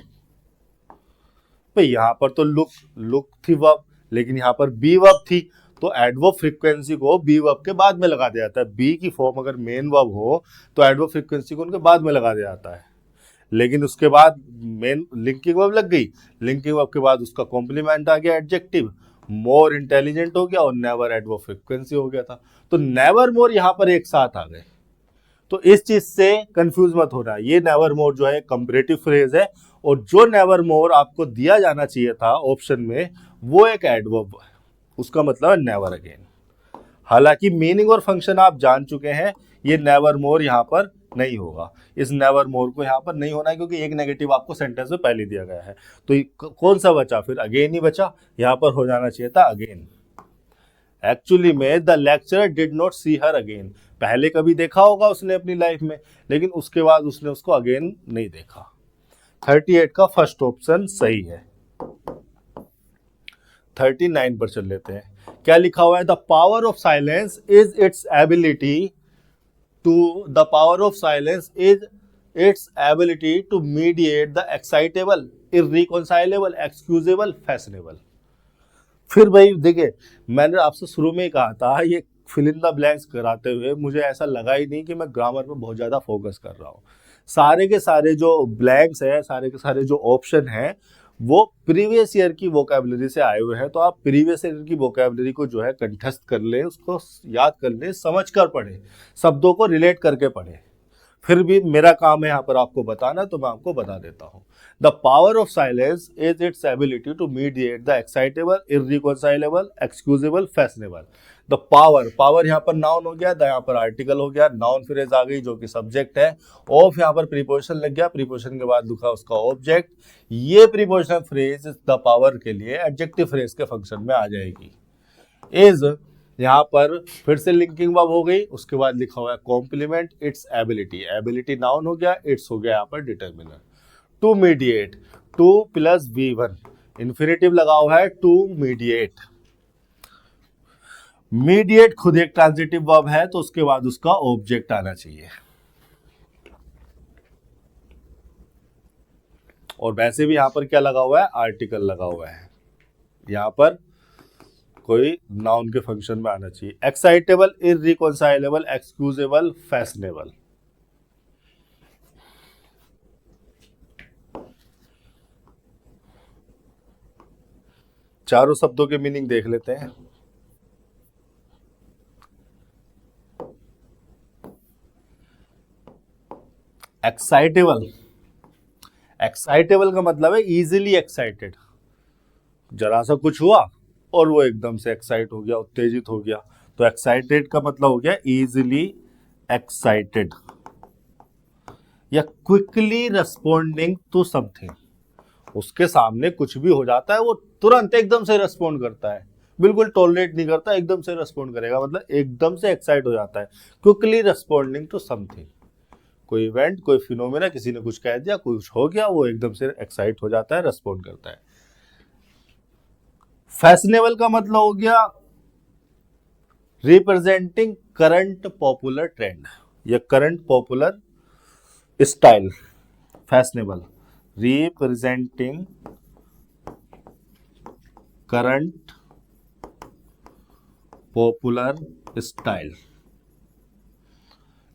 A: भाई यहां पर तो लुक थी वर्ब, लेकिन यहां पर बी वर्ब थी, तो एडवर्ब फ्रीक्वेंसी को बी वर्ब के बाद में लगा दिया जाता है। बी की फॉर्म अगर मेन वर्ब हो तो एडवर्ब फ्रीक्वेंसी को उनके बाद में लगा दिया जाता है। लेकिन उसके बाद मेन लिंकिंग वर्ब लग गई, लिंकिंग वर्ब के बाद उसका कॉम्प्लीमेंट आ गया एडजेक्टिव, मोर इंटेलिजेंट हो गया और नेवर एडवर्ब फ्रीक्वेंसी हो गया था। तो नेवर मोर यहां पर एक साथ आ गए। तो इस चीज से कंफ्यूज मत होना, ये नेवर मोर जो है कंपैरेटिव फ्रेज है और जो नेवर मोर आपको दिया जाना चाहिए था ऑप्शन में वो एक एडवर्ब है, उसका मतलब है नेवर अगेन। हालांकि मीनिंग और फंक्शन आप जान चुके हैं, ये नेवर मोर यहाँ पर नहीं होगा, इस नेवर मोर को यहाँ पर नहीं होना है क्योंकि एक नेगेटिव आपको सेंटेंस में पहले दिया गया है। तो कौन सा बचा, फिर अगेन ही बचा, यहाँ पर हो जाना चाहिए था अगेन। एक्चुअली में the lecturer did not see her again, पहले कभी देखा होगा उसने अपनी लाइफ में, लेकिन उसके बाद उसने उसको अगेन नहीं देखा। 38 का फर्स्ट ऑप्शन सही है। 39 पर चल लेते हैं, क्या लिखा हुआ है, the power of silence is its ability to, the power of silence is its ability to mediate the excitable, irreconcilable, excusable, fashionable. फिर भाई देखिए, मैंने आपसे शुरू में ही कहा था, ये फिल इन द ब्लैंक्स कराते हुए मुझे ऐसा लगा ही नहीं कि मैं ग्रामर पे बहुत ज़्यादा फोकस कर रहा हूँ। सारे के सारे जो ब्लैंक्स है, सारे के सारे जो ऑप्शन हैं, वो प्रीवियस ईयर की वोकैबुलरी से आए हुए हैं। तो आप प्रीवियस ईयर की वोकैबुलरी को जो है कंठस्थ कर लें, उसको याद कर लें, समझ कर पढ़ें, शब्दों को रिलेट करके पढ़ें। फिर भी मेरा काम है यहाँ पर आपको बताना, तो मैं आपको बता देता हूँ। The power of silence is its ability to mediate the excitable, irreconcilable, excusable, fashionable. The power यहाँ पर नाउन हो गया, द यहाँ पर आर्टिकल हो गया, नाउन फ्रेज आ गई जो कि सब्जेक्ट है, ऑफ यहाँ पर प्रीपोजिशन लग गया, प्रीपोजिशन के बाद लिखा उसका ऑब्जेक्ट। ये प्रीपोजिशनल फ्रेज द पावर के लिए एडजेक्टिव फ्रेज के फंक्शन में आ जाएगी। इज यहाँ पर फिर से लिंकिंग वर्ब हो गई, उसके बाद लिखा हुआ है complement its ability, ability noun हो गया, इट्स हो गया यहाँ पर determiner. To mediate, to plus V1, infinitive लगा हुआ है, टू मीडिएट। मीडिएट खुद एक ट्रांजिटिव वर्ब है, तो उसके बाद उसका ऑब्जेक्ट आना चाहिए। और वैसे भी यहां पर क्या लगा हुआ है, आर्टिकल लगा हुआ है, यहां पर कोई नाउन के फंक्शन में आना चाहिए। Excitable, irreconcilable, excusable, fashionable. चारों शब्दों के मीनिंग देख लेते हैं। एक्साइटेबल, एक्साइटेबल का मतलब है इजीली एक्साइटेड, जरा सा कुछ हुआ और वो एकदम से एक्साइट हो गया, उत्तेजित हो गया। तो एक्साइटेड का मतलब हो गया इजीली एक्साइटेड, या क्विकली रेस्पॉन्डिंग टू समथिंग। उसके सामने कुछ भी हो जाता है, वो तुरंत एकदम से रेस्पॉन्ड करता है, बिल्कुल टॉलरेट नहीं करता, एकदम से रेस्पॉन्ड करेगा, मतलब एकदम से एक्साइट हो जाता है। क्विकली रेस्पॉन्डिंग टू समथिंग, कोई इवेंट, कोई फिनोमेना, किसी ने कुछ कह दिया, कुछ हो गया, वो एकदम से एक्साइट हो जाता है, रेस्पॉन्ड करता है। फैशनेबल का मतलब हो गया रिप्रेजेंटिंग करंट पॉपुलर ट्रेंड या current popular style, fashionable. Representing current popular style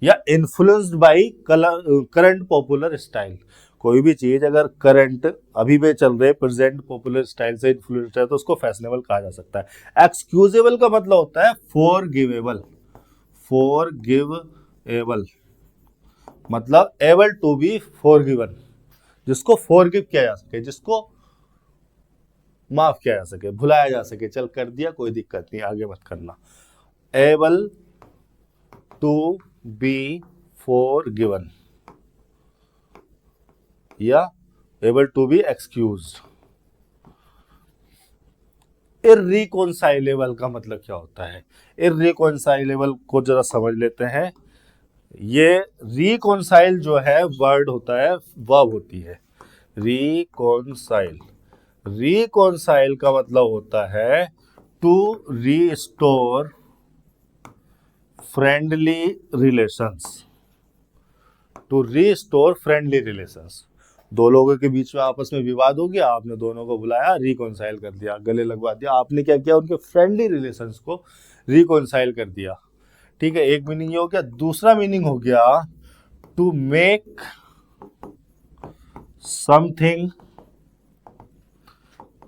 A: या influenced by current popular style. कोई भी चीज अगर करंट अभी भी चल रहे प्रेजेंट पॉपुलर स्टाइल से इन्फ्लुएंस्ड है तो उसको फैशनेबल कहा जा सकता है। एक्सक्यूजेबल का मतलब होता है फॉरगिवेबल, फॉरगिवेबल मतलब एबल टू बी फॉरगिवन, जिसको फॉरगिव किया जा सके, जिसको माफ किया जा सके, भुलाया जा सके, चल कर दिया कोई दिक्कत नहीं आगे मत करना। एबल टू बी फॉरगिवन या एबल टू बी एक्सक्यूज्ड। इररिकॉन्साइलेबल का मतलब क्या होता है? इररिकॉन्साइलेबल को जरा समझ लेते हैं। ये रिकॉन्साइल जो है वर्ड होता है, वर्ब होती है। रिकॉन्साइल, रिकॉन्साइल का मतलब होता है to restore friendly relations, to restore friendly relations. दो लोगों के बीच में आपस में विवाद हो गया, आपने दोनों को बुलाया, रिकॉन्साइल कर दिया, गले लगवा दिया, आपने क्या किया, उनके फ्रेंडली रिलेशंस को रिकॉन्साइल कर दिया। ठीक है, एक मीनिंग ये हो गया। दूसरा मीनिंग हो गया to make something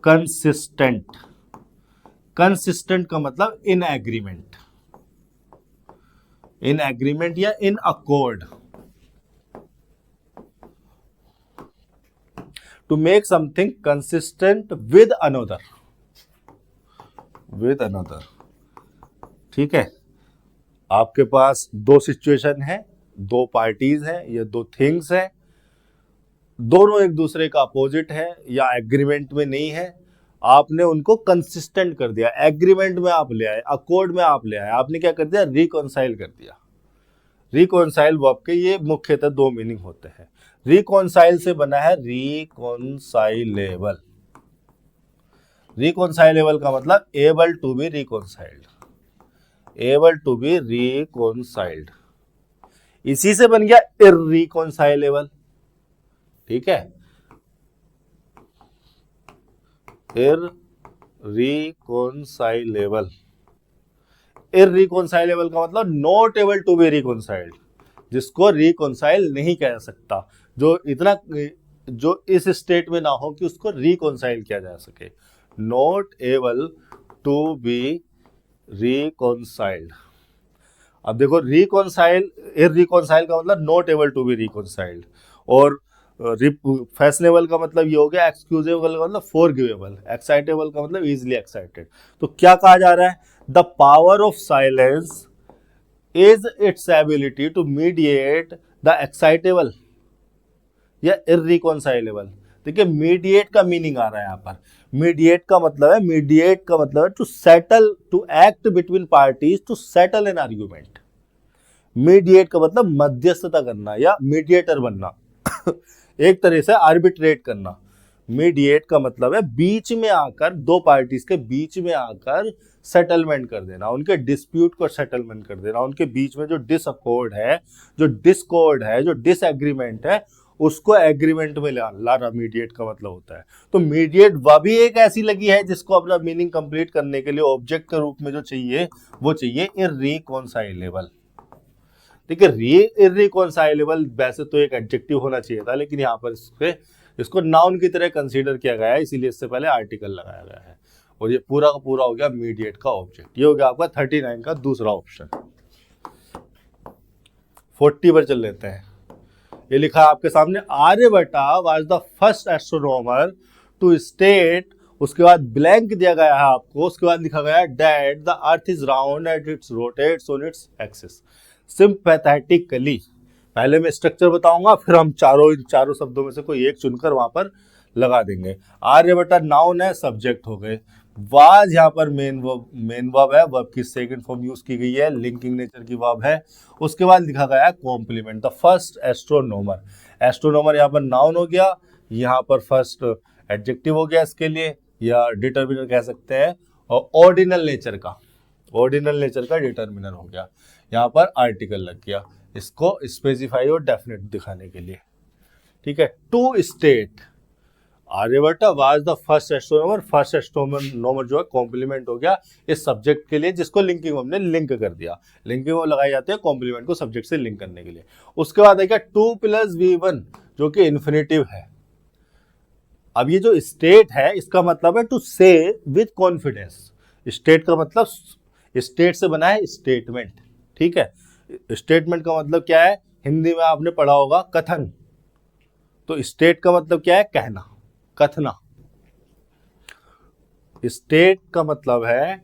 A: consistent. Consistent का मतलब इन एग्रीमेंट, इन एग्रीमेंट या in accord. To make something consistent with another, with another. ठीक है, आपके पास दो सिचुएशन है, दो पार्टीज हैं, ये दो थिंग्स हैं, दोनों एक दूसरे का अपोजिट है या एग्रीमेंट में नहीं है, आपने उनको कंसिस्टेंट कर दिया, एग्रीमेंट में आप ले आए, अकॉर्ड में आप ले आए, आपने क्या कर दिया, रिकॉन्साइल कर दिया। रिकॉन्साइल वर्ब के ये मुख्यतः दो मीनिंग होते हैं। रिकॉन्साइल से बना है रिकॉन्साइलेबल। रिकॉन्साइलेबल का मतलब able to be reconciled, able to be reconciled. इसी से बन गया इररिकॉन्साइलेबल। ठीक है, इररिकॉन्साइलेबल। इररिकॉन्साइलेबल का मतलब नॉट एबल टू बी रिकॉन्साइल्ड, जिसको रिकॉन्साइल नहीं कह सकता, जो इतना, जो इस स्टेट में ना हो कि उसको रिकॉन्साइल किया जा सके। Not able to be reconciled. अब देखो, रिकॉन्साइल, इररिकॉन्साइल का मतलब not able to be reconciled, और फैशनेबल का मतलब ये हो गया, एक्सक्यूजेबल का मतलब फॉरगिवेबल, एक्साइटेबल का मतलब इजीली एक्साइटेड। तो क्या कहा जा रहा है? The power of silence is its ability to mediate the excitable या इररिकॉन्साइलेबल। देखिए, मीडिएट का मीनिंग आ रहा है यहाँ पर। मीडिएट का मतलब है, मीडिएट का मतलब है to settle, to act between parties to settle an argument. Mediate का मतलब मध्यस्थता करना या मीडिएटर बनना एक तरह से आर्बिट्रेट करना। मीडिएट का मतलब है बीच में आकर, दो पार्टीज के बीच में आकर सेटलमेंट कर देना, उनके डिस्प्यूट को सेटलमेंट कर देना, उनके बीच में जो डिसअकॉर्ड है, जो डिस्कॉर्ड है, जो डिसएग्रीमेंट है, उसको एग्रीमेंट में लाना मीडिएट का मतलब होता है। तो मीडिएट वह भी एक ऐसी लगी है जिसको अपना मीनिंग कंप्लीट करने के लिए ऑब्जेक्ट के रूप में जो चाहिए वो चाहिए इररिकॉन्साइलेबल। देखिए, इररिकॉन्साइलेबल वैसे तो एक एडजेक्टिव होना चाहिए था, लेकिन यहाँ पर इसको नाउन की तरह कंसीडर किया गया है, इसीलिए इससे पहले आर्टिकल लगाया गया है। और ये पूरा का पूरा हो गया मीडिएट का ऑब्जेक्ट। ये हो गया आपका 39 का दूसरा ऑप्शन। 40 पर चल लेते हैं। ये लिखा है आपके सामने, Aryabhata was the first astronomer to state, उसके बाद ब्लैंक दिया गया है आपको, उसके बाद लिखा गया है that the earth is round and its rotates on its axis sympathetically. पहले मैं स्ट्रक्चर बताऊंगा, फिर हम चारों शब्दों में से कोई एक चुनकर वहां पर लगा देंगे। आर्यभट्टा नाउन है, सब्जेक्ट हो गए। वाज यहाँ पर मेन वर्ब है, वर्ब की सेकंड फॉर्म यूज की गई है, लिंकिंग नेचर की वर्ब है। उसके बाद लिखा गया है complement, the first astronomer. Astronomer यहाँ पर नाउन हो गया, यहाँ पर फर्स्ट एडजेक्टिव हो गया इसके लिए, या डिटर्मिनर कह सकते हैं, और ऑर्डिनल नेचर का, ऑर्डिनल नेचर का डिटर्मिनर हो गया। यहाँ पर आर्टिकल लग गया, इसको स्पेसिफाई और डेफिनेट दिखाने के लिए। ठीक है। To state, Aryabhata was the first astronomer, first astronomer जो है कॉम्प्लीमेंट हो गया इस सब्जेक्ट के लिए जिसको लिंकिंग वर्ब ने लिंक कर दिया। लिंकिंग वर्ब लगाई जाती है कॉम्प्लीमेंट को सब्जेक्ट से लिंक करने के लिए। उसके बाद है क्या, 2+V1 जो कि इन्फिनेटिव है। अब ये जो स्टेट है इसका मतलब है टू से विद कॉन्फिडेंस। स्टेट का मतलब, स्टेट से बना है स्टेटमेंट, ठीक है। स्टेटमेंट का मतलब क्या है, हिंदी में आपने पढ़ा होगा कथन, तो स्टेट का मतलब क्या है, कहना, कथना। स्टेट का मतलब है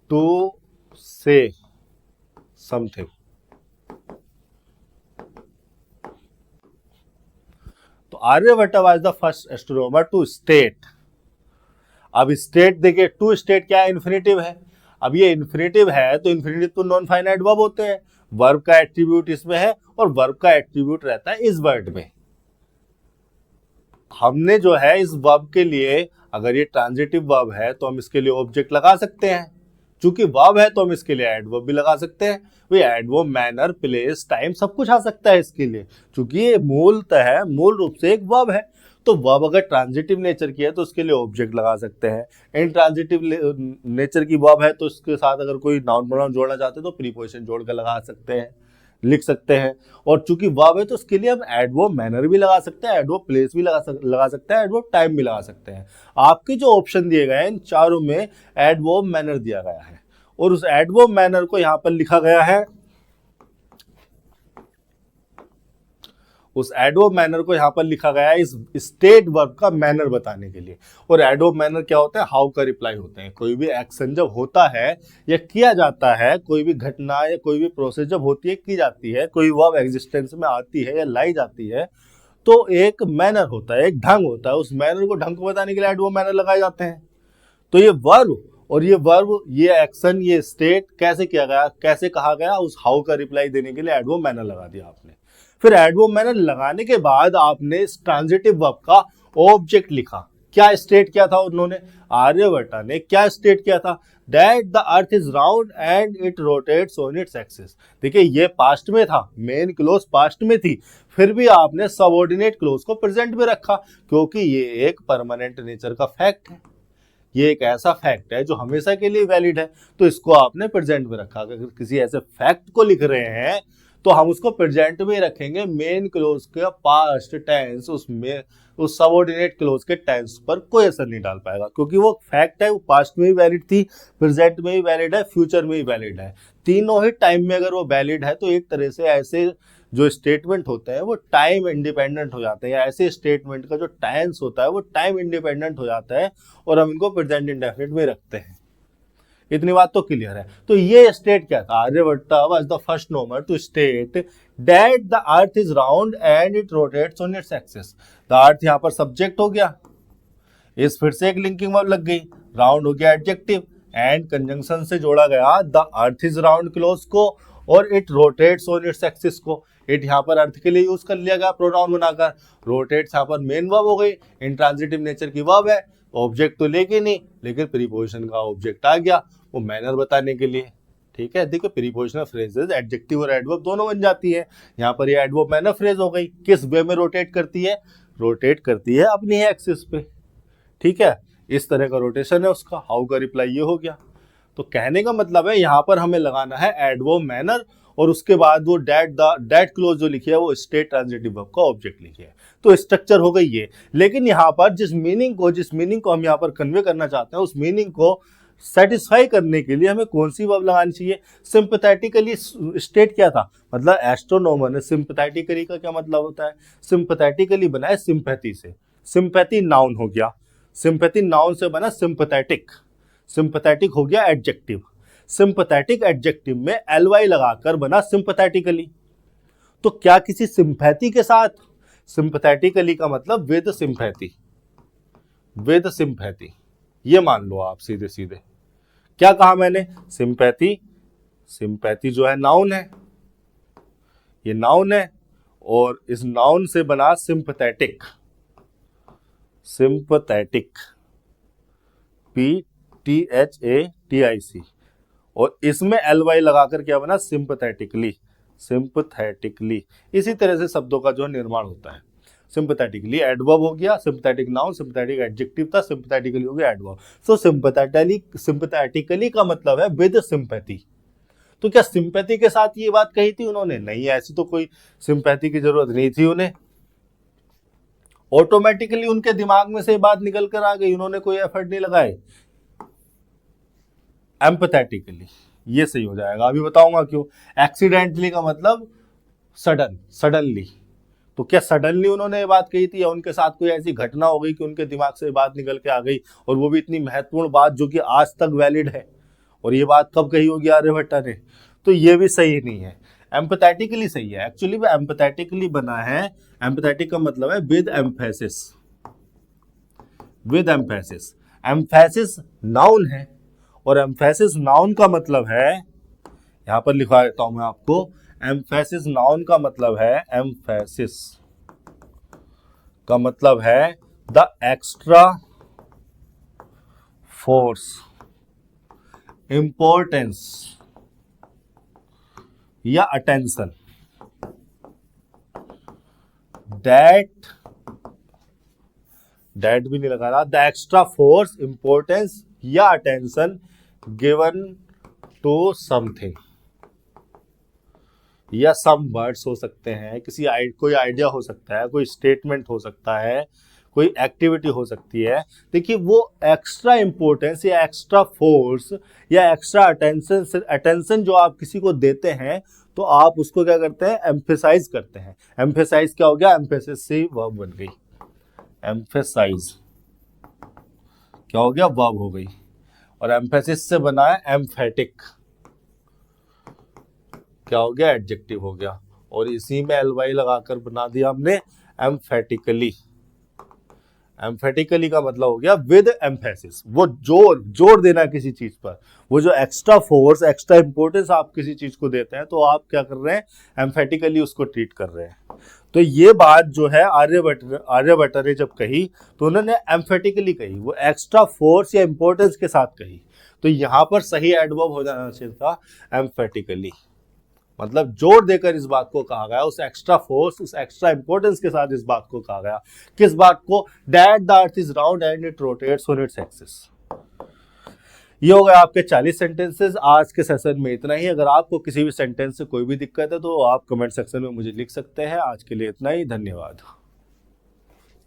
A: टू से समथिंग। तो Aryabhata was the first astronomer to state. अब स्टेट देखिए, टू स्टेट क्या है, इन्फिनेटिव है। अब ये इन्फिनेटिव है तो इन्फिनेटिव तो नॉन फाइनाइट वर्ब होते हैं, वर्ब का एट्रीब्यूट इसमें है और वर्ब का एट्रीब्यूट रहता है इस वर्ड में। हमने जो है इस वर्ब के लिए, अगर ये ट्रांजिटिव वर्ब है तो हम इसके लिए ऑब्जेक्ट लगा सकते हैं, चूंकि वर्ब है तो हम इसके लिए एडवर्ब भी लगा सकते हैं। भाई एडवर्ब मैनर, प्लेस, टाइम सब कुछ आ सकता है इसके लिए, चूंकि ये मूल रूप से एक वर्ब है। तो वर्ब अगर ट्रांजिटिव नेचर की है तो उसके लिए ऑब्जेक्ट लगा सकते हैं। इनट्रांजिटिव नेचर की वर्ब है तो उसके साथ अगर कोई नाउन प्रोनाउन जोड़ना चाहते हैं तो प्रीपोजिशन जोड़कर लगा सकते हैं, लिख सकते हैं। और चूंकि वर्ब है तो उसके लिए हम एडवर्ब मैनर भी लगा सकते हैं, एडवर्ब प्लेस भी लगा सकते हैं, एडवर्ब टाइम भी लगा सकते हैं। आपके जो ऑप्शन दिए गए हैं इन चारों में एडवर्ब मैनर दिया गया है और उस एडवर्ब मैनर को यहां पर लिखा गया है, उस एडवर्ब मैनर को यहां पर लिखा गया है इस स्टेट वर्ब का मैनर बताने के लिए। और एडवर्ब मैनर क्या होता है, हाउ का रिप्लाई होते हैं। कोई भी एक्शन जब होता है या किया जाता है, कोई भी घटना या कोई भी प्रोसेस जब होती है, की जाती है, कोई वर्ब एग्जिस्टेंस में आती है या लाई जाती है, तो एक मैनर होता है, एक ढंग होता है। उस मैनर को, ढंग को बताने के लिए एडवर्ब मैनर लगाए जाते हैं। तो ये वर्ब और ये वर्ब, ये एक्शन, ये स्टेट कैसे किया गया, कैसे कहा गया, उस हाउ का रिप्लाई देने के लिए एडवर्ब मैनर लगा दिया आपने। फिर एडवर्ब मैनर लगाने के बाद आपने इस ट्रांजिटिव वर्ब का ऑब्जेक्ट लिखा। क्या स्टेट किया था उन्होंने, आर्यभट्ट ने क्या स्टेट किया था, that the earth is round and it rotates on its axis. देखिए ये पास्ट में था, मेन क्लोज पास्ट में थी, फिर भी आपने सबऑर्डिनेट क्लोज को प्रेजेंट में रखा क्योंकि ये एक परमानेंट नेचर का फैक्ट है। ये एक ऐसा फैक्ट है जो हमेशा के लिए वैलिड है, तो इसको आपने प्रेजेंट में रखा। अगर किसी ऐसे फैक्ट को लिख रहे हैं तो हम उसको प्रेजेंट में रखेंगे, मेन क्लोज के पास्ट टेंस उसमें, उस सबऑर्डिनेट क्लोज के टेंस पर कोई असर नहीं डाल पाएगा क्योंकि वो फैक्ट है, वो पास्ट में भी वैलिड थी, प्रेजेंट में भी वैलिड है, फ्यूचर में भी वैलिड है। तीनों ही टाइम में अगर वो वैलिड है तो एक तरह से ऐसे जो स्टेटमेंट होते हैं वो टाइम इंडिपेंडेंट हो जाते हैं। ऐसे स्टेटमेंट का जो टेंस होता है वो टाइम इंडिपेंडेंट हो जाता है और हम इनको प्रेजेंट इंडेफिनिट में रखते हैं। इतनी बात तो क्लियर है। तो ये स्टेट क्या था, आर्यभट्ट वाज द फर्स्ट नोमर to state that the earth is round and it rotates on its axis. The earth यहां पर सब्जेक्ट हो गया, इस फिर से एक लिंकिंग वर्ब लग गई, राउंड हो गया एडजेक्टिव, एंड कंजंक्शन से जोड़ा गया the earth is round close को और it rotates on its axis को। इट यहाँ पर अर्थ के लिए यूज कर लिया गया प्रोनाउन बनाकर, रोटेट्स यहाँ पर मेन वर्ब हो गई, इंट्रांजिटिव नेचर की वर्ब है, ऑब्जेक्ट तो लेके नहीं, लेकिन प्रीपोजिशन का ऑब्जेक्ट आ गया वो मैनर बताने के लिए। ठीक है, देखिए प्रीपोजिशनल फ्रेजेस एडजेक्टिव और एडवर्ब दोनों बन जाती है। यहाँ पर ये एडवर्ब मैनर फ्रेज हो गई, किस वे में रोटेट करती है, रोटेट करती है अपनी एक्सिस पे। ठीक है, इस तरह का रोटेशन है उसका। हाउ का रिप्लाई ये हो गया। तो कहने का मतलब है यहाँ पर हमें लगाना है एडवर्ब मैनर और उसके बाद वो डेट क्लोज जो लिखी है वो स्टेट ट्रांजिटिव वर्ब का ऑब्जेक्ट लिखी है। तो स्ट्रक्चर हो गई ये। लेकिन यहाँ पर जिस मीनिंग को हम यहाँ पर कन्वे करना चाहते हैं उस मीनिंग को सेटिस्फाई करने के लिए हमें कौन सी वर्ब लगानी चाहिए। सिंपैथेटिकली स्टेट क्या था, मतलब एस्ट्रोनॉमर ने सिंपैथेटिकली का क्या मतलब होता है, सिंपैथेटिकली बना है सिंपैथी से, सिंपैथी नाउन हो गया, सिंपैथी नाउन से बना सिंपैथेटिक, सिंपैथेटिक हो गया एडजेक्टिव, सिंपैथेटिक एडजेक्टिव में एलवाई लगाकर बना सिंपैथेटिकली। तो क्या किसी सिंपैथी के साथ, सिंपैथेटिकली का मतलब विद सिंपैथी, विद सिंपैथी, ये मान लो आप सीधे सीधे। क्या कहा मैंने, सिंपैथी, सिंपैथी जो है नाउन है, ये नाउन है और इस नाउन से बना सिंपैथेटिक, सिंपैथेटिक PTHATIC और इसमें LY लगाकर क्या बना सिंपैथेटिकली, सिंपैथेटिकली। इसी तरह से शब्दों का जो निर्माण होता है। सिंपैथेटिकली एडवर्ब हो गया, सिंपैथेटिक नाउन, सिंपैथेटिक एडजेक्टिव था, सिंपैथेटिकली हो गया एडवर्ब। सो सिंपैथेटिकली का मतलब है विद सिंपैथी। तो क्या सिंपैथी के साथ ये बात कही थी उन्होंने? नहीं, ऐसी तो कोई सिंपैथी की जरूरत नहीं थी उन्हें, ऑटोमेटिकली उनके दिमाग में से ये बात निकल कर आ गई, उन्होंने कोई एफर्ट नहीं लगाए। एम्पैथेटिकली ये सही हो जाएगा, अभी बताऊंगा क्यों। एक्सीडेंटली का मतलब सडनली। तो क्या सडनली उन्होंने ये बात कही थी, या उनके साथ कोई ऐसी घटना हो गई कि उनके दिमाग से बात निकल के आ गई, और वो भी इतनी महत्वपूर्ण बात जो कि आज तक वैलिड है, और ये बात कब कही होगी आर्यभट्टा ने? तो ये भी सही नहीं है। एम्पैथेटिकली सही है, एक्चुअली वो एम्पैथेटिकली बना है। एम्पैथेटिक का मतलब है with emphasis, with emphasis. Emphasis noun है, और एम्फेसिस नाउन का मतलब है, यहां पर लिखवा देता हूं मैं आपको, एम्फेसिस नाउन का मतलब है, एम्फेसिस का मतलब है द एक्स्ट्रा फोर्स, इंपॉर्टेंस या अटेंशन दैट भी नहीं लगा रहा, द एक्स्ट्रा फोर्स, इंपॉर्टेंस या अटेंशन गिवन टू समथिंग, या सम वर्ड्स हो सकते हैं, कोई आइडिया हो सकता है, कोई स्टेटमेंट हो सकता है, कोई एक्टिविटी हो सकती है। देखिए वो एक्स्ट्रा इंपॉर्टेंस या एक्स्ट्रा फोर्स या एक्स्ट्रा अटेंशन जो आप किसी को देते हैं, तो आप उसको क्या करते हैं? एम्फेसाइज करते हैं। एम्फेसाइज क्या हो गया? एम्फेसिस से वर्ब बन गई, एम्फेसाइज क्या हो गया? वर्ब हो गई। और एम्फेसिस से बना है एम्फेटिक, क्या हो गया? एडजेक्टिव हो गया। और इसी में एलवाई लगाकर बना दिया हमने एम्फेटिकली। एम्फेटिकली का मतलब हो गया विद एम्फेसिस, वो जोर देना किसी चीज पर, वो जो एक्स्ट्रा फोर्स, एक्स्ट्रा इंपॉर्टेंस आप किसी चीज को देते हैं, तो आप क्या कर रहे हैं? एम्फेटिकली उसको ट्रीट कर रहे हैं। तो ये बात जो है आर्यभट्ट ने जब कही, तो उन्होंने एम्फेटिकली कही, वो एक्स्ट्रा फोर्स या इंपॉर्टेंस के साथ कही। तो यहां पर सही एडवर्ब हो जाना चाहिए था एम्फेटिकली, मतलब जोर देकर इस बात को कहा गया, उस एक्स्ट्रा फोर्स, उस एक्स्ट्रा इंपॉर्टेंस के साथ इस बात को कहा गया। किस बात को? That the earth is round and it rotates on its axis. ये हो गए आपके 40 सेंटेंसेस। आज के सेशन में इतना ही। अगर आपको किसी भी सेंटेंस से कोई भी दिक्कत है तो आप कमेंट सेक्शन में मुझे लिख सकते हैं। आज के लिए इतना ही, धन्यवाद।